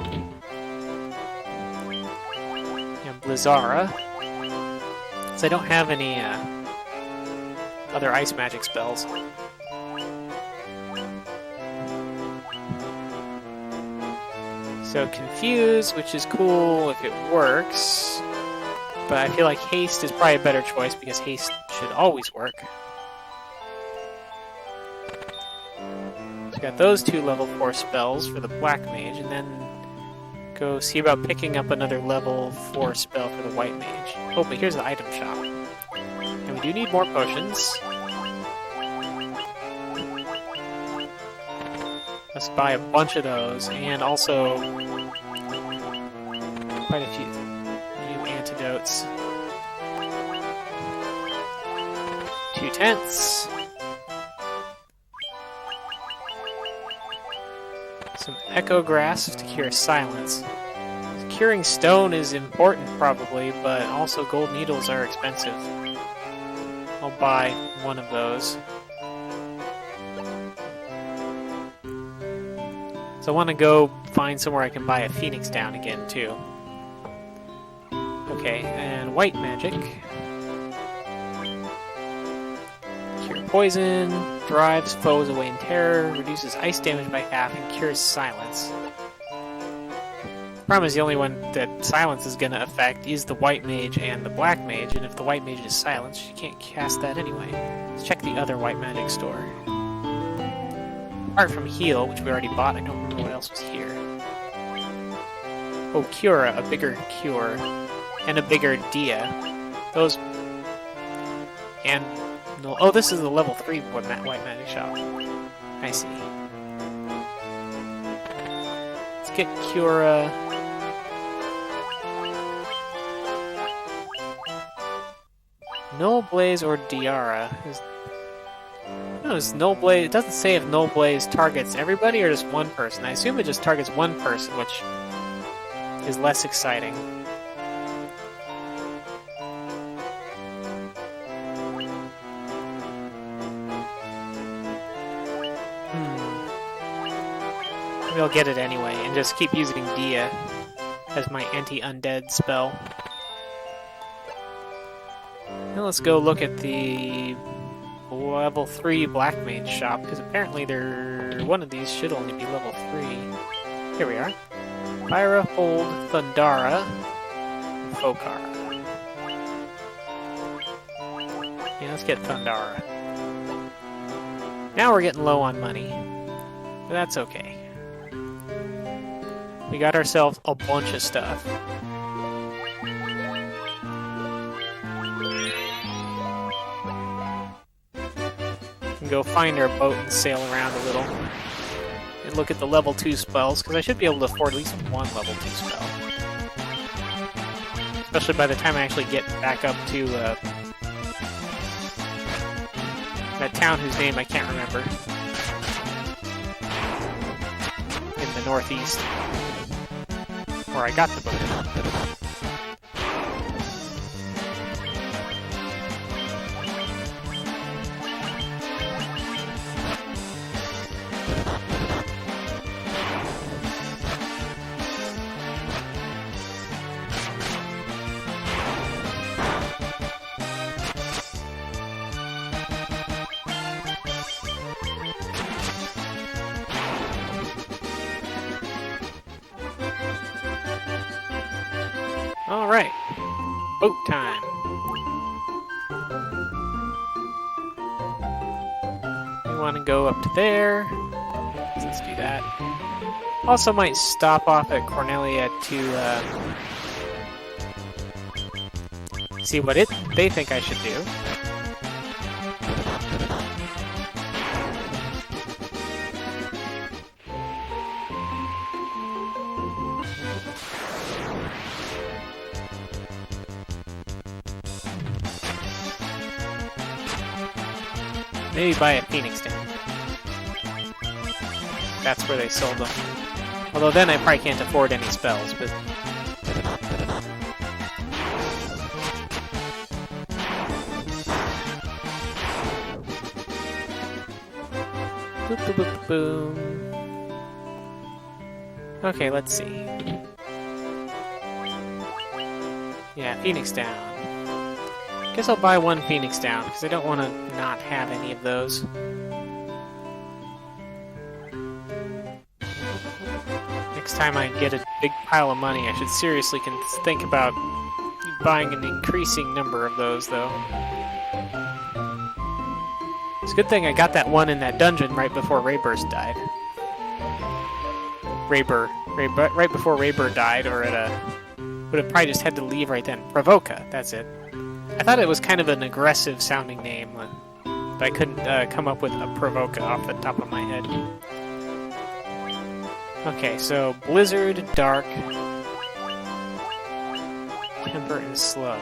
Yeah, Blizzara. So I don't have any other ice magic spells. So Confuse, which is cool if it works. But I feel like Haste is probably a better choice because Haste should always work. So got those two level 4 spells for the Black Mage, and then go see about picking up another level 4 spell for the White Mage. Oh, but here's the item shop. And we do need more potions. Let's buy a bunch of those, and also quite a few new antidotes. 2 tents. Some Echo Grass to cure silence. Curing stone is important, probably, but also gold needles are expensive. I'll buy one of those. So I want to go find somewhere I can buy a Phoenix Down again, too. Okay, and white magic. Cure poison, drives foes away in terror, reduces ice damage by half, and cures silence. The problem is the only one that silence is going to affect is the white mage and the black mage, and if the white mage is silenced, you can't cast that anyway. Let's check the other white magic store. Apart from heal, which we already bought, I don't remember what else was here. Oh, Cura, a bigger cure, and a bigger Dia. Those... And... No, oh, this is the level 3 white magic shop. I see. Let's get Cura... Null Blaze or Diara. No, it's Null Blaze. It doesn't say if Null Blaze targets everybody or just one person. I assume it just targets one person, which is less exciting. Maybe I'll get it anyway and just keep using Dia as my anti-undead spell. Now let's go look at the level 3 Black Mage shop, because apparently one of these should only be level 3. Here we are. Pyra, Hold, Thundara, and Fokara. Yeah, let's get Thundara. Now we're getting low on money, but that's okay. We got ourselves a bunch of stuff. Go find our boat and sail around a little and look at the level 2 spells, because I should be able to afford at least one level 2 spell, especially by the time I actually get back up to that town whose name I can't remember in the northeast where I got the boat. Alright, boat time. We want to go up to there. Let's do that. Also might stop off at Cornelia to see what they think I should do. Maybe buy a Phoenix Down. That's where they sold them. Although then I probably can't afford any spells, but... Boop, boop, boop, boom. Okay, let's see. Yeah, Phoenix Down. Guess I'll buy one Phoenix Down, because I don't want to not have any of those. Next time I get a big pile of money, I should seriously think about buying an increasing number of those, though. It's a good thing I got that one in that dungeon right before Rayburst died. Right before Raybur died, or would have probably just had to leave right then. Provoca, that's it. I thought it was kind of an aggressive sounding name, but I couldn't come up with a Provoca off the top of my head. Okay, so Blizzard, Dark, Temper, and Slow.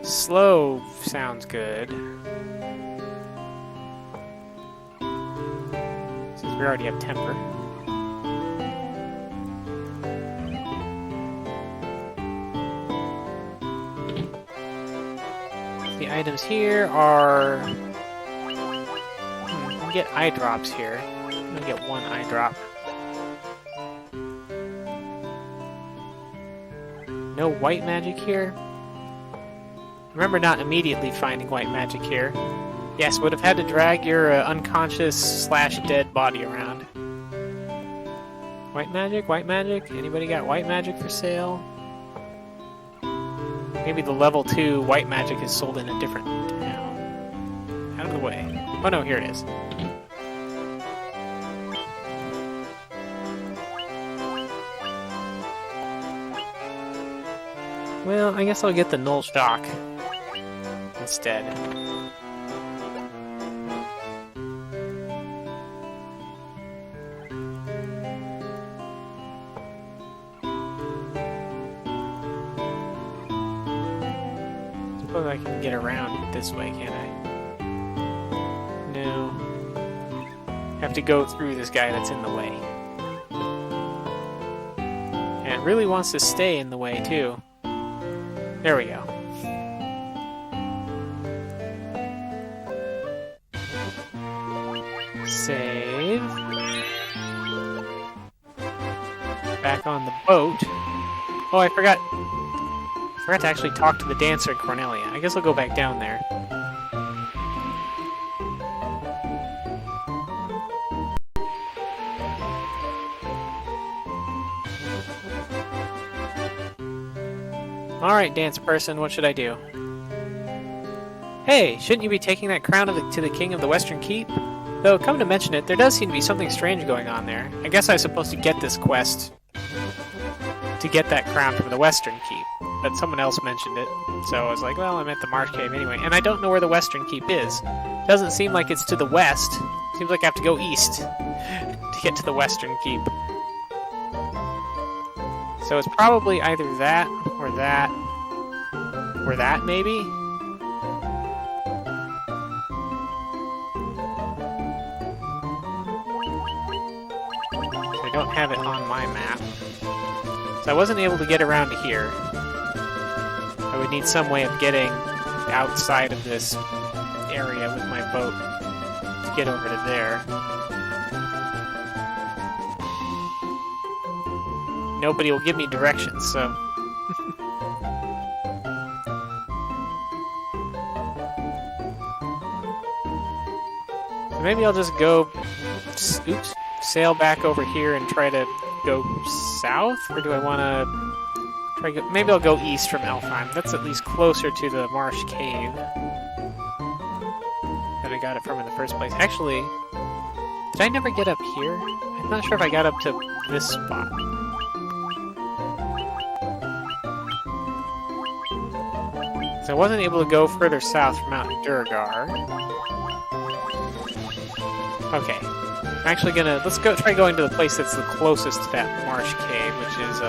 Slow sounds good. Since we already have Temper. The items here are... we can get eye drops here. I'm gonna get one eye drop. No white magic here? Remember not immediately finding white magic here. Yes, would have had to drag your unconscious / dead body around. White magic? White magic? Anybody got white magic for sale? Maybe the level 2 white magic is sold in a different town. Out of the way. Oh no, here it is. Well, I guess I'll get the null shock instead. Suppose I can get around this way, can't I? No. Have to go through this guy that's in the way. And it really wants to stay in the way, too. There we go. Save. Back on the boat. Oh, I forgot to actually talk to the dancer in Cornelia. I guess I'll go back down there. Alright, dance person, what should I do? Hey, shouldn't you be taking that crown to the king of the Western Keep? Though, come to mention it, there does seem to be something strange going on there. I guess I was supposed to get this quest to get that crown from the Western Keep, but someone else mentioned it, so I was like, well, I'm at the Marsh Cave anyway, and I don't know where the Western Keep is. Doesn't seem like it's to the west. Seems like I have to go east to get to the Western Keep. So it's probably either that, or that, or that, maybe? I don't have it on my map. So I wasn't able to get around to here. I would need some way of getting outside of this area with my boat to get over to there. Nobody will give me directions, so... Maybe I'll just go... Oops. Sail back over here and try to go south? Or do I want to... Maybe I'll go east from Elfheim. That's at least closer to the Marsh Cave that I got it from in the first place. Actually, did I never get up here? I'm not sure if I got up to this spot. So I wasn't able to go further south from Mount Durgar. Okay. I'm actually gonna... Let's go try going to the place that's the closest to that Marsh Cave, which is,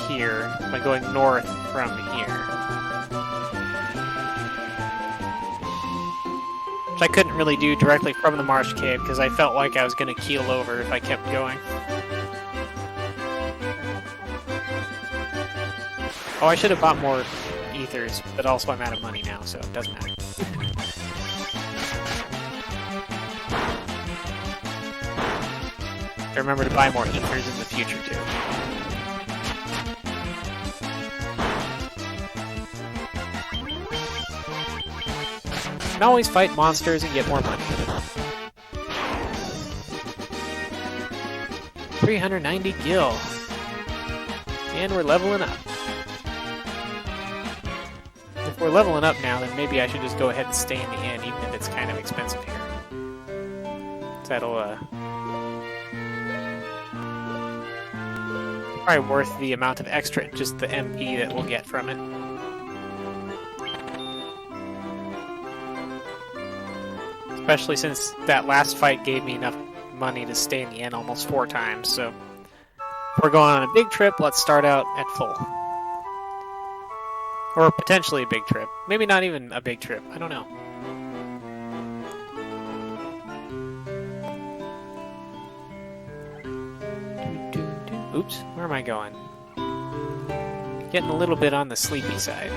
here. By going north from here. Which I couldn't really do directly from the Marsh Cave, because I felt like I was gonna keel over if I kept going. Oh, I should have bought more ethers, but also I'm out of money now, so it doesn't matter. I remember to buy more ethers in the future, too. You can always fight monsters and get more money. 390 gil. And we're leveling up. If we're leveling up now, then maybe I should just go ahead and stay in the inn, even if it's kind of expensive here. So that'll, probably worth the amount of extra, just the MP that we'll get from it. Especially since that last fight gave me enough money to stay in the inn almost 4 times, so... If we're going on a big trip, let's start out at full. Or potentially a big trip. Maybe not even a big trip, I don't know. Oops, where am I going? Getting a little bit on the sleepy side.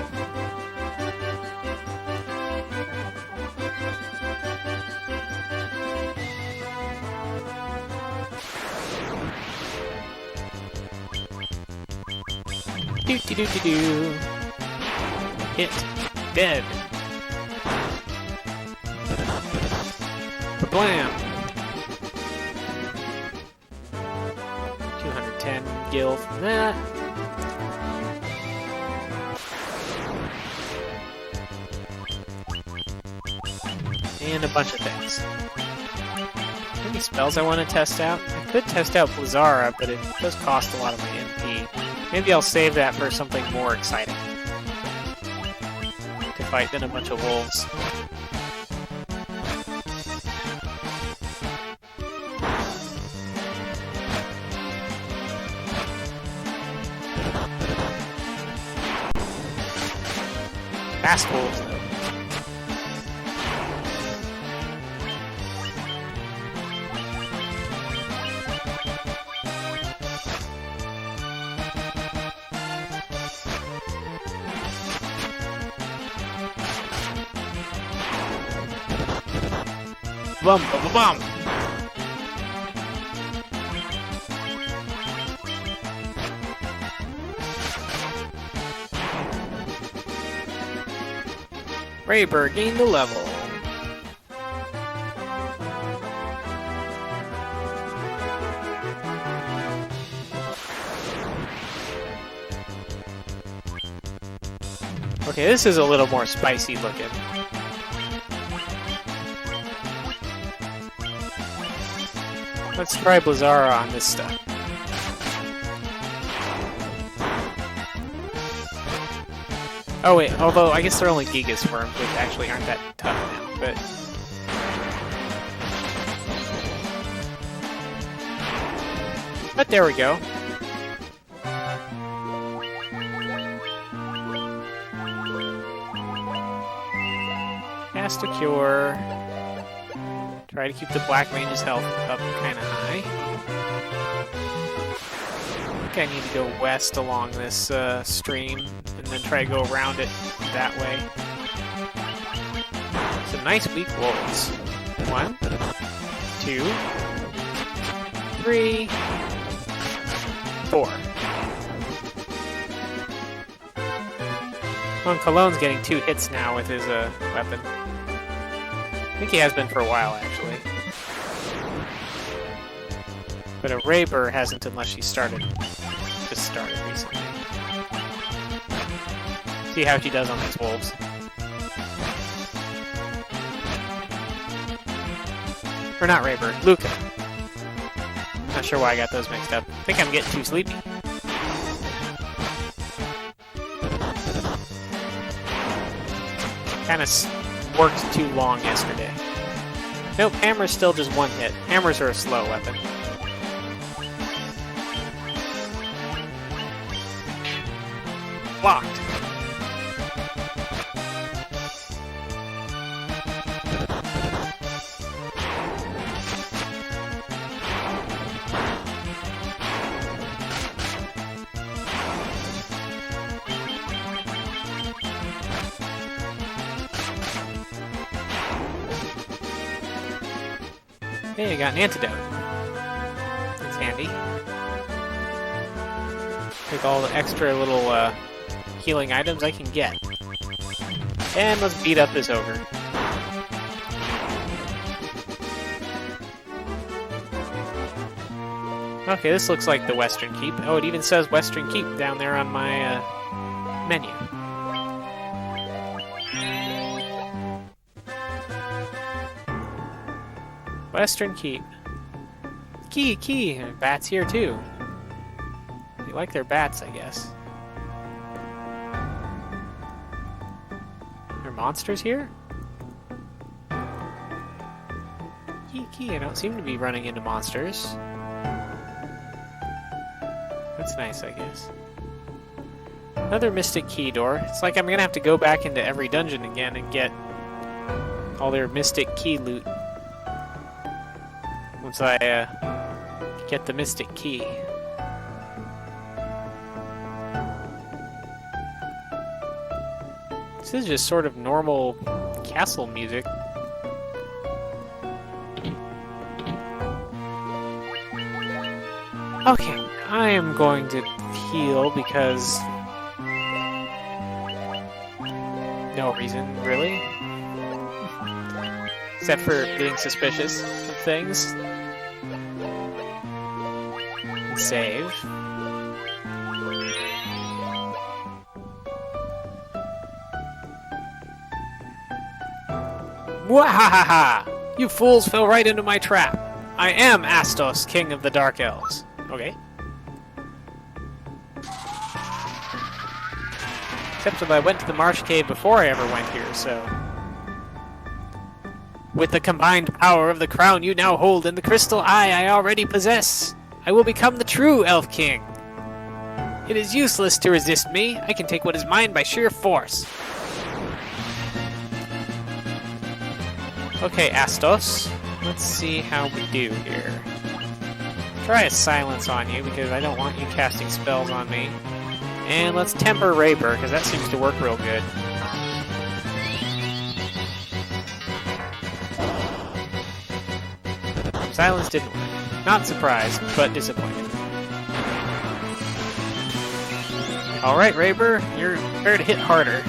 Do do do do do. Hit. Dead. Blam! 210 gil from that. And a bunch of things. Any spells I want to test out? I could test out Blizzara, but it does cost a lot of my MP. Maybe I'll save that for something more exciting to fight than a bunch of wolves. Fast wolves, though. Bum, bum, bum, bum. Rayber gained the level. Okay, this is a little more spicy looking. Let's try Blizzara on this stuff. Oh wait, although I guess they're only Gigas Worms, which actually aren't that tough now, but there we go. Cast a Cure. Try to keep the Black Mage's health up kind of high. I think I need to go west along this stream and then try to go around it that way. Some nice weak wolves. 1, 2, 3, 4. Well, Cologne's getting 2 hits now with his weapon. I think he has been for a while, actually. But a Rayber hasn't unless she just started recently. See how she does on these wolves. Or not Rayber, Luca. Not sure why I got those mixed up. I think I'm getting too sleepy. Kind of worked too long yesterday. Nope, hammer's still just 1 hit. Hammers are a slow weapon. Blocked. Hey, I got an antidote. That's handy. Take all the extra little healing items I can get. And let's beat up this ogre. Okay, this looks like the Western Keep. Oh, it even says Western Keep down there on my menu. Western Keep. Key. Bats here too. They like their bats, I guess. Are monsters here? Key. I don't seem to be running into monsters. That's nice, I guess. Another Mystic Key door. It's like I'm gonna have to go back into every dungeon again and get all their Mystic Key loot. Once I get the Mystic Key. This is just sort of normal castle music. Okay, I am going to heal because No reason, really. Except for being suspicious of things. And save. Mwahaha! You fools fell right into my trap. I am Astos, king of the Dark Elves. Okay. Except that I went to the Marsh Cave before I ever went here, so... With the combined power of the crown you now hold and the crystal eye I already possess, I will become the true Elf King. It is useless to resist me. I can take what is mine by sheer force. Okay, Astos. Let's see how we do here. Try a silence on you, because I don't want you casting spells on me. And let's temper Raber, because that seems to work real good. Silence didn't work. Not surprised, but disappointed. Alright, Raber, you're prepared to hit harder.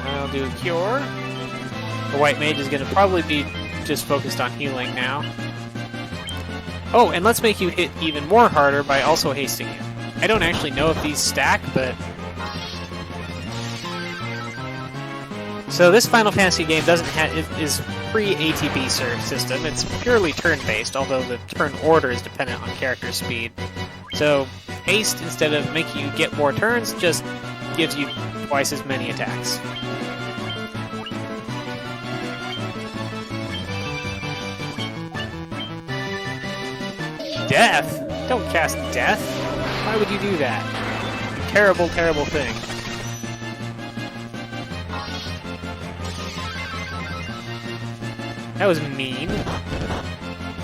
I'll do a cure. The white mage is going to probably be just focused on healing now. Oh, and let's make you hit even more harder by also hasting you. I don't actually know if these stack, but... So this Final Fantasy game doesn't is pre-ATB system. It's purely turn-based, although the turn order is dependent on character speed. So haste, instead of making you get more turns, just gives you twice as many attacks. Death? Don't cast death. Why would you do that? Terrible, terrible thing. That was mean.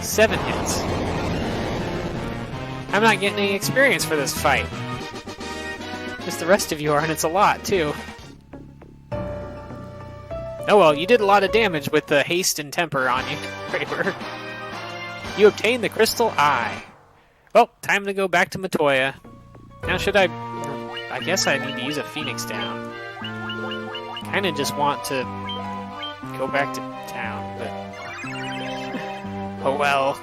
7 hits. I'm not getting any experience for this fight. Just the rest of you are, and it's a lot, too. Oh well, you did a lot of damage with the haste and temper on you, Raber. You obtained the Crystal Eye. Well, time to go back to Matoya. Now should I guess I need to use a Phoenix down. Kinda just want to go back to town, but... Oh well.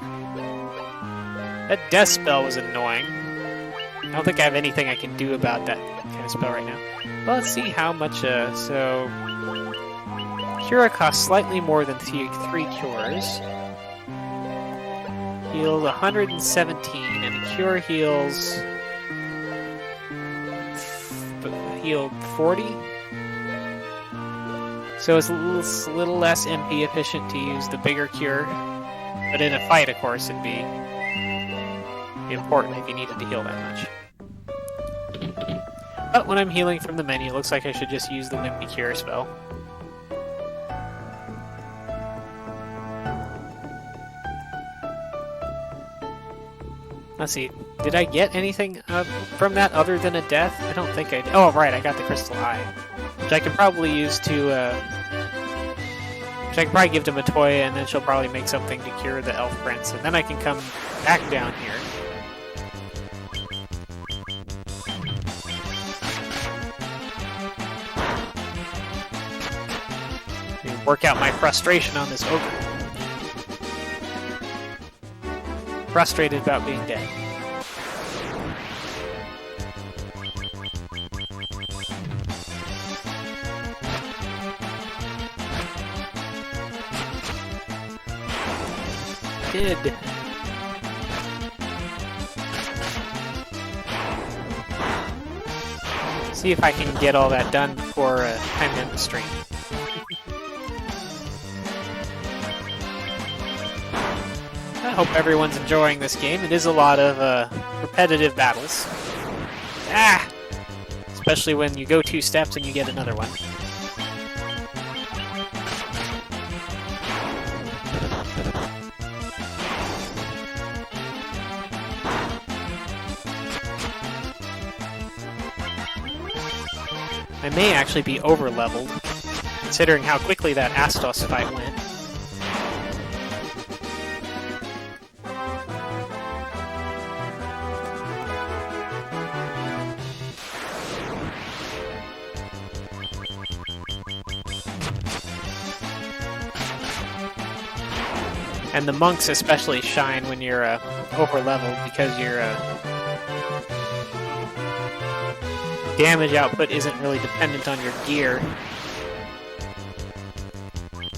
That death spell was annoying. I don't think I have anything I can do about that kind of spell right now. Well, let's see how much, so... Cura costs slightly more than 3 cures. Heals 117, and the cure heals... healed 40? So it's a little less MP efficient to use the bigger cure. But in a fight, of course, it'd be important if you needed to heal that much. But when I'm healing from the menu, it looks like I should just use the Wimpy Cure spell. Let's see, did I get anything from that other than a death? I don't think I did. Oh, right, I got the Crystal Eye. Which I can probably use to, which I can probably give to Matoya, and then she'll probably make something to cure the Elf Prince, and then I can come back down here. And work out my frustration on this ogre. Frustrated about being dead. Did. See if I can get all that done before time to end the stream. I hope everyone's enjoying this game. It is a lot of repetitive battles. Ah! Especially when you go 2 steps and you get another one. I may actually be over-leveled, considering how quickly that Astos fight went. And the monks especially shine when you're over leveled because your damage output isn't really dependent on your gear.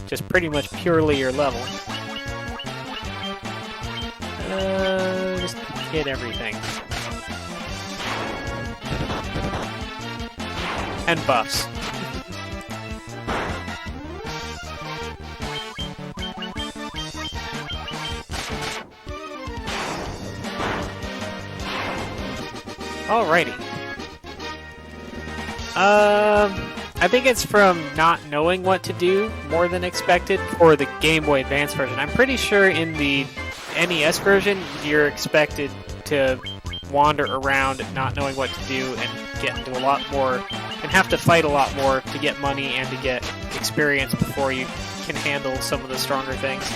Just pretty much purely your level. Just hit everything. And buffs. Alrighty. I think it's from not knowing what to do more than expected for the Game Boy Advance version. I'm pretty sure in the NES version, you're expected to wander around not knowing what to do and get into a lot more, and have to fight a lot more to get money and to get experience before you can handle some of the stronger things.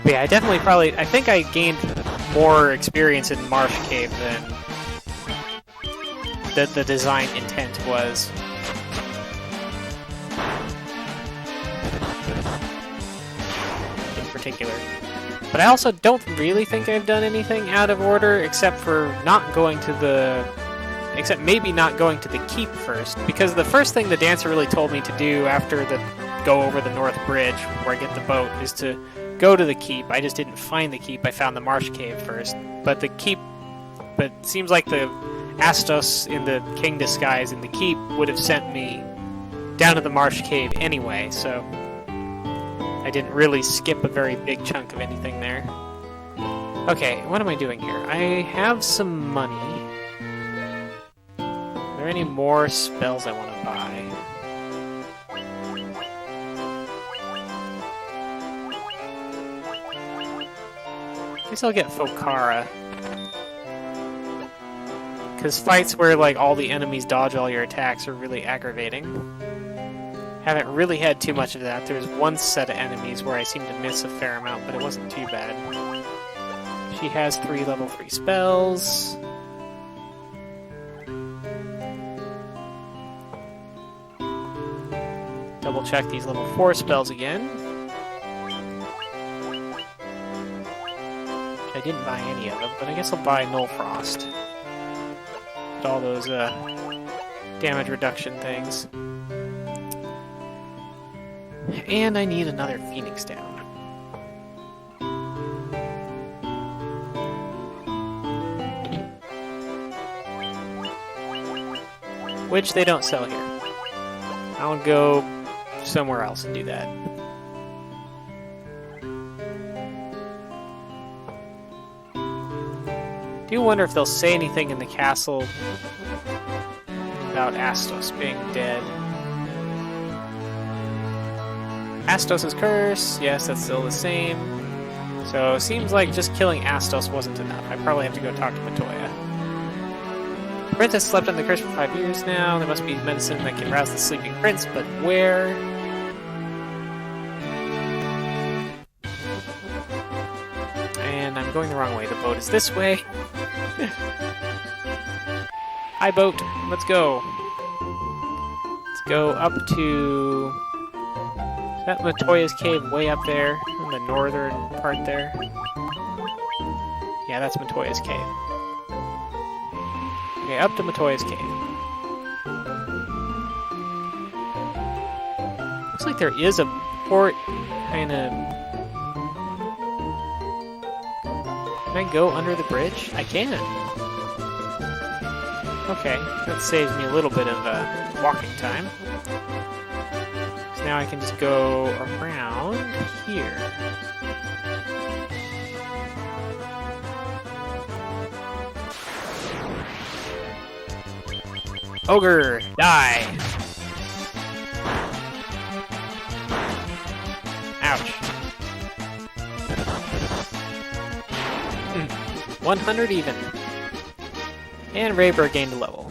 But yeah, I think I gained more experience in Marsh Cave than the design intent was. In particular. But I also don't really think I've done anything out of order except for maybe not going to the keep first, because the first thing the dancer really told me to do after the go over the North Bridge where I get the boat is to go to the keep. I just didn't find the keep. I found the Marsh Cave first. But it seems like the Astos in the King Disguise in the keep would have sent me down to the Marsh Cave anyway, so I didn't really skip a very big chunk of anything there. Okay, what am I doing here? I have some money. Are there any more spells I want to buy? I guess I'll get Fokara. Because fights where like all the enemies dodge all your attacks are really aggravating. Haven't really had too much of that. There was one set of enemies where I seemed to miss a fair amount, but it wasn't too bad. She has 3 level 3 spells. Double check these level 4 spells again. I didn't buy any of them, but I guess I'll buy Null Frost. All those damage reduction things. And I need another Phoenix down. Which they don't sell here. I'll go somewhere else and do that. I do wonder if they'll say anything in the castle about Astos being dead. Astos' curse, yes, that's still the same. So it seems like just killing Astos wasn't enough. I probably have to go talk to Matoya. The princess slept on the curse for 5 years now. There must be medicine that can rouse the sleeping prince, but where? And I'm going the wrong way. The boat is this way. Hi, boat. Let's go. Let's go up to... Is that Matoya's cave way up there? In the northern part there? Yeah, that's Matoya's cave. Okay, up to Matoya's cave. Looks like there is a port kind of... Can I go under the bridge? I can. Okay, that saves me a little bit of walking time. So now I can just go around here. Ogre, die! Ouch. 100 even. And Rayburg gained a level.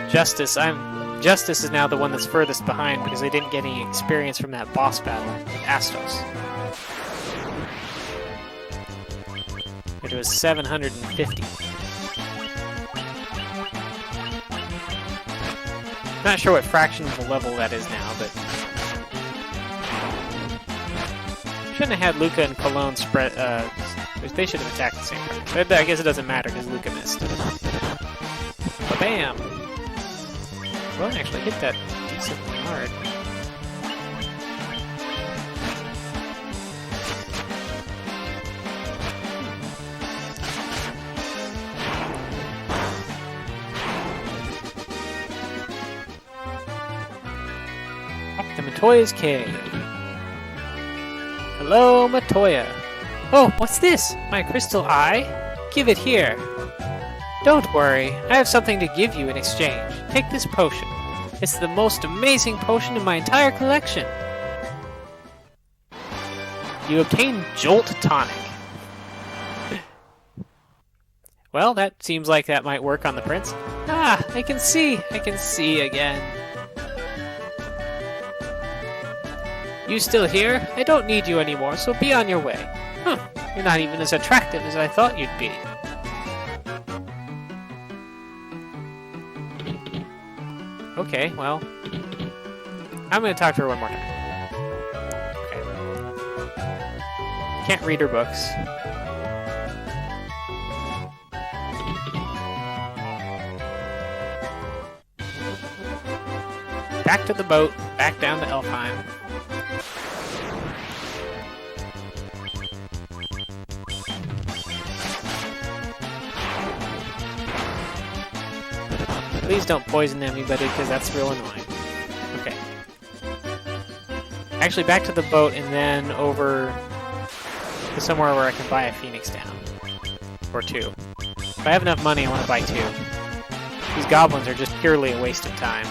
Justice is now the one that's furthest behind because they didn't get any experience from that boss battle with Astos. It was 750. Not sure what fraction of a level that is now, but shouldn't have had Luca and Cologne spread. They should have attacked the same time. But I guess it doesn't matter because Luca missed. Bam! Cologne actually hit that decently hard. The Matoya's Cave. Hello, Matoya. Oh, what's this? My crystal eye? Give it here. Don't worry, I have something to give you in exchange. Take this potion. It's the most amazing potion in my entire collection. You obtain Jolt Tonic. Well, that seems like that might work on the prince. Ah, I can see again. You still here? I don't need you anymore, so be on your way. You're not even as attractive as I thought you'd be. Okay, well, I'm going to talk to her one more time. Okay. Can't read her books. Back to the boat, back down to Elfheim. Please don't poison anybody, because that's real annoying. Okay. Actually, back to the boat, and then over to somewhere where I can buy a Phoenix Down. Or two. If I have enough money, I want to buy two. These goblins are just purely a waste of time.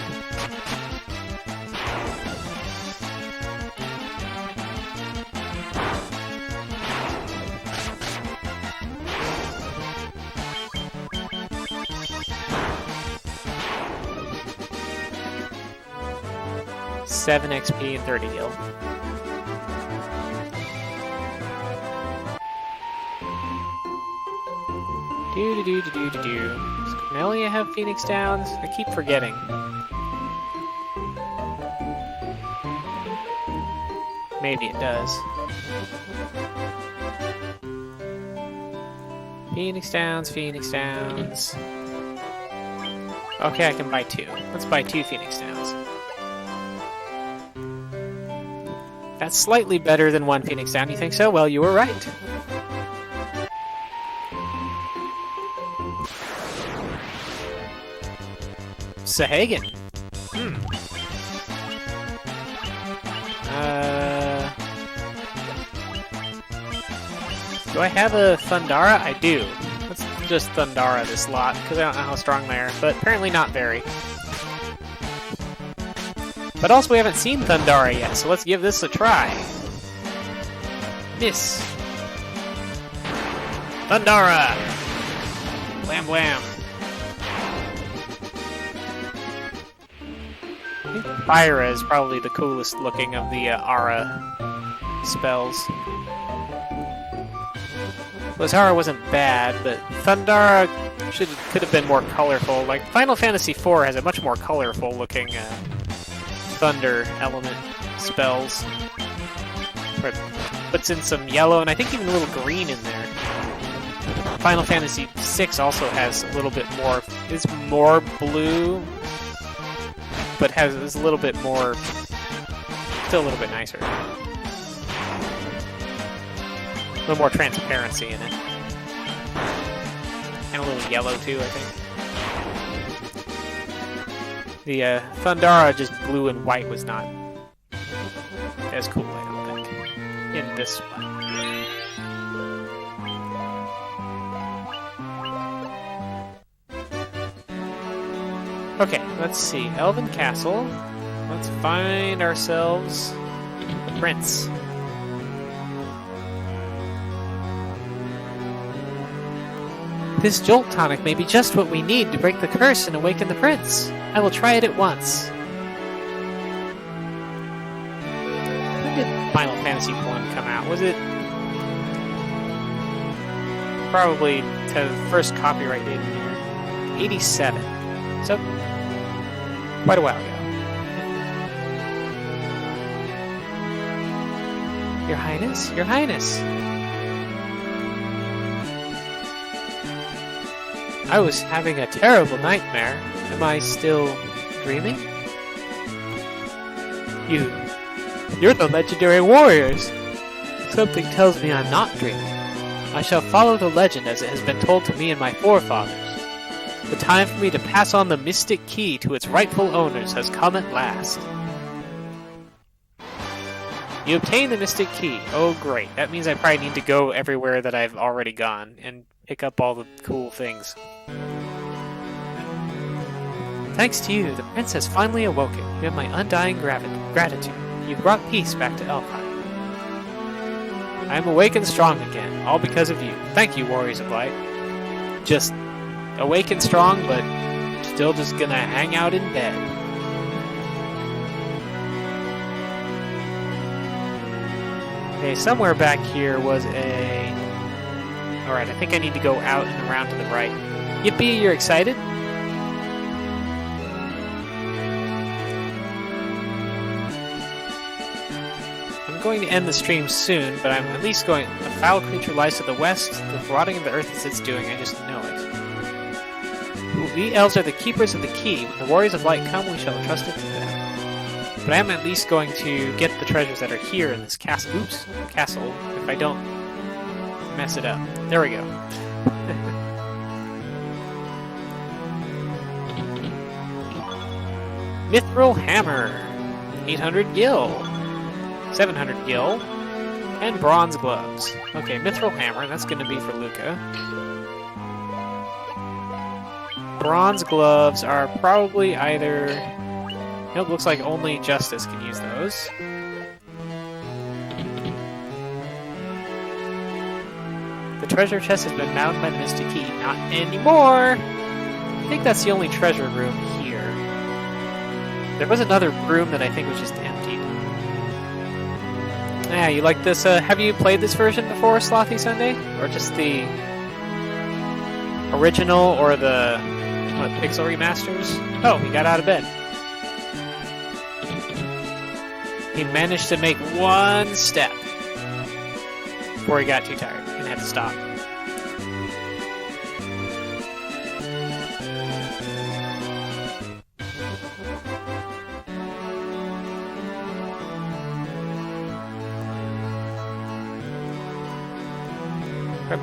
Seven XP and 30 gil. Does Cornelia have Phoenix Downs? I keep forgetting. Maybe it does. Phoenix Downs, Phoenix Downs. Okay, I can buy two. Let's buy two Phoenix Downs. That's slightly better than one Phoenix Down. You think so? Well, you were right. Sahagan. Do I have a Thundara? I do. Let's just Thundara this lot, because I don't know how strong they are, but apparently not very. But also we haven't seen Thundara yet, so let's give this a try. Miss. Thundara! Wham wham. I think Pyra is probably the coolest looking of the Aura spells. Lazara wasn't bad, but Thundara could have been more colorful. Like, Final Fantasy IV has a much more colorful looking thunder element spells. Where it puts in some yellow, and I think even a little green in there. Final Fantasy VI also has a little bit more, is more blue, but is a little bit more, still a little bit nicer. A little more transparency in it. And a little yellow too, I think. The Thundara, just blue and white, was not as cool, I don't think, in this one. Okay, let's see. Elven Castle. Let's find ourselves the prince. This Jolt Tonic may be just what we need to break the curse and awaken the prince. I will try it at once. When did Final Fantasy I come out? Was it probably the first copyright date in here? 87. So quite a while ago. Your Highness? Your Highness! I was having a terrible nightmare. Am I still dreaming? You're the legendary warriors! Something tells me I'm not dreaming. I shall follow the legend as it has been told to me and my forefathers. The time for me to pass on the mystic key to its rightful owners has come at last. You obtain the mystic key. Oh great, that means I probably need to go everywhere that I've already gone and pick up all the cool things. Thanks to you, the prince has finally awoken. You have my undying gratitude. You've brought peace back to Elfheim. I am awake and strong again, all because of you. Thank you, Warriors of Light. Just awake and strong, but still just gonna hang out in bed. Okay, somewhere back here was a... Alright, I think I need to go out and around to the right. Yippee, you're excited? I'm going to end the stream soon, but I'm at least going... A foul creature lies to the west. The rotting of the earth is its doing. I just know it. We elves are the keepers of the key. When the Warriors of Light come, we shall entrust it to them. But I am at least going to get the treasures that are here in this castle. Oops, castle. If I don't mess it up. There we go. Mithril Hammer. 800 gil. 700 gil. And bronze gloves. Okay, Mithril Hammer. That's going to be for Luca. Bronze gloves are probably either... It looks like only Justice can use those. The treasure chest has been bound by the mystic key. Not anymore! I think that's the only treasure room here. There was another room that I think was just emptied. Yeah, you like this? Have you played this version before, Slothy Sunday? Or just the original or the Pixel remasters? Oh, he got out of bed. He managed to make one step before he got too tired and had to stop.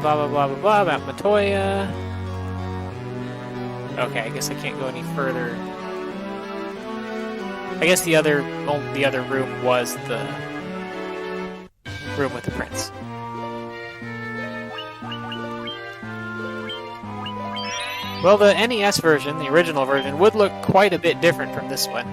Blah blah blah blah blah about Matoya. Okay, I guess I can't go any further. I guess the other room was the room with the prince. Well, the NES version, the original version, would look quite a bit different from this one.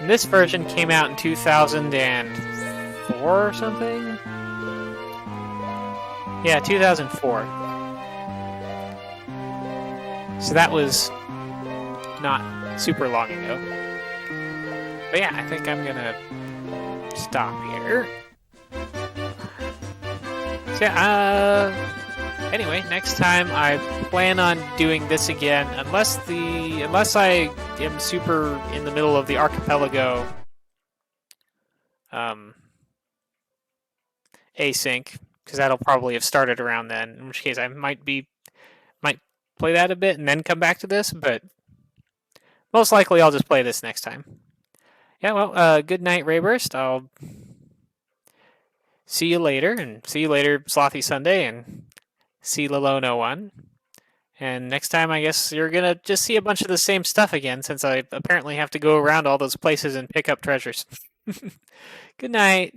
And this version came out in 2004 or something? Yeah, 2004. So that was not super long ago. But yeah, I think I'm gonna stop here. So yeah, anyway, next time I plan on doing this again, unless I am super in the middle of the archipelago async, because that'll probably have started around then, in which case I might play that a bit and then come back to this, but most likely I'll just play this next time. Yeah, well, good night, Rayburst. I'll see you later, and see you later, Slothy Sunday, and see Lalono1. And next time, I guess you're gonna just see a bunch of the same stuff again, since I apparently have to go around all those places and pick up treasures. Good night.